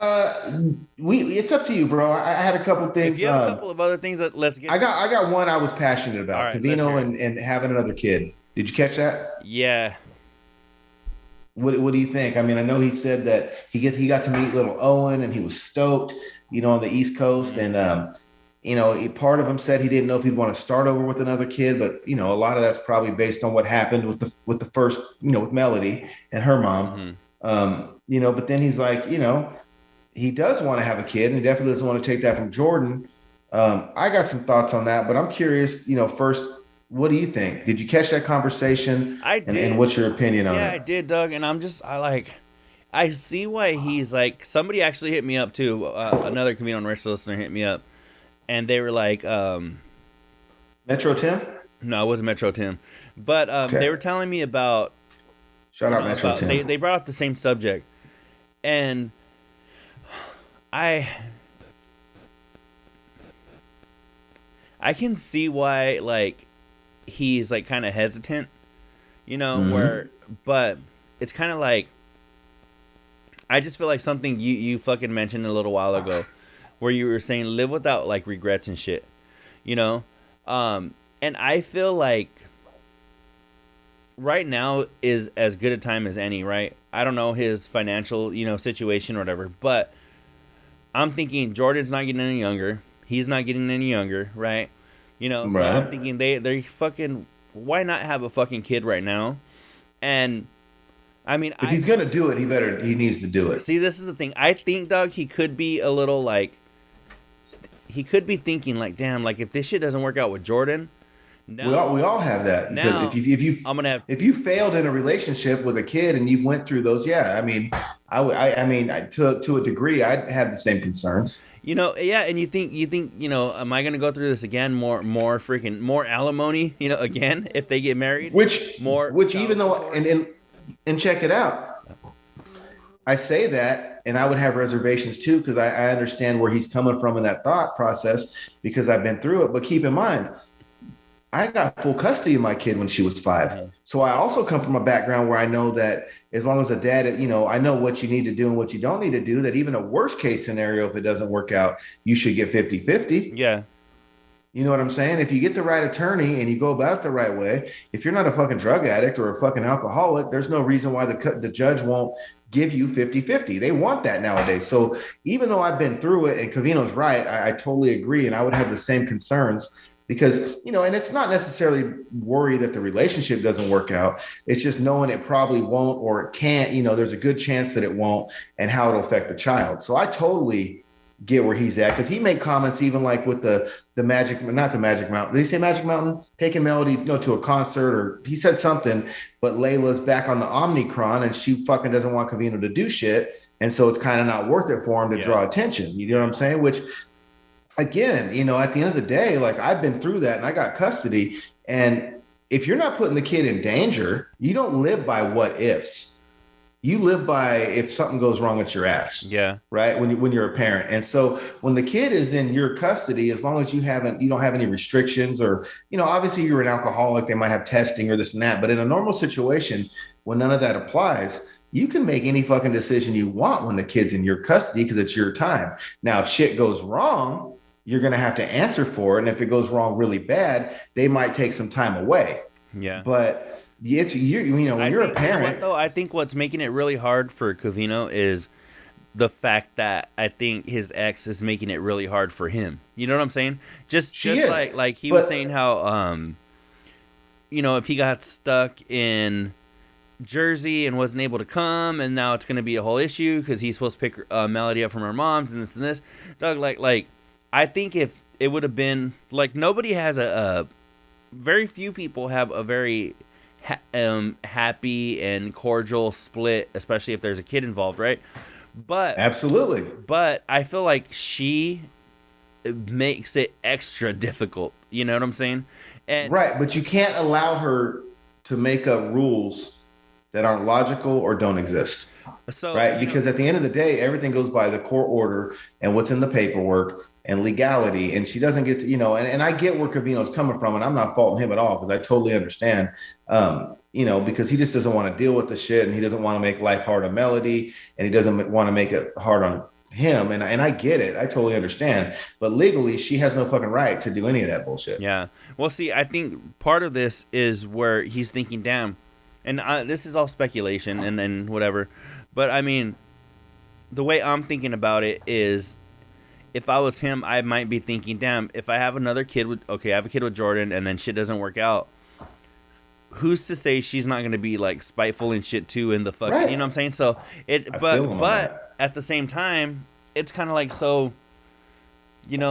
[SPEAKER 3] It's up to you, bro. I had a couple things.
[SPEAKER 2] If you have a couple of other things, let's get.
[SPEAKER 3] I got one I was passionate about.
[SPEAKER 2] Right,
[SPEAKER 3] Covino and having another kid. Did you catch that?
[SPEAKER 2] Yeah.
[SPEAKER 3] What do you think? I mean, I know he said that he got to meet little Owen and he was stoked, on the East Coast. And, part of him said he didn't know if he'd want to start over with another kid, but, a lot of that's probably based on what happened with the first, with Melody and her mom. But then he's like, he does want to have a kid, and he definitely doesn't want to take that from Jordan. I got some thoughts on that, but I'm curious, first, what do you think? Did you catch that conversation?
[SPEAKER 2] I did.
[SPEAKER 3] And what's your opinion on it?
[SPEAKER 2] Yeah, I did, Doug. And I see why he's like, somebody actually hit me up too. Another Covino and Rich listener hit me up, and they were like,
[SPEAKER 3] Metro Tim?
[SPEAKER 2] No, it wasn't Metro Tim. But okay. They were telling me about,
[SPEAKER 3] shout out Metro Tim.
[SPEAKER 2] They brought up the same subject. And I can see why, like, he's like kind of hesitant, but it's kind of like, I just feel like something you fucking mentioned a little while ago, where you were saying live without like regrets and shit, and I feel like right now is as good a time as any, right? I don't know his financial, situation or whatever, but I'm thinking Jordan's not getting any younger. He's not getting any younger, right? So right. I'm thinking they're fucking, why not have a fucking kid right now? And I mean,
[SPEAKER 3] if he's gonna do it, he needs to do it.
[SPEAKER 2] See, this is the thing. I think, Doug, he could be a little like, he could be thinking like, damn, like if this shit doesn't work out with Jordan, Now,
[SPEAKER 3] We all have that because
[SPEAKER 2] now I'm gonna have.
[SPEAKER 3] if you failed in a relationship with a kid and you went through those, yeah, I mean, to a degree, I'd have the same concerns.
[SPEAKER 2] Yeah, and you think, am I gonna go through this again? More alimony, again if they get married, more
[SPEAKER 3] Which even
[SPEAKER 2] child
[SPEAKER 3] though
[SPEAKER 2] support.
[SPEAKER 3] and check it out, I say that, and I would have reservations too because I understand where he's coming from in that thought process because I've been through it. But keep in mind, I got full custody of my kid when she was 5.
[SPEAKER 2] Mhm.
[SPEAKER 3] So I also come from a background where I know that as long as a dad, I know what you need to do and what you don't need to do, that even a worst case scenario, if it doesn't work out, you should get 50-50.
[SPEAKER 2] Yeah,
[SPEAKER 3] You know what I'm saying? If you get the right attorney and you go about it the right way, if you're not a fucking drug addict or a fucking alcoholic, there's no reason why the judge won't give you 50-50. They want that nowadays. So even though I've been through it and Covino's right, I totally agree. And I would have the same concerns because, and it's not necessarily worry that the relationship doesn't work out. It's just knowing it probably won't or it can't, there's a good chance that it won't and how it'll affect the child. So I totally get where he's at because he made comments even like with the magic, not the Magic Mountain. Did he say Magic Mountain? Taking Melody, to a concert, or he said something. But Layla's back on the Omnicron, and she fucking doesn't want Covino to do shit, and so it's kind of not worth it for him to draw attention. You know what I'm saying? Which, again, at the end of the day, like I've been through that, and I got custody, and if you're not putting the kid in danger, you don't live by what ifs. You live by if something goes wrong at your ass.
[SPEAKER 2] yeah,
[SPEAKER 3] Right. When you're a parent. And so when the kid is in your custody, as long as you don't have any restrictions or, obviously you're an alcoholic, they might have testing or this and that. But in a normal situation, when none of that applies, you can make any fucking decision you want when the kid's in your custody because it's your time. Now, if shit goes wrong, you're going to have to answer for it. And if it goes wrong really bad, they might take some time away.
[SPEAKER 2] yeah.
[SPEAKER 3] But it's when you're a parent,
[SPEAKER 2] though, I think what's making it really hard for Covino is the fact that I think his ex is making it really hard for him. You know what I'm saying? Just like he was saying how if he got stuck in Jersey and wasn't able to come, and now it's going to be a whole issue because he's supposed to pick Melody up from her mom's and this. Doug, like I think if it would have been like nobody has a very few people have a very happy and cordial split, especially if there's a kid involved, right? But
[SPEAKER 3] absolutely.
[SPEAKER 2] But I feel like she makes it extra difficult. You know what I'm saying? And
[SPEAKER 3] right, but you can't allow her to make up rules that aren't logical or don't exist.
[SPEAKER 2] So,
[SPEAKER 3] right, because at the end of the day, everything goes by the court order and what's in the paperwork and legality. And she doesn't get to, and I get where Covino's coming from, and I'm not faulting him at all because I totally understand. Because he just doesn't want to deal with the shit and he doesn't want to make life hard on Melody and he doesn't want to make it hard on him. And I get it. I totally understand. But legally, she has no fucking right to do any of that bullshit.
[SPEAKER 2] Yeah. Well, see, I think part of this is where he's thinking, damn, and this is all speculation and whatever. But I mean, the way I'm thinking about it is if I was him, I might be thinking, damn, if I have another kid I have a kid with Jordan and then shit doesn't work out. Who's to say she's not going to be like spiteful and shit too in the fucking,
[SPEAKER 3] right.
[SPEAKER 2] You know what I'm saying? So but at the same time, it's kind of like, so, he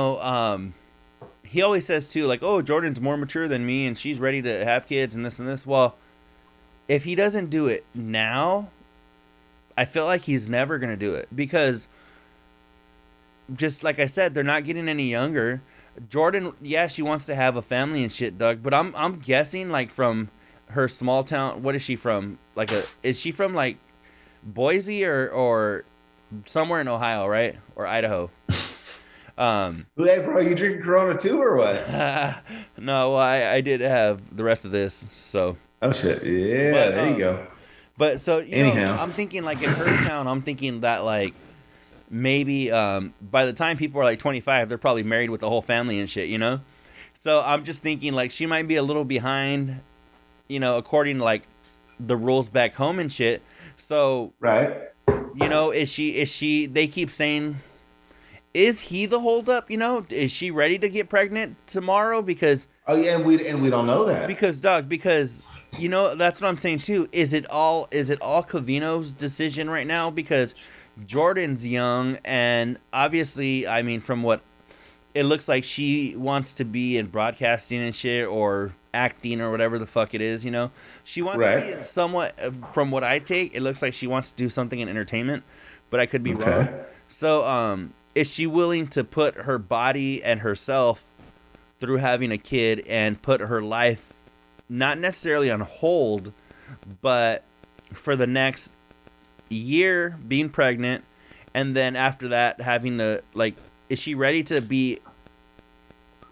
[SPEAKER 2] always says too, like, oh, Jordan's more mature than me and she's ready to have kids and this and this. Well, if he doesn't do it now, I feel like he's never going to do it because just like I said, they're not getting any younger. Jordan, yeah, she wants to have a family and shit, Doug, but I'm guessing like from her small town, what is she from? Is she from like Boise or somewhere in Ohio, right? Or Idaho?
[SPEAKER 3] Hey, bro, you drinking Corona too or what?
[SPEAKER 2] No, I did have the rest of this, so.
[SPEAKER 3] Oh shit! Yeah, but, there you go.
[SPEAKER 2] But so
[SPEAKER 3] anyhow,
[SPEAKER 2] I'm thinking like in her town, I'm thinking that like maybe by the time people are like 25, they're probably married with the whole family and shit, So I'm just thinking like she might be a little behind, according to like the rules back home and shit. So
[SPEAKER 3] right,
[SPEAKER 2] is she? They keep saying, is he the holdup? Is she ready to get pregnant tomorrow? Because
[SPEAKER 3] and we don't know that
[SPEAKER 2] because that's what I'm saying too. Is it all Covino's decision right now? Because Jordan's young, and obviously, I mean, from what it looks like she wants to be in broadcasting and shit, or acting, or whatever the fuck it is, you know. She wants to be in somewhat, from what I take, it looks like she wants to do something in entertainment, but I could be wrong. So, is she willing to put her body and herself through having a kid and put her life not necessarily on hold, but for the next year being pregnant, and then after that having to, like, is she ready to be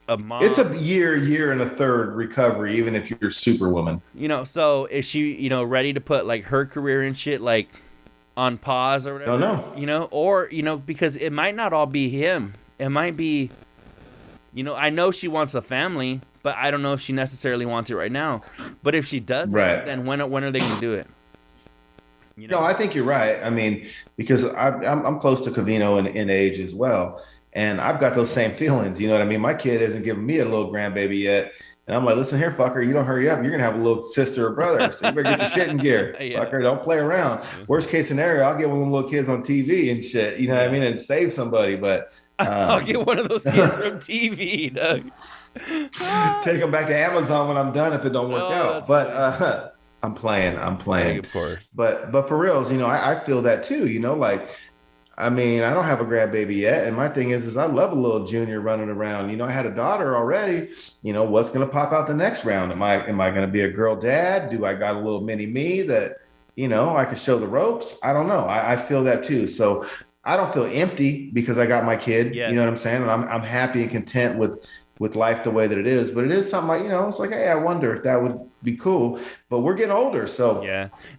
[SPEAKER 2] a mom?
[SPEAKER 3] It's a year and a third recovery, even if you're Superwoman.
[SPEAKER 2] You know, so is she, you know, ready to put like her career and shit like on pause or whatever?
[SPEAKER 3] Don't know.
[SPEAKER 2] You know, or, you know, because it might not all be him. It might be, you know, I know she wants a family, but I don't know if she necessarily wants it right now. But if she does, then when are they going to do it? You know?
[SPEAKER 3] No, I think you're right. I mean, because I'm close to Covino in age as well. And I've got those same feelings. You know what I mean? My kid isn't giving me a little grandbaby yet. And I'm like, listen here, fucker, you don't hurry up, you're going to have a little sister or brother. So you better get your shit in gear. Fucker, don't play around. Worst case scenario, I'll get one of them little kids on TV and shit. You know what I mean? And save somebody. But
[SPEAKER 2] I'll get one of those kids from TV, Doug.
[SPEAKER 3] Take them back to Amazon when I'm done if it don't work out. But I'm playing.
[SPEAKER 2] Yeah, of course.
[SPEAKER 3] But for reals, you know, I feel that too. You know, like, I mean, I don't have a grandbaby yet. And my thing is I love a little junior running around. You know, I had a daughter already. You know, what's going to pop out the next round? Am I going to be a girl dad? Do I got a little mini me that, you know, I can show the ropes? I don't know. I feel that too. So I don't feel empty because I got my kid. You know what I'm saying? And I'm happy and content with life the way that it is. But it is something like, you know, it's like, hey, I wonder if that would be cool. But we're getting older, so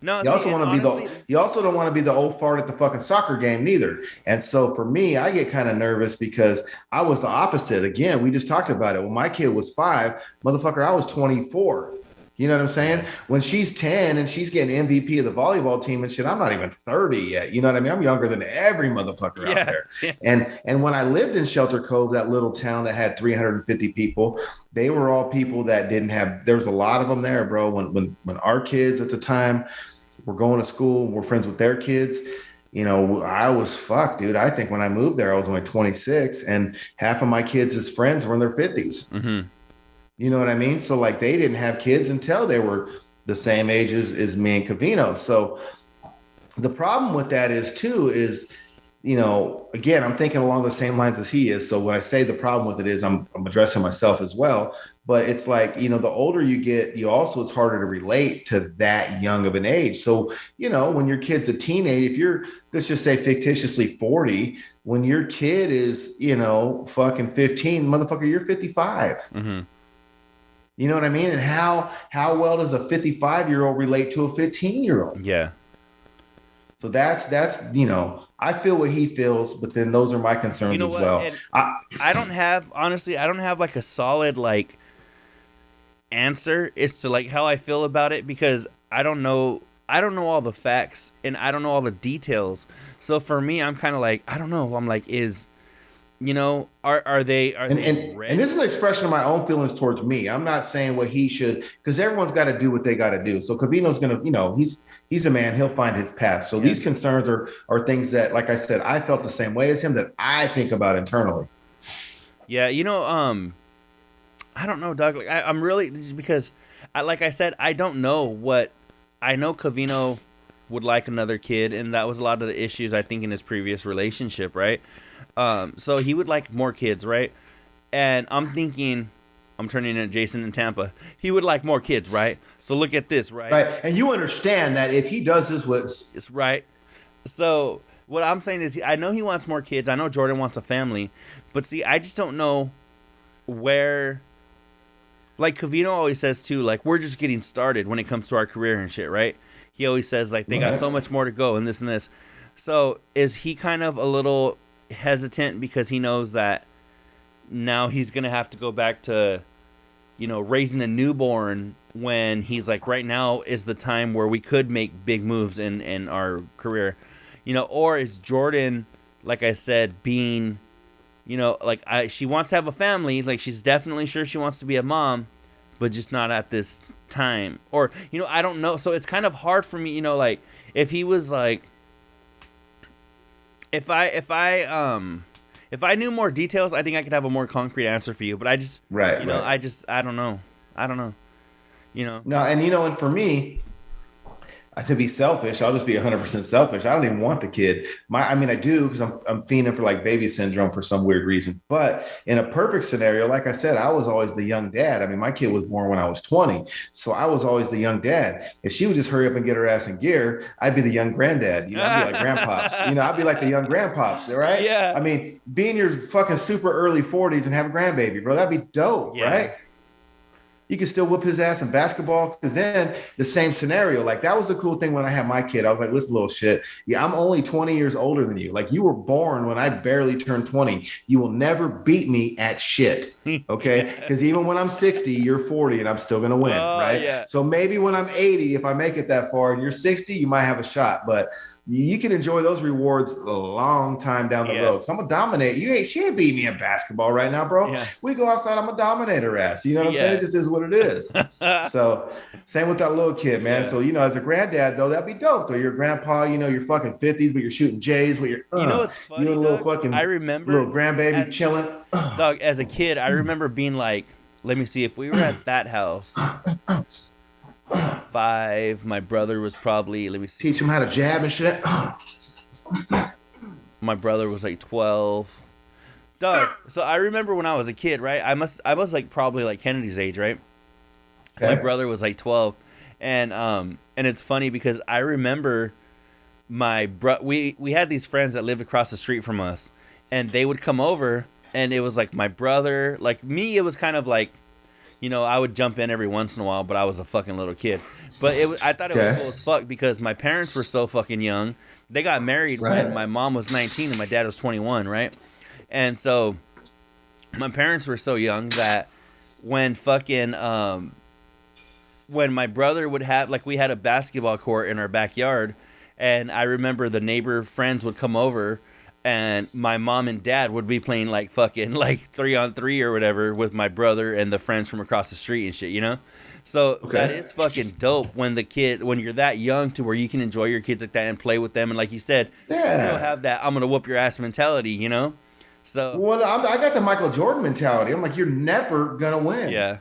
[SPEAKER 2] no,
[SPEAKER 3] you also want to be you also don't want to be the old fart at the fucking soccer game neither. And so for me, I get kind of nervous because I was the opposite. Again, we just talked about it. When my kid was 5, motherfucker, I was 24. You know what I'm saying? When she's 10 and she's getting MVP of the volleyball team and shit, I'm not even 30 yet. You know what I mean? I'm younger than every motherfucker out there. And when I lived in Shelter Cove, that little town that had 350 people, they were all people that didn't have, there was a lot of them there, bro. When our kids at the time were going to school, we're friends with their kids, you know, I was fucked, dude. I think when I moved there, I was only 26 and half of my kids' friends were in their 50s.
[SPEAKER 2] Mm-hmm.
[SPEAKER 3] You know what I mean? So like they didn't have kids until they were the same age as me and Covino. So the problem with that is, you know, again, I'm thinking along the same lines as he is. So when I say the problem with it is I'm addressing myself as well. But it's like, you know, the older you get, it's harder to relate to that young of an age. So, you know, when your kid's a teenager, if you're, let's just say fictitiously 40, when your kid is, you know, fucking 15, motherfucker, you're 55.
[SPEAKER 2] Mm-hmm.
[SPEAKER 3] You know what I mean? And how well does a 55-year-old relate to a 15-year-old?
[SPEAKER 2] Yeah.
[SPEAKER 3] So that's you know, I feel what he feels, but then those are my concerns, you know, as well.
[SPEAKER 2] I don't have like a solid like answer as to like how I feel about it, because I don't know all the facts and I don't know all the details. So for me, I'm kind of like, I don't know. I'm like, you know, are they ready?
[SPEAKER 3] And this is an expression of my own feelings towards me. I'm not saying what he should, because everyone's got to do what they got to do. So Covino's going to, you know, he's a man, he'll find his path. So these concerns are things that, like I said, I felt the same way as him, that I think about internally.
[SPEAKER 2] Yeah, you know, I don't know, Doug. Like I'm really, because like I said, I don't know what, I know Covino would like another kid, and that was a lot of the issues I think in his previous relationship, right? So he would like more kids, right? And I'm thinking, I'm turning into Jason in Tampa. He would like more kids, right? So look at this, right?
[SPEAKER 3] Right. And you understand that if he does this
[SPEAKER 2] it's right. So what I'm saying is, I know he wants more kids. I know Jordan wants a family. But see, I just don't know where, like Covino always says too, like we're just getting started when it comes to our career and shit, right? He always says like they got so much more to go and this and this. So is he kind of a little hesitant because he knows that now he's gonna have to go back to, you know, raising a newborn, when he's like, right now is the time where we could make big moves in our career, you know? Or is Jordan, like I said, being, you know, like she wants to have a family, like she's definitely sure she wants to be a mom, but just not at this time, or, you know, I don't know. So it's kind of hard for me, you know, like if he was like, if If I knew more details, I think I could have a more concrete answer for you. But I just,
[SPEAKER 3] Right.
[SPEAKER 2] you know,
[SPEAKER 3] Right.
[SPEAKER 2] I don't know. I don't know. You know.
[SPEAKER 3] No, and and for me, to be selfish, I'll just be 100% selfish. I don't even want the kid. I mean, I do because I'm fiending for like baby syndrome for some weird reason. But in a perfect scenario, like I said, I was always the young dad. I mean, my kid was born when I was 20, so I was always the young dad. If she would just hurry up and get her ass in gear, I'd be the young granddad. I'd be like grandpops. I'd be like the young grandpops. Right?
[SPEAKER 2] Yeah.
[SPEAKER 3] I mean, be in your fucking super early 40s and have a grandbaby, bro. That'd be dope,
[SPEAKER 2] Yeah.
[SPEAKER 3] right? You can still whip his ass in basketball because then the same scenario. Like that was the cool thing when I had my kid. I was like, listen, little shit. Yeah, I'm only 20 years older than you. Like you were born when I barely turned 20. You will never beat me at shit. Okay. Because even when I'm 60, you're 40 and I'm still going to win. Right.
[SPEAKER 2] Yeah.
[SPEAKER 3] So maybe when I'm 80, if I make it that far and you're 60, you might have a shot. But you can enjoy those rewards a long time down the road. So I'm gonna dominate. She ain't beat me in basketball right now, bro.
[SPEAKER 2] Yeah.
[SPEAKER 3] We go outside, I'm gonna dominate her ass. You know what I'm saying? It just is what it is. So same with that little kid, man.
[SPEAKER 2] Yeah.
[SPEAKER 3] So as a granddad though, that'd be dope. Though your grandpa, you're fucking 50s, but you're shooting J's, but you're
[SPEAKER 2] what's funny?
[SPEAKER 3] you're a little
[SPEAKER 2] Doug?
[SPEAKER 3] fucking
[SPEAKER 2] I remember
[SPEAKER 3] little grandbaby chilling.
[SPEAKER 2] Dog, as a kid, I remember being like, let me see, if we were at that house. 5, my brother was probably, let me see.
[SPEAKER 3] Teach him how to jab and shit.
[SPEAKER 2] My brother was like 12. Dog, so I remember when I was a kid, right? I was like probably like Kennedy's age, right? Okay. My brother was like 12. And it's funny because I remember we had these friends that lived across the street from us, and they would come over, and it was like my brother, like me, it was kind of like, I would jump in every once in a while, but I was a fucking little kid. But I thought it was cool as fuck because my parents were so fucking young. They got married when my mom was 19 and my dad was 21, right? And so my parents were so young that when when my brother would have, like, we had a basketball court in our backyard, and I remember the neighbor friends would come over, and my mom and dad would be playing like fucking like 3-on-3 or whatever with my brother and the friends from across the street and shit, So that is fucking dope when you're that young to where you can enjoy your kids like that and play with them. And like you said, still have that I'm going to whoop your ass mentality, So,
[SPEAKER 3] well, I got the Michael Jordan mentality. I'm like, you're never going to win.
[SPEAKER 2] Yeah.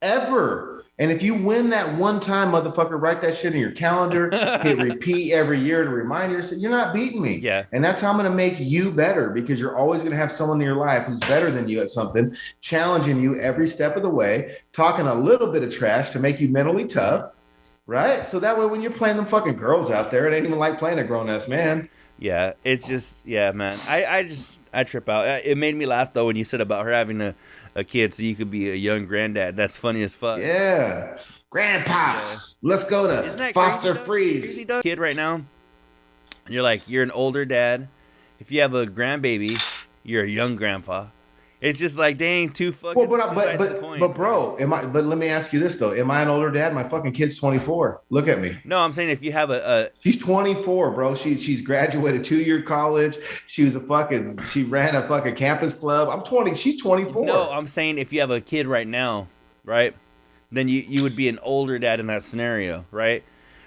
[SPEAKER 3] Ever. And if you win that one time, motherfucker, write that shit in your calendar, hit repeat every year to remind yourself, you're not beating me.
[SPEAKER 2] Yeah.
[SPEAKER 3] And that's how I'm going to make you better, because you're always going to have someone in your life who's better than you at something, challenging you every step of the way, talking a little bit of trash to make you mentally tough, right? So that way when you're playing them fucking girls out there, it ain't even like playing a grown-ass man.
[SPEAKER 2] Yeah, it's just, man. I trip out. It made me laugh, though, when you said about her having a kid so you could be a young granddad. That's funny as fuck.
[SPEAKER 3] Yeah. Grandpops. Yeah. Let's go to Foster Freeze.
[SPEAKER 2] Kid right now, you're an older dad. If you have a grandbaby, you're a young grandpa. It's just like, dang, too fucking.
[SPEAKER 3] Well, but bro, but let me ask you this though: am I an older dad? My fucking kid's 24. Look at me.
[SPEAKER 2] No, I'm saying if you have
[SPEAKER 3] she's 24, bro. She's graduated 2-year college. She ran a fucking campus club. I'm 20. She's 24.
[SPEAKER 2] No, I'm saying if you have a kid right now, right? Then you would be an older dad in that scenario, right?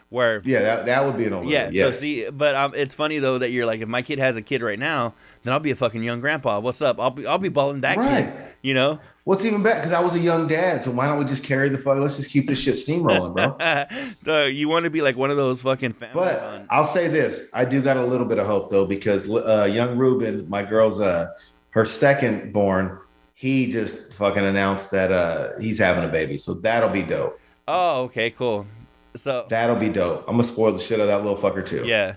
[SPEAKER 2] Where
[SPEAKER 3] that would be an older dad.
[SPEAKER 2] Yes. So see, but it's funny though that you're like, if my kid has a kid right now, then I'll be a fucking young grandpa. What's up? I'll be balling that kid.
[SPEAKER 3] What's even better? Because I was a young dad, so why don't we just carry the fuck? Let's just keep this shit steamrolling, bro.
[SPEAKER 2] You want to be like one of those fucking families.
[SPEAKER 3] But I'll say this: I do got a little bit of hope though, because young Ruben, my girl's her second born, he just fucking announced that he's having a baby, so that'll be dope.
[SPEAKER 2] Oh, okay, cool. So
[SPEAKER 3] that'll be dope. I'm gonna spoil the shit out of that little fucker too.
[SPEAKER 2] Yeah,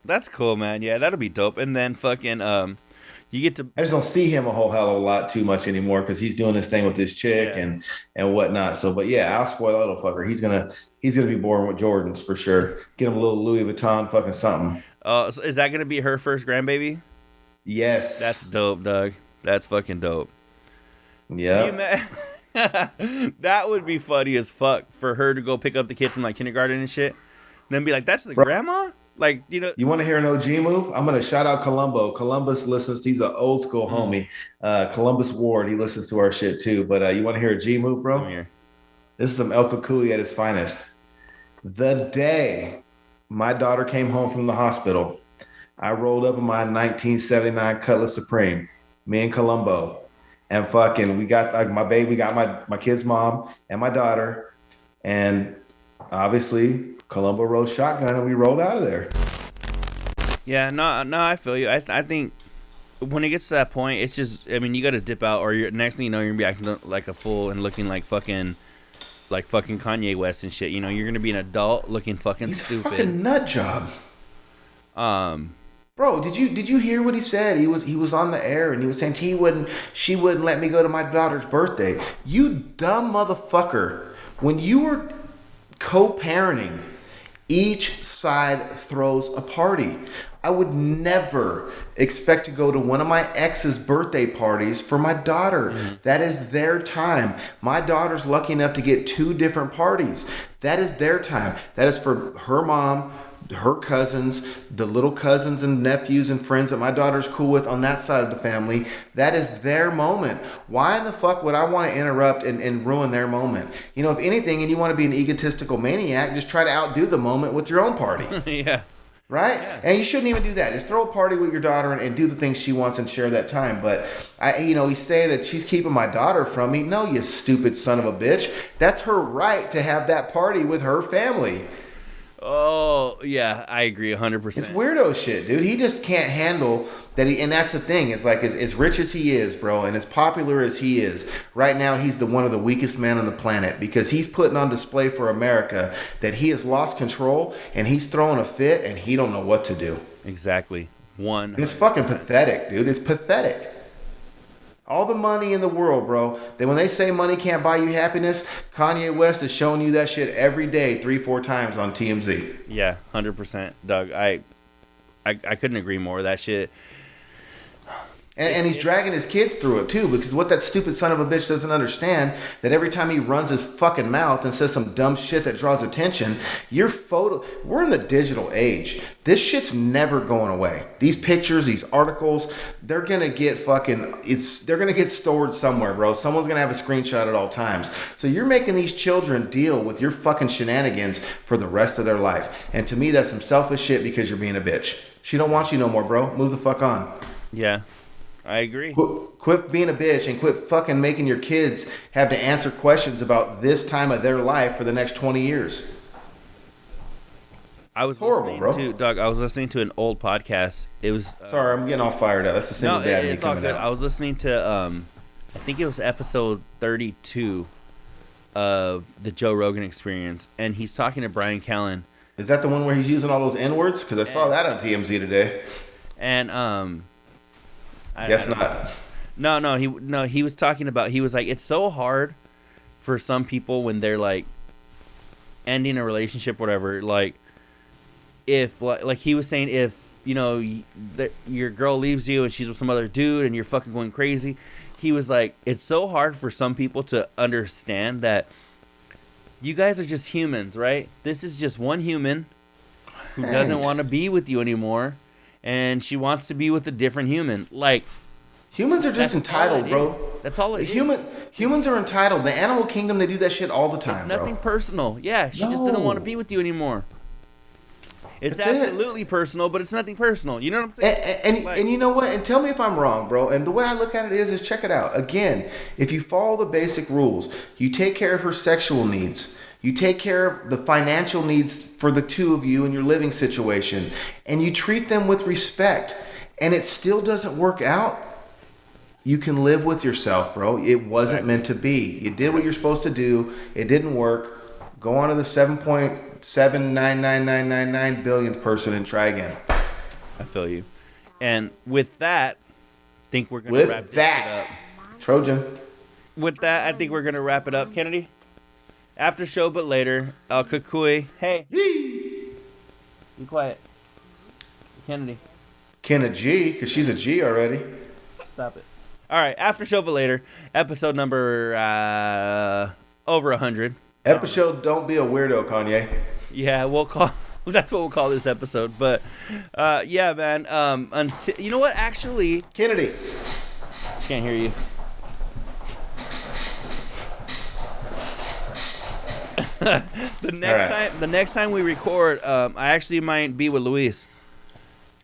[SPEAKER 2] that's cool, man. Yeah, that'll be dope. And then fucking you get to.
[SPEAKER 3] I just don't see him a whole hell of a lot too much anymore because he's doing this thing with this chick and whatnot. So, but yeah, I'll spoil that little fucker. He's gonna be born with Jordans for sure. Get him a little Louis Vuitton fucking something.
[SPEAKER 2] So is that gonna be her first grandbaby?
[SPEAKER 3] Yes.
[SPEAKER 2] That's dope, Doug. That's fucking dope.
[SPEAKER 3] Yeah.
[SPEAKER 2] That would be funny as fuck for her to go pick up the kid from like kindergarten and shit, and then be like, "That's the grandma." Like,
[SPEAKER 3] You want to hear an OG move? I'm gonna shout out Columbo. Columbus listens. He's an old school homie. Columbus Ward. He listens to our shit too. But you want to hear a G move, bro?
[SPEAKER 2] Come here.
[SPEAKER 3] This is some El Cucuy at his finest. The day my daughter came home from the hospital, I rolled up in my 1979 Cutlass Supreme. me and Columbo, and fucking we got like my baby, we got my kid's mom and my daughter, and obviously Columbo rode shotgun and we rolled out of there.
[SPEAKER 2] Yeah, no, I feel you. I think when it gets to that point, it's just, I mean, you got to dip out, or next thing you know, you're gonna be acting like a fool and looking like fucking Kanye West and shit. You know, you're gonna be an adult looking fucking
[SPEAKER 3] He's
[SPEAKER 2] stupid.
[SPEAKER 3] a fucking nut job.
[SPEAKER 2] Bro,
[SPEAKER 3] did you hear what he said? He was on the air and he was saying she wouldn't let me go to my daughter's birthday. You dumb motherfucker. When you were co-parenting, each side throws a party. I would never expect to go to one of my ex's birthday parties for my daughter. Mm-hmm. That is their time. My daughter's lucky enough to get 2 different parties. That is their time. That is for her mom, her cousins, the little cousins and nephews and friends that my daughter's cool with on that side of the family. That is their moment. Why in the fuck would I want to interrupt and ruin their moment? You know, if anything, and you want to be an egotistical maniac, just try to outdo the moment with your own party.
[SPEAKER 2] Yeah.
[SPEAKER 3] Right?
[SPEAKER 2] Yeah.
[SPEAKER 3] And you shouldn't even do that. Just throw a party with your daughter and do the things she wants and share that time. But he's saying that she's keeping my daughter from me. No, you stupid son of a bitch. That's her right to have that party with her family.
[SPEAKER 2] Oh, yeah, I agree 100%.
[SPEAKER 3] It's weirdo shit, dude. He just can't handle that. And that's the thing. It's like as rich as he is, bro, and as popular as he is, right now he's one of the weakest men on the planet because he's putting on display for America that he has lost control and he's throwing a fit and he don't know what to do.
[SPEAKER 2] Exactly.
[SPEAKER 3] It's fucking pathetic, dude. It's pathetic. All the money in the world, bro. Then when they say money can't buy you happiness, Kanye West is showing you that shit every day, 3-4 times on TMZ.
[SPEAKER 2] Yeah, 100%, Doug. I couldn't agree more. That shit.
[SPEAKER 3] And he's dragging his kids through it too, because what that stupid son of a bitch doesn't understand, that every time he runs his fucking mouth and says some dumb shit that draws attention, we're in the digital age. This shit's never going away. These pictures, these articles, they're gonna get stored somewhere, bro. Someone's gonna have a screenshot at all times. So you're making these children deal with your fucking shenanigans for the rest of their life. And to me, that's some selfish shit because you're being a bitch. She don't want you no more, bro. Move the fuck on.
[SPEAKER 2] Yeah. I agree.
[SPEAKER 3] Quit being a bitch and quit fucking making your kids have to answer questions about this time of their life for the next 20 years.
[SPEAKER 2] I was listening to an old podcast. It was
[SPEAKER 3] sorry, I'm getting all fired up. That's the single dad.
[SPEAKER 2] It's all good. I was listening to I think it was episode 32 of the Joe Rogan Experience, and he's talking to Brian Callen.
[SPEAKER 3] Is that the one where he's using all those N-words? Because I saw that on TMZ today.
[SPEAKER 2] And
[SPEAKER 3] Guess not.
[SPEAKER 2] No. He was talking about. He was like, it's so hard for some people when they're like ending a relationship, whatever. Like, if like he was saying, if you know your girl leaves you and she's with some other dude and you're fucking going crazy, he was like, it's so hard for some people to understand that you guys are just humans, right? This is just one human who doesn't want to be with you anymore. And she wants to be with a different human. Like,
[SPEAKER 3] humans are just entitled, bro.
[SPEAKER 2] That's all it is.
[SPEAKER 3] Humans are entitled. The animal kingdom, they do that shit all the time,
[SPEAKER 2] It's nothing personal. Yeah, she just didn't want to be with you anymore. It's absolutely personal, but it's nothing personal. You know what I'm saying?
[SPEAKER 3] And you know what? And tell me if I'm wrong, bro. And the way I look at it is check it out. Again, if you follow the basic rules, you take care of her sexual needs. You take care of the financial needs for the two of you in your living situation, and you treat them with respect, and it still doesn't work out, you can live with yourself, bro. It wasn't meant to be. You did what you're supposed to do. It didn't work. Go on to the 7.799999 billionth person and try again.
[SPEAKER 2] I feel you. And with that, I think we're going to wrap this shit up.
[SPEAKER 3] Trojan.
[SPEAKER 2] With that, I think we're going to wrap it up. Kennedy? After show, but later. El Cucuy. Hey. Be quiet. Kennedy.
[SPEAKER 3] Ken a G, because she's a G already.
[SPEAKER 2] Stop it. All right. After show, but later. Episode number over 100.
[SPEAKER 3] Episode Don't Be a Weirdo, Kanye.
[SPEAKER 2] Yeah, that's what we'll call this episode. But, yeah, man. You know what? Actually.
[SPEAKER 3] Kennedy.
[SPEAKER 2] Can't hear you. The next time we record, I actually might be with Luis.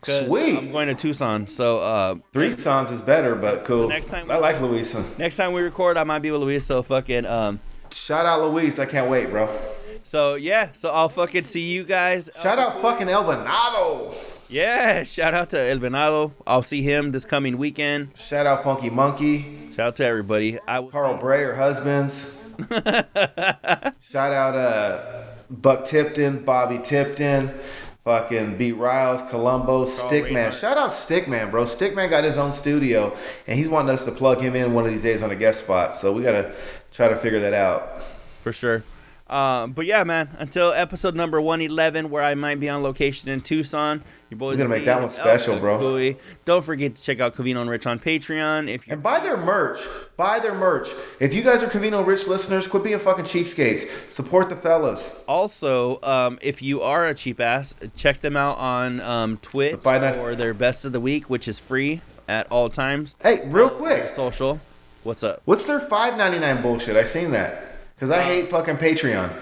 [SPEAKER 2] 'cause
[SPEAKER 3] Sweet.
[SPEAKER 2] I'm going to Tucson. So
[SPEAKER 3] Three songs is better, but cool.
[SPEAKER 2] next time
[SPEAKER 3] I like Luisa.
[SPEAKER 2] next time we record, I might be with Luis. So fucking
[SPEAKER 3] Shout out Luis. I can't wait, bro.
[SPEAKER 2] So yeah, so I'll fucking see you guys.
[SPEAKER 3] Shout out fucking El Venado.
[SPEAKER 2] Yeah, shout out to El Venado. I'll see him this coming weekend.
[SPEAKER 3] Shout out Funky Monkey.
[SPEAKER 2] Shout out to everybody.
[SPEAKER 3] Carl Bray, her husbands. Shout out Buck Tipton, Bobby Tipton, fucking B. Riles, Columbo, Stickman. Shout out Stickman, bro. Stickman got his own studio, and he's wanting us to plug him in one of these days on a guest spot. So we got to try to figure that out.
[SPEAKER 2] For sure. But yeah, man, until episode number 111, where I might be on location in Tucson. Your boys
[SPEAKER 3] We're gonna make that one special, bro.
[SPEAKER 2] Cucuy. Don't forget to check out Covino and Rich on Patreon.
[SPEAKER 3] And buy their merch. Buy their merch. If you guys are Covino Rich listeners, quit being fucking cheapskates. Support the fellas.
[SPEAKER 2] Also, if you are a cheap ass, check them out on Twitch for their best of the week, which is free at all times.
[SPEAKER 3] Hey, real quick.
[SPEAKER 2] Social. What's up?
[SPEAKER 3] What's their $5.99 bullshit? I seen that. Because I hate fucking Patreon.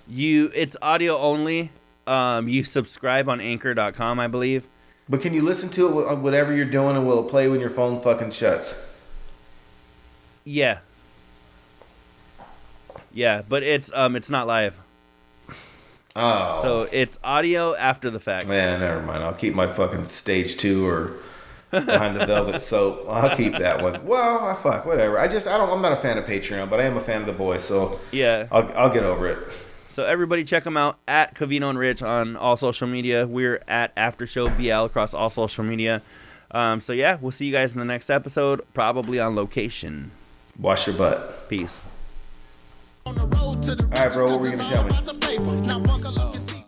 [SPEAKER 2] It's audio only. You subscribe on anchor.com, I believe.
[SPEAKER 3] But can you listen to it whatever you're doing, and will it play when your phone fucking shuts?
[SPEAKER 2] Yeah. Yeah, but it's not live.
[SPEAKER 3] Oh.
[SPEAKER 2] So it's audio after the fact.
[SPEAKER 3] Man, never mind. I'll keep my fucking stage 2 or Behind the Velvet Soap. I'll keep that one. Well, fuck, whatever. I'm not a fan of Patreon, but I am a fan of the boys, so
[SPEAKER 2] yeah,
[SPEAKER 3] I'll get over it.
[SPEAKER 2] So everybody check them out at Covino and Rich on all social media. We're at AfterShowBL across all social media. So yeah, we'll see you guys in the next episode, probably on location.
[SPEAKER 3] Wash your butt.
[SPEAKER 2] Peace.
[SPEAKER 3] All right, bro, what were you going to tell me?